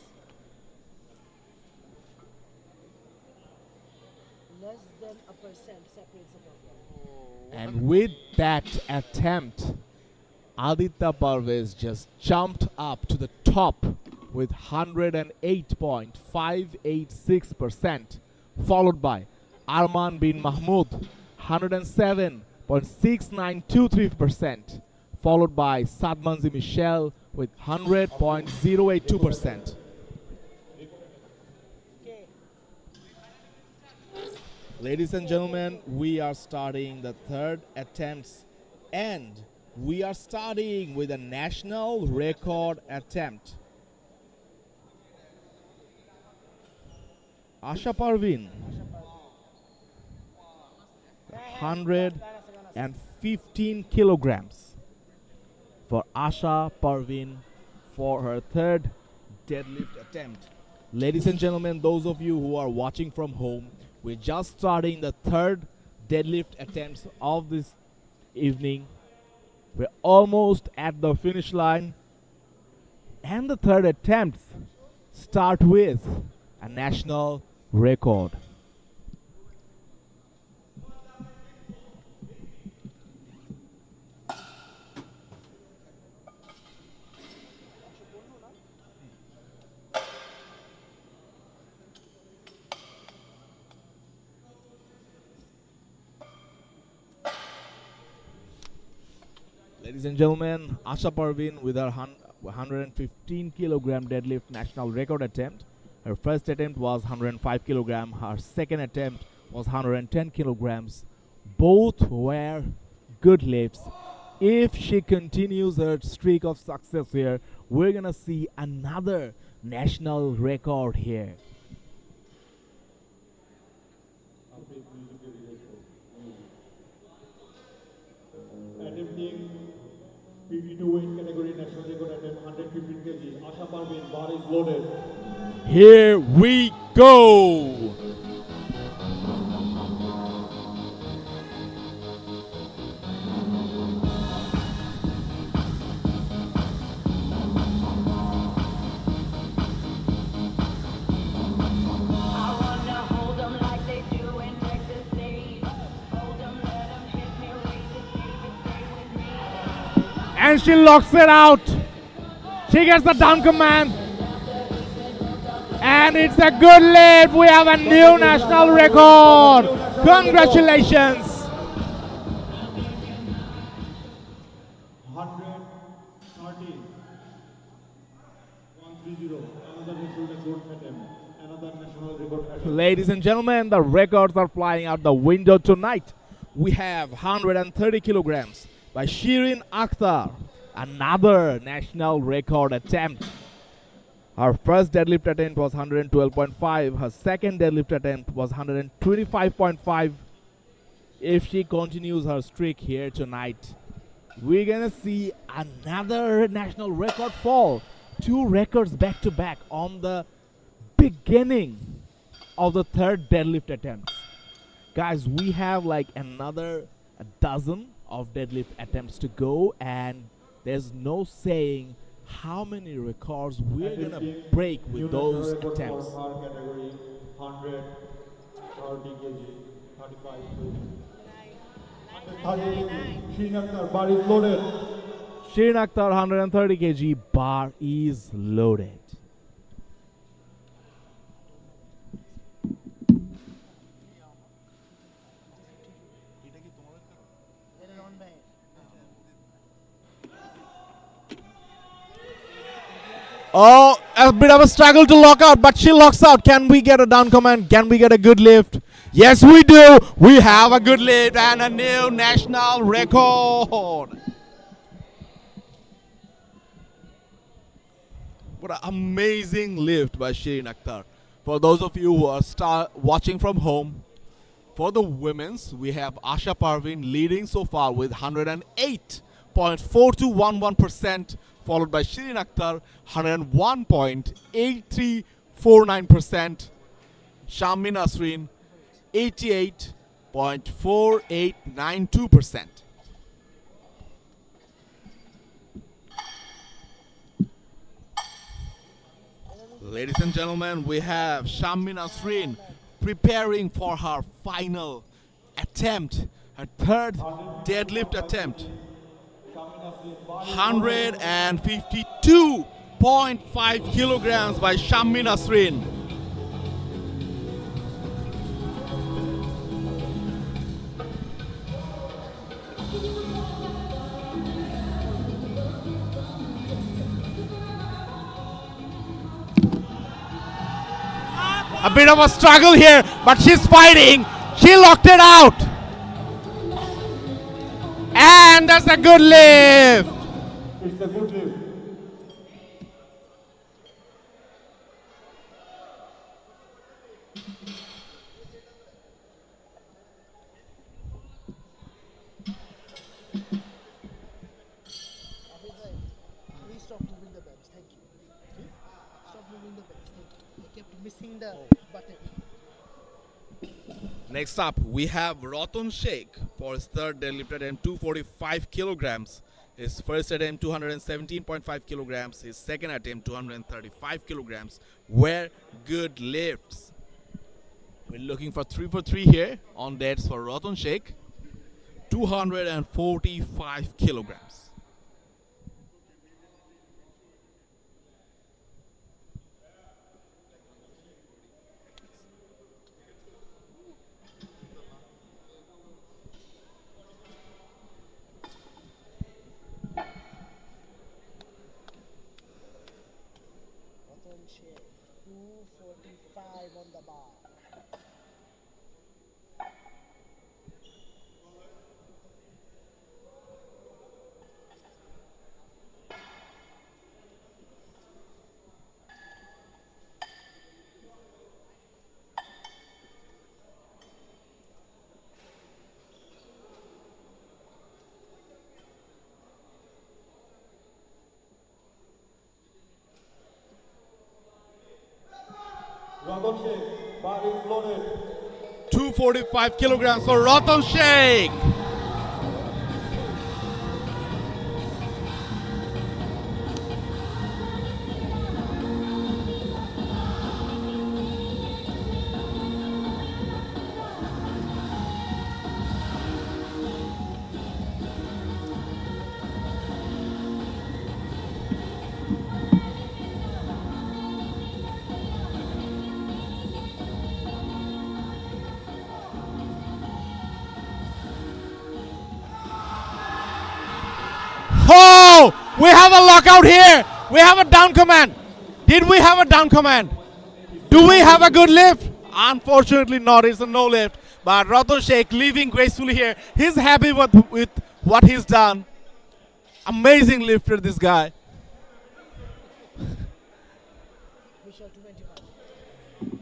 Speaker 3: Less than a percent separates above them.
Speaker 1: And with that attempt, Aditya Parvez just jumped up to the top with 108.586%, followed by Arman bin Mahmoud, 107.6923%, followed by Sadmanzi Michel with 100.082%.
Speaker 3: Okay.
Speaker 1: Ladies and gentlemen, we are starting the third attempts, and we are starting with a national record attempt. Asha Parvin, 115 kilograms for Asha Parvin for her third deadlift attempt. Ladies and gentlemen, those of you who are watching from home, we're just starting the third deadlift attempts of this evening. We're almost at the finish line. And the third attempt start with a national record. Ladies and gentlemen, Asha Parveen with her 115 kilogram deadlift national record attempt. Her first attempt was 105 kilogram. Her second attempt was 110 kilograms. Both were good lifts. If she continues her streak of success here, we're gonna see another national record here.
Speaker 7: Attempting PB2 weight category national record attempt 115 kg. Asha Parveen, bar is loaded.
Speaker 1: Here we go. And she locks it out. She gets the down command. And it's a good lift. We have a new national record. Congratulations.
Speaker 7: 130. 130. Another national record attempt. Another national record attempt.
Speaker 1: Ladies and gentlemen, the records are flying out the window tonight. We have 130 kilograms by Shirin Akhtar. Another national record attempt. Her first deadlift attempt was 112.5. Her second deadlift attempt was 125.5. If she continues her streak here tonight, we're gonna see another national record fall. Two records back to back on the beginning of the third deadlift attempt. Guys, we have like another a dozen of deadlift attempts to go, and there's no saying how many records we're gonna break with those attempts.
Speaker 7: For her category 130 kg, 35 kg. 130 kg. Shirin Akhtar, bar is loaded.
Speaker 1: Shirin Akhtar 130 kg bar is loaded. Oh, a bit of a struggle to lock out, but she locks out. Can we get a down command? Can we get a good lift? Yes, we do. We have a good lift and a new national record. What an amazing lift by Shirin Akhtar. For those of you who are watching from home, for the women's, we have Asha Parveen leading so far with 108.4211%, followed by Shirin Akhtar, 101.8349%, Shammi Nasreen, 88.4892%. Ladies and gentlemen, we have Shammi Nasreen preparing for her final attempt, her third deadlift attempt. 152.5 kilograms by Shammi Nasreen. A bit of a struggle here, but she's fighting. She locked it out. And that's a good lift.
Speaker 7: It's a good lift.
Speaker 3: Please stop moving the bench. Thank you. Stop moving the bench. Thank you.
Speaker 1: Next up, we have Ratan Sheikh for his third deadlift attempt, 245 kilograms. His first attempt, 217.5 kilograms. His second attempt, 235 kilograms. Were good lifts. We're looking for 3 for 3 here on deads for Ratan Sheikh, 245 kilograms.
Speaker 3: Ratan Sheikh, 245 on the bar.
Speaker 7: Ratan Sheikh, bar is loaded.
Speaker 1: 245 kilograms for Ratan Sheikh. Oh, we have a lockout here. We have a down command. Did we have a down command? Do we have a good lift? Unfortunately not. It's a no lift. But Ratan Sheikh leaving gracefully here. He's happy with what he's done. Amazing lifter, this guy.
Speaker 3: Vishal, 225.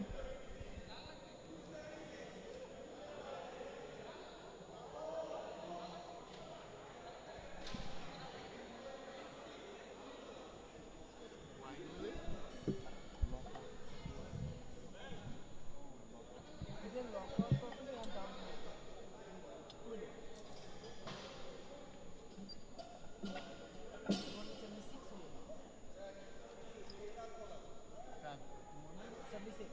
Speaker 3: You can lock out properly and down. Good. 176 only. 76.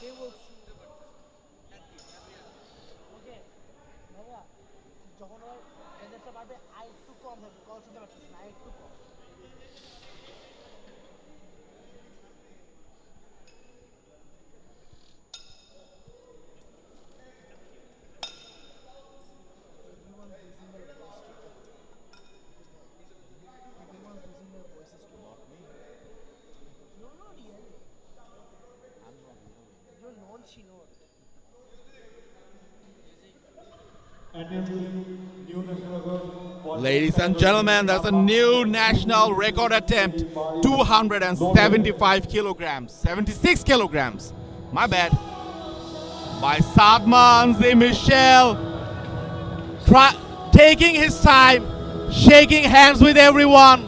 Speaker 3: They will see. Okay. দাদা যখন ওর এদেরটা বাদে I একটু কম হবে call শুনতে পারছিস না একটু কম Everyone's losing their voice to talk. Everyone's losing their voices to talk. You're not yelling. You're non-Chinor.
Speaker 7: Attempting new national record.
Speaker 1: Ladies and gentlemen, that's a new national record attempt. 275 kilograms. 76 kilograms. My bad. By Sadman Michel. Taking his time. Shaking hands with everyone.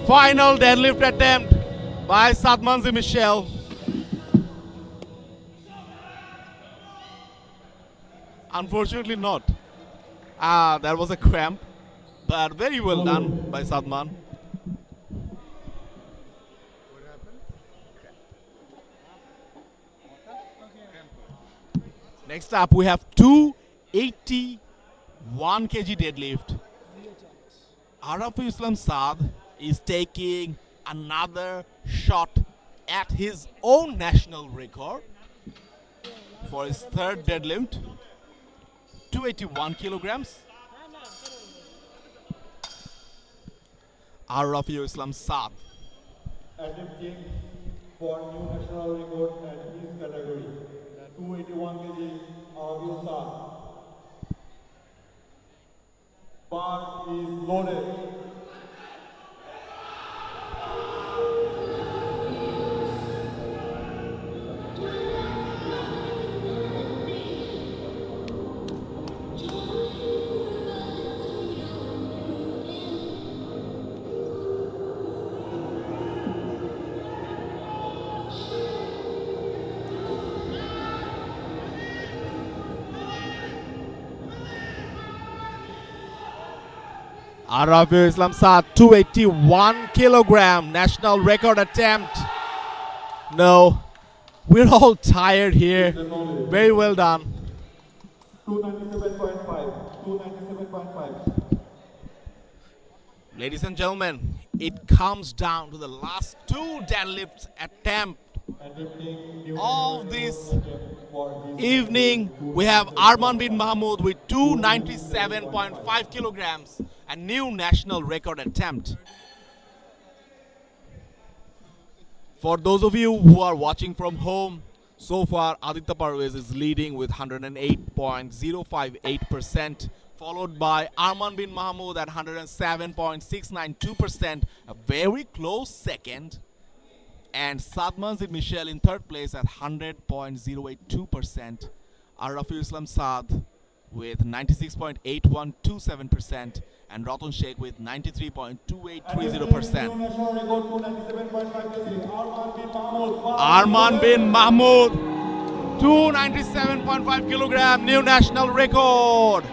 Speaker 1: Final deadlift attempt by Sadman Michel. Unfortunately not. That was a cramp, but very well done by Sadman. Next up, we have 281 kg deadlift. Araful Islam Saad is taking another shot at his own national record for his third deadlift. 281 kilograms. Araful Islam Saad.
Speaker 7: Attempting for new national record at his category. 281 kg, Arviel Saad. Bar is loaded.
Speaker 1: Arafi Islam Saad, 281 kilogram national record attempt. No, we're all tired here. Very well done.
Speaker 7: 297.5. 297.5.
Speaker 1: Ladies and gentlemen, it comes down to the last two deadlift attempt of this evening. We have Arman bin Mahmoud with 297.5 kilograms, a new national record attempt. For those of you who are watching from home, so far Aditya Parvez is leading with 108.058%, followed by Arman bin Mahmoud at 107.692%, a very close second, and Sadmanzid Michel in third place at 100.082%, Arafi Islam Saad with 96.8127%, and Ratan Sheikh with 93.2830%.
Speaker 7: National record 297.5 kg.
Speaker 1: Arman bin Mahmoud, 297.5 kilogram, new national record.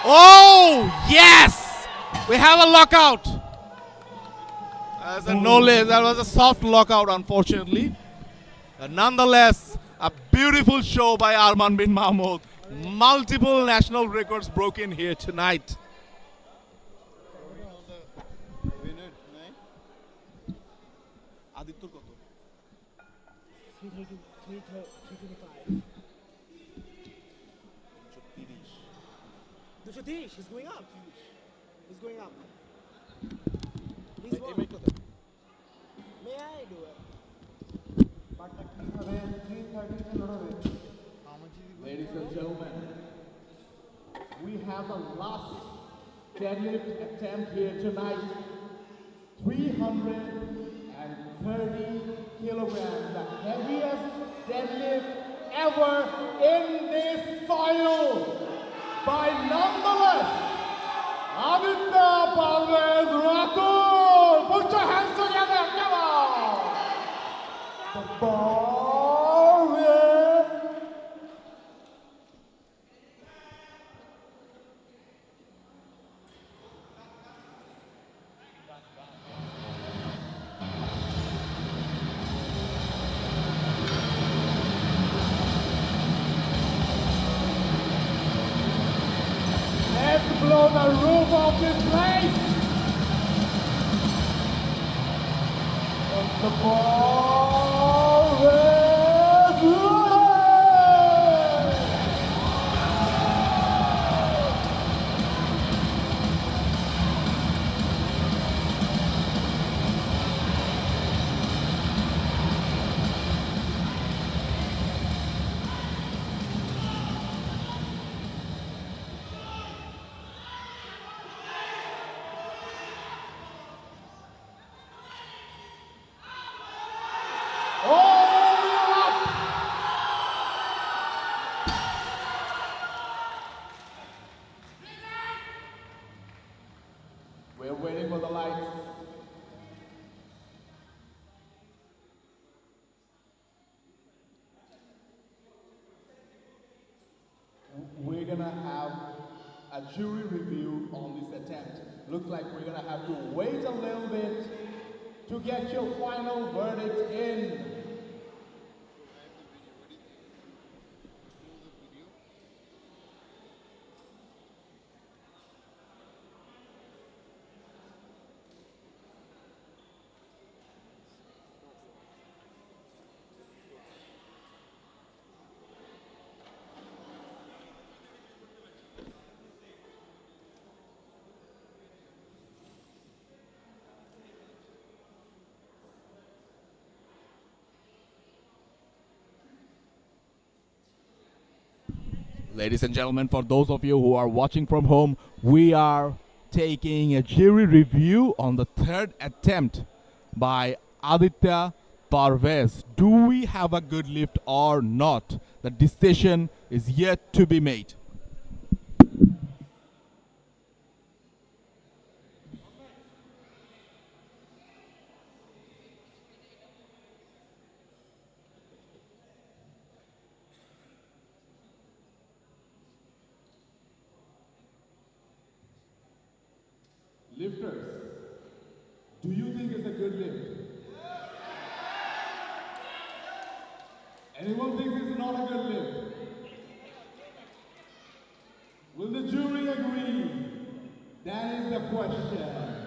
Speaker 1: Oh, yes! We have a lockout. As a knowledge, that was a soft lockout, unfortunately. Nonetheless, a beautiful show by Arman bin Mahmoud. Multiple national records broken here tonight. Aditya কত?
Speaker 3: 325. 230. He's going up. He's going up. He's won. May I do it?
Speaker 1: Ladies and gentlemen, we have the last deadlift attempt here tonight. 330 kilograms, the heaviest deadlift ever in this soil. By nonetheless, Aditya Parvez Rathod. Put your hands together, come on! The Parvez. Let's blow the roof off this place! And the ball is loaded! gonna have a jury review on this attempt. Looks like we're gonna have to wait a little bit to get your final verdict in. Ladies and gentlemen, for those of you who are watching from home, we are taking a jury review on the third attempt by Aditya Parvez. Do we have a good lift or not? The decision is yet to be made. Lifters, do you think it's a good lift? Anyone think it's not a good lift? Will the jury agree? That is the question.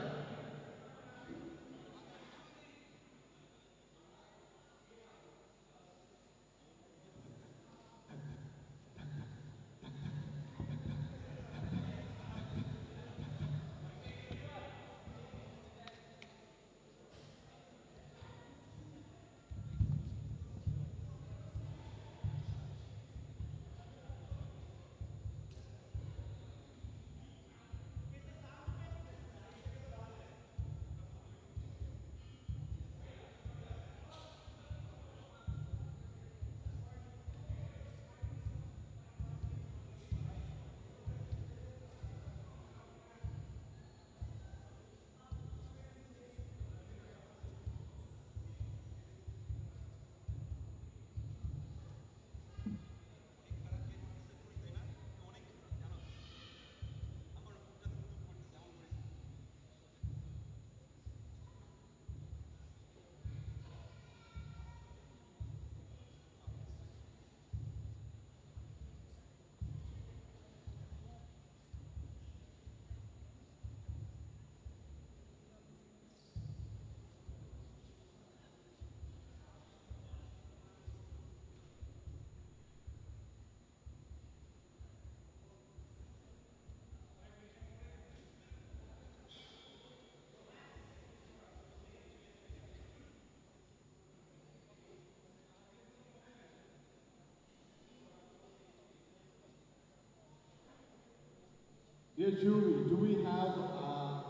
Speaker 1: Dear jury, do we have an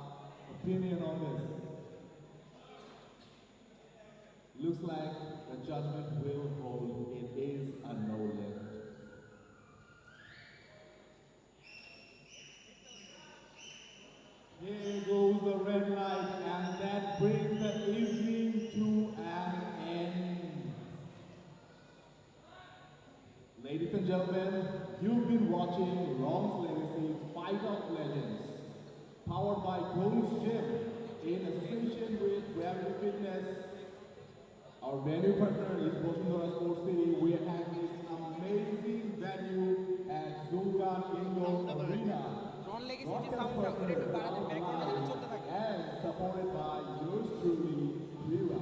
Speaker 1: opinion on this? Looks like the judgment will hold. It is a no lift. Here goes the red light, and that brings the evening to an end. Ladies and gentlemen, you've been watching Ron's Legacy Fight of Legends, powered by Gold's Gym in association with Gravity Fitness. Our venue partner is Bosundara Sports City. We have this amazing venue at Zungan Indoor Arena.
Speaker 3: Ron Legacy যে সাউন্ডটা ওটা একটু বাড়াতে ব্যাকগ্রাউন্ডে যেন চলতে থাকে
Speaker 1: And supported by yours truly, Rira.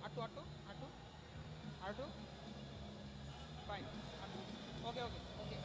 Speaker 3: আটু আটু আটু আটু fine okay okay okay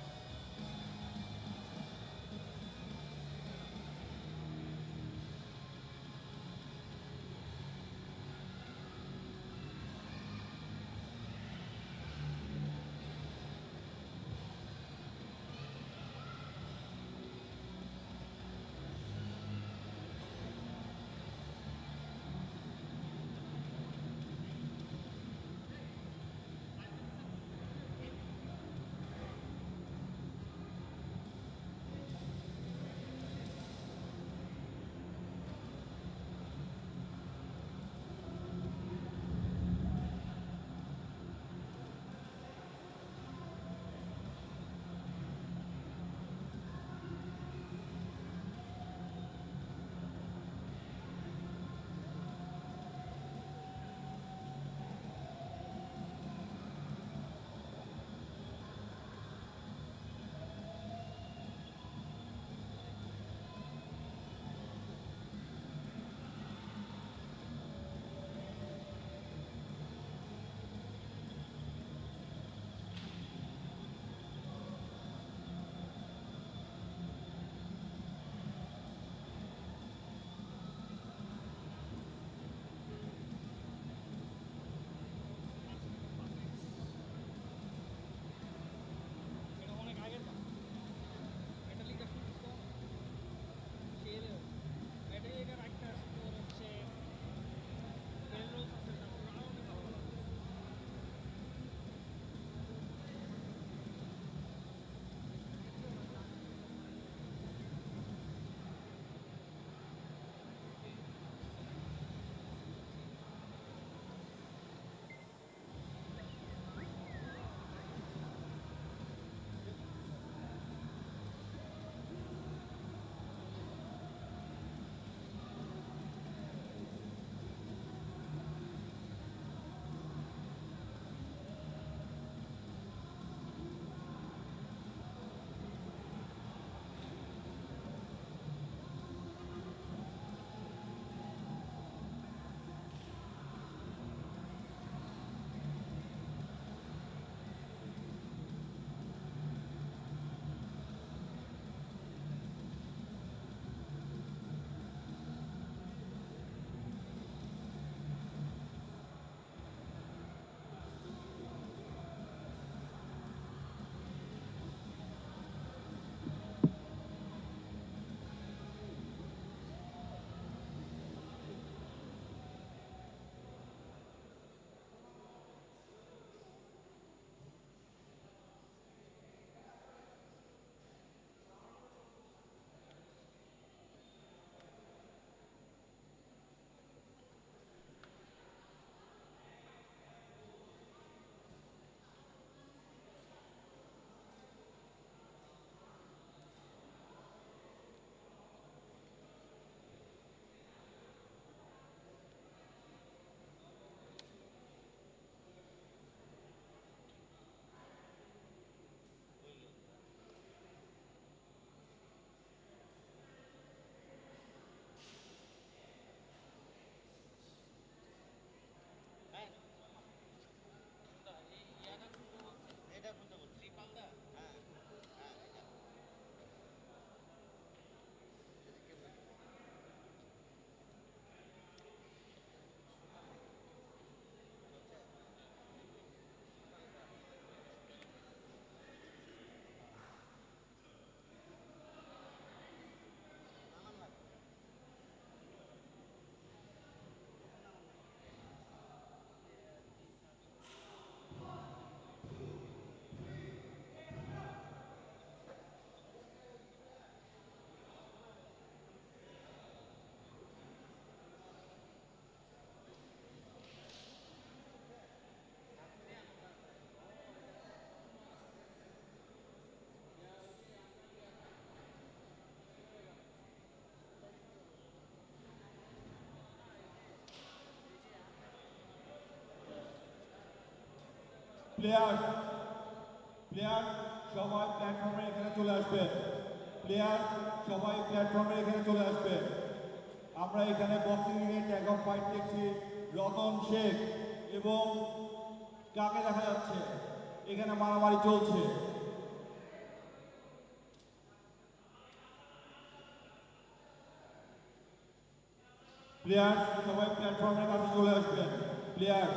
Speaker 7: player player সবাই প্ল্যাটফর্মে এখানে চলে আসবে। প্লেয়ার সবাই প্ল্যাটফর্মে এখানে চলে আসবে। আমরা এখানে বক্সিং রিংয়ে ট্যাগ অফ ফাইট দেখছি। রতন শেখ এবং কাকে দেখা যাচ্ছে এখানে মারামারি চলছে। প্লেয়ার সবাই প্ল্যাটফর্মের কাছে চলে আসবেন। Player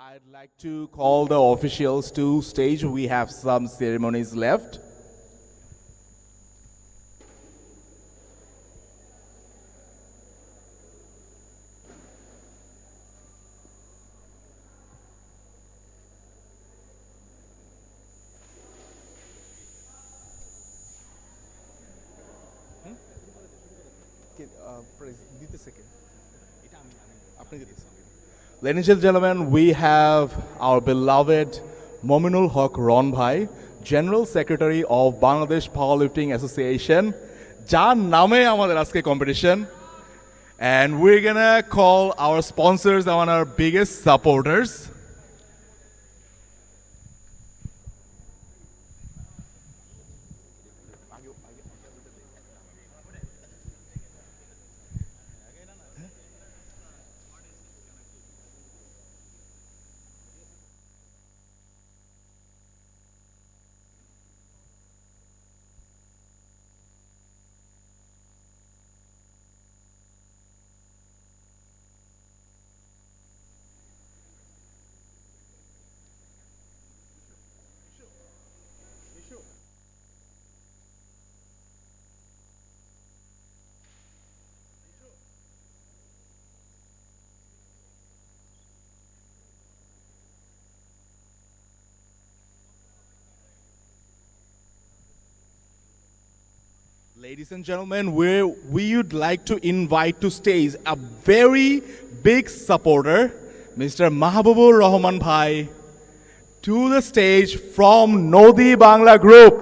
Speaker 1: I'd like to call the officials to stage. We have some ceremonies left. Ladies and gentlemen, we have our beloved Mominul Haq Ron Bhai, General Secretary of Bangladesh Powerlifting Association, যার নামে আমাদের আজকে competition. And we're gonna call our sponsors and our biggest supporters. Ladies and gentlemen, we would like to invite to stage a very big supporter, Mr. Mahabubur Rahman Bhai, to the stage from Nodi Bangla Group.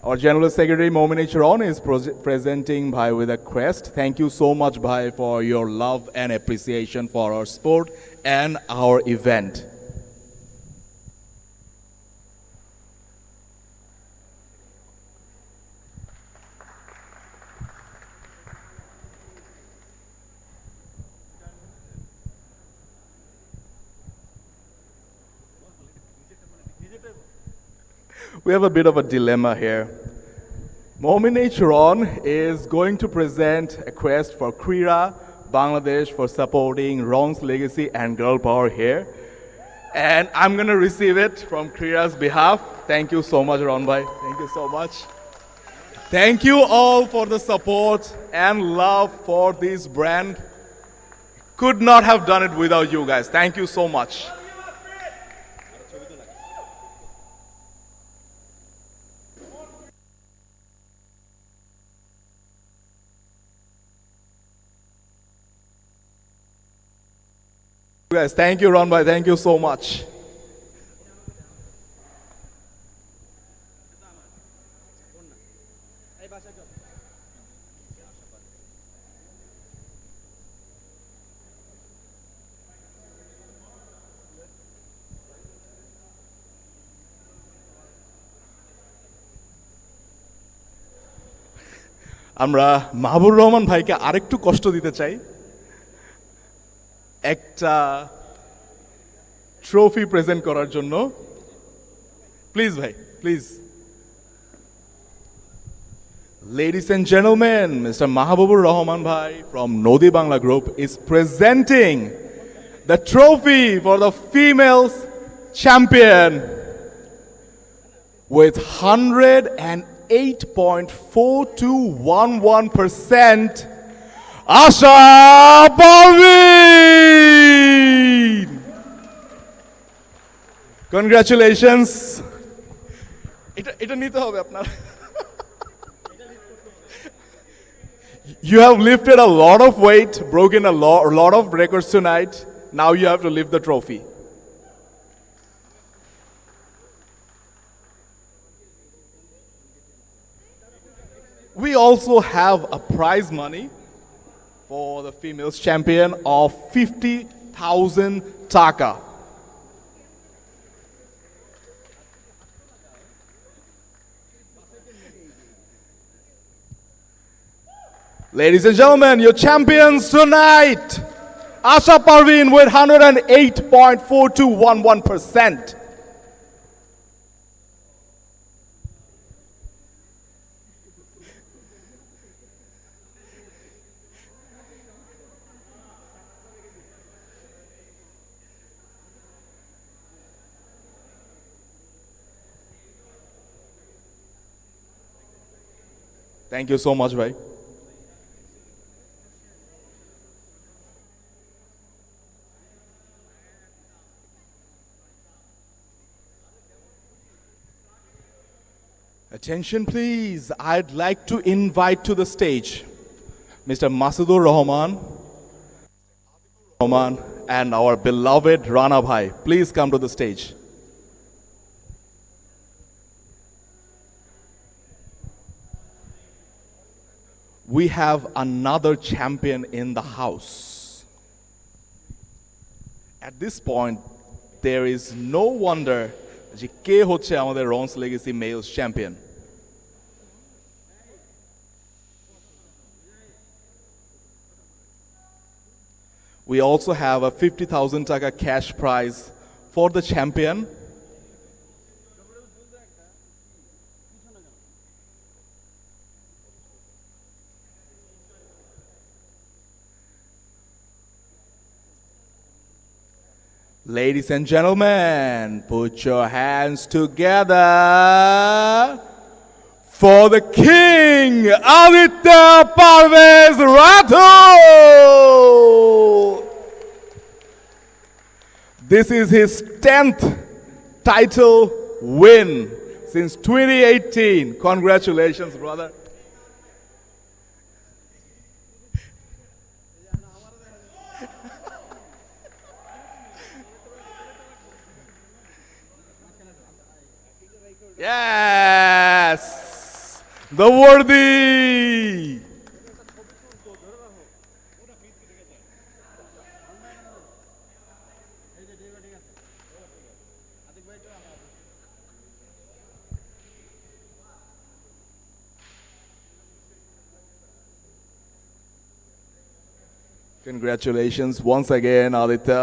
Speaker 1: Our General Secretary Momin Charon is presenting Bhai with a crest. Thank you so much, Bhai, for your love and appreciation for our sport and our event. We have a bit of a dilemma here. Momin Charon is going to present a quest for Krira Bangladesh for supporting Ron's legacy and girl power here. And I'm going to receive it from Krira's behalf. Thank you so much, Ron Bhai. Thank you so much. Thank you all for the support and love for this brand. Could not have done it without you guys. Thank you so much. Guys, thank you, Ron Bhai. Thank you so much. আমরা মাহবুবুর রহমান ভাইকে আরেকটু কষ্ট দিতে চাই একটা trophy present করার জন্য please ভাই please Ladies and gentlemen, Mr. Mahabubur Rahman Bhai from Nodi Bangla Group is presenting the trophy for the females champion with 108.4211%. Asha Parveen! Congratulations. এটা নিতে হবে আপনার You have lifted a lot of weight, broken a lot of records tonight. Now you have to lift the trophy. We also have a prize money for the females champion of 50,000 taka. Ladies and gentlemen, your champions tonight, Asha Parveen with 108.4211%. Thank you so much, bhai. Attention, please. I'd like to invite to the stage Mr. Masudur Rahman and our beloved Rana Bhai. Please come to the stage. We have another champion in the house. At this point, there is no wonder যে কে হচ্ছে আমাদের রন্স legacy males champion. We also have a 50,000 taka cash prize for the champion. Ladies and gentlemen, put your hands together for the king, Aditya Parvez Rathod. This is his 10th title win since 2018. Congratulations, brother. Yes, the worthy. Congratulations once again, Aditya.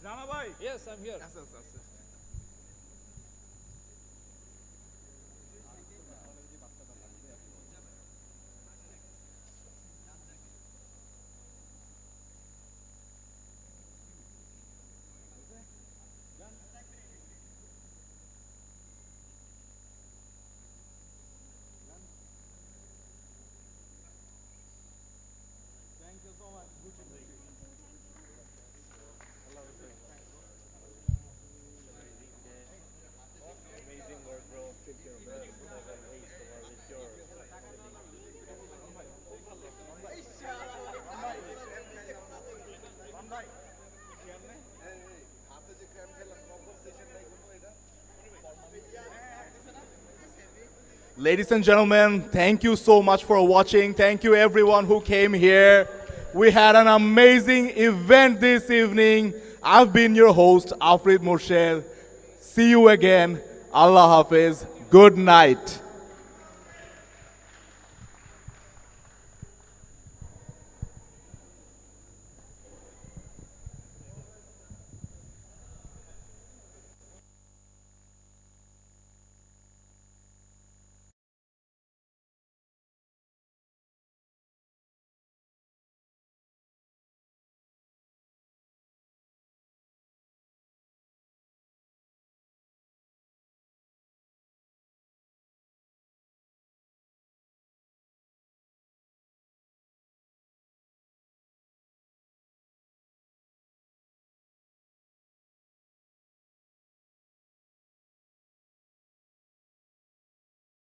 Speaker 4: Rana ভাই
Speaker 8: Yes, I'm here. Amazing work, bro. Keep your best. Never waste or with your
Speaker 1: Ladies and gentlemen, thank you so much for watching. Thank you everyone who came here. We had an amazing event this evening. I've been your host, Afrid Morshed. See you again. Allah Hafiz. Good night.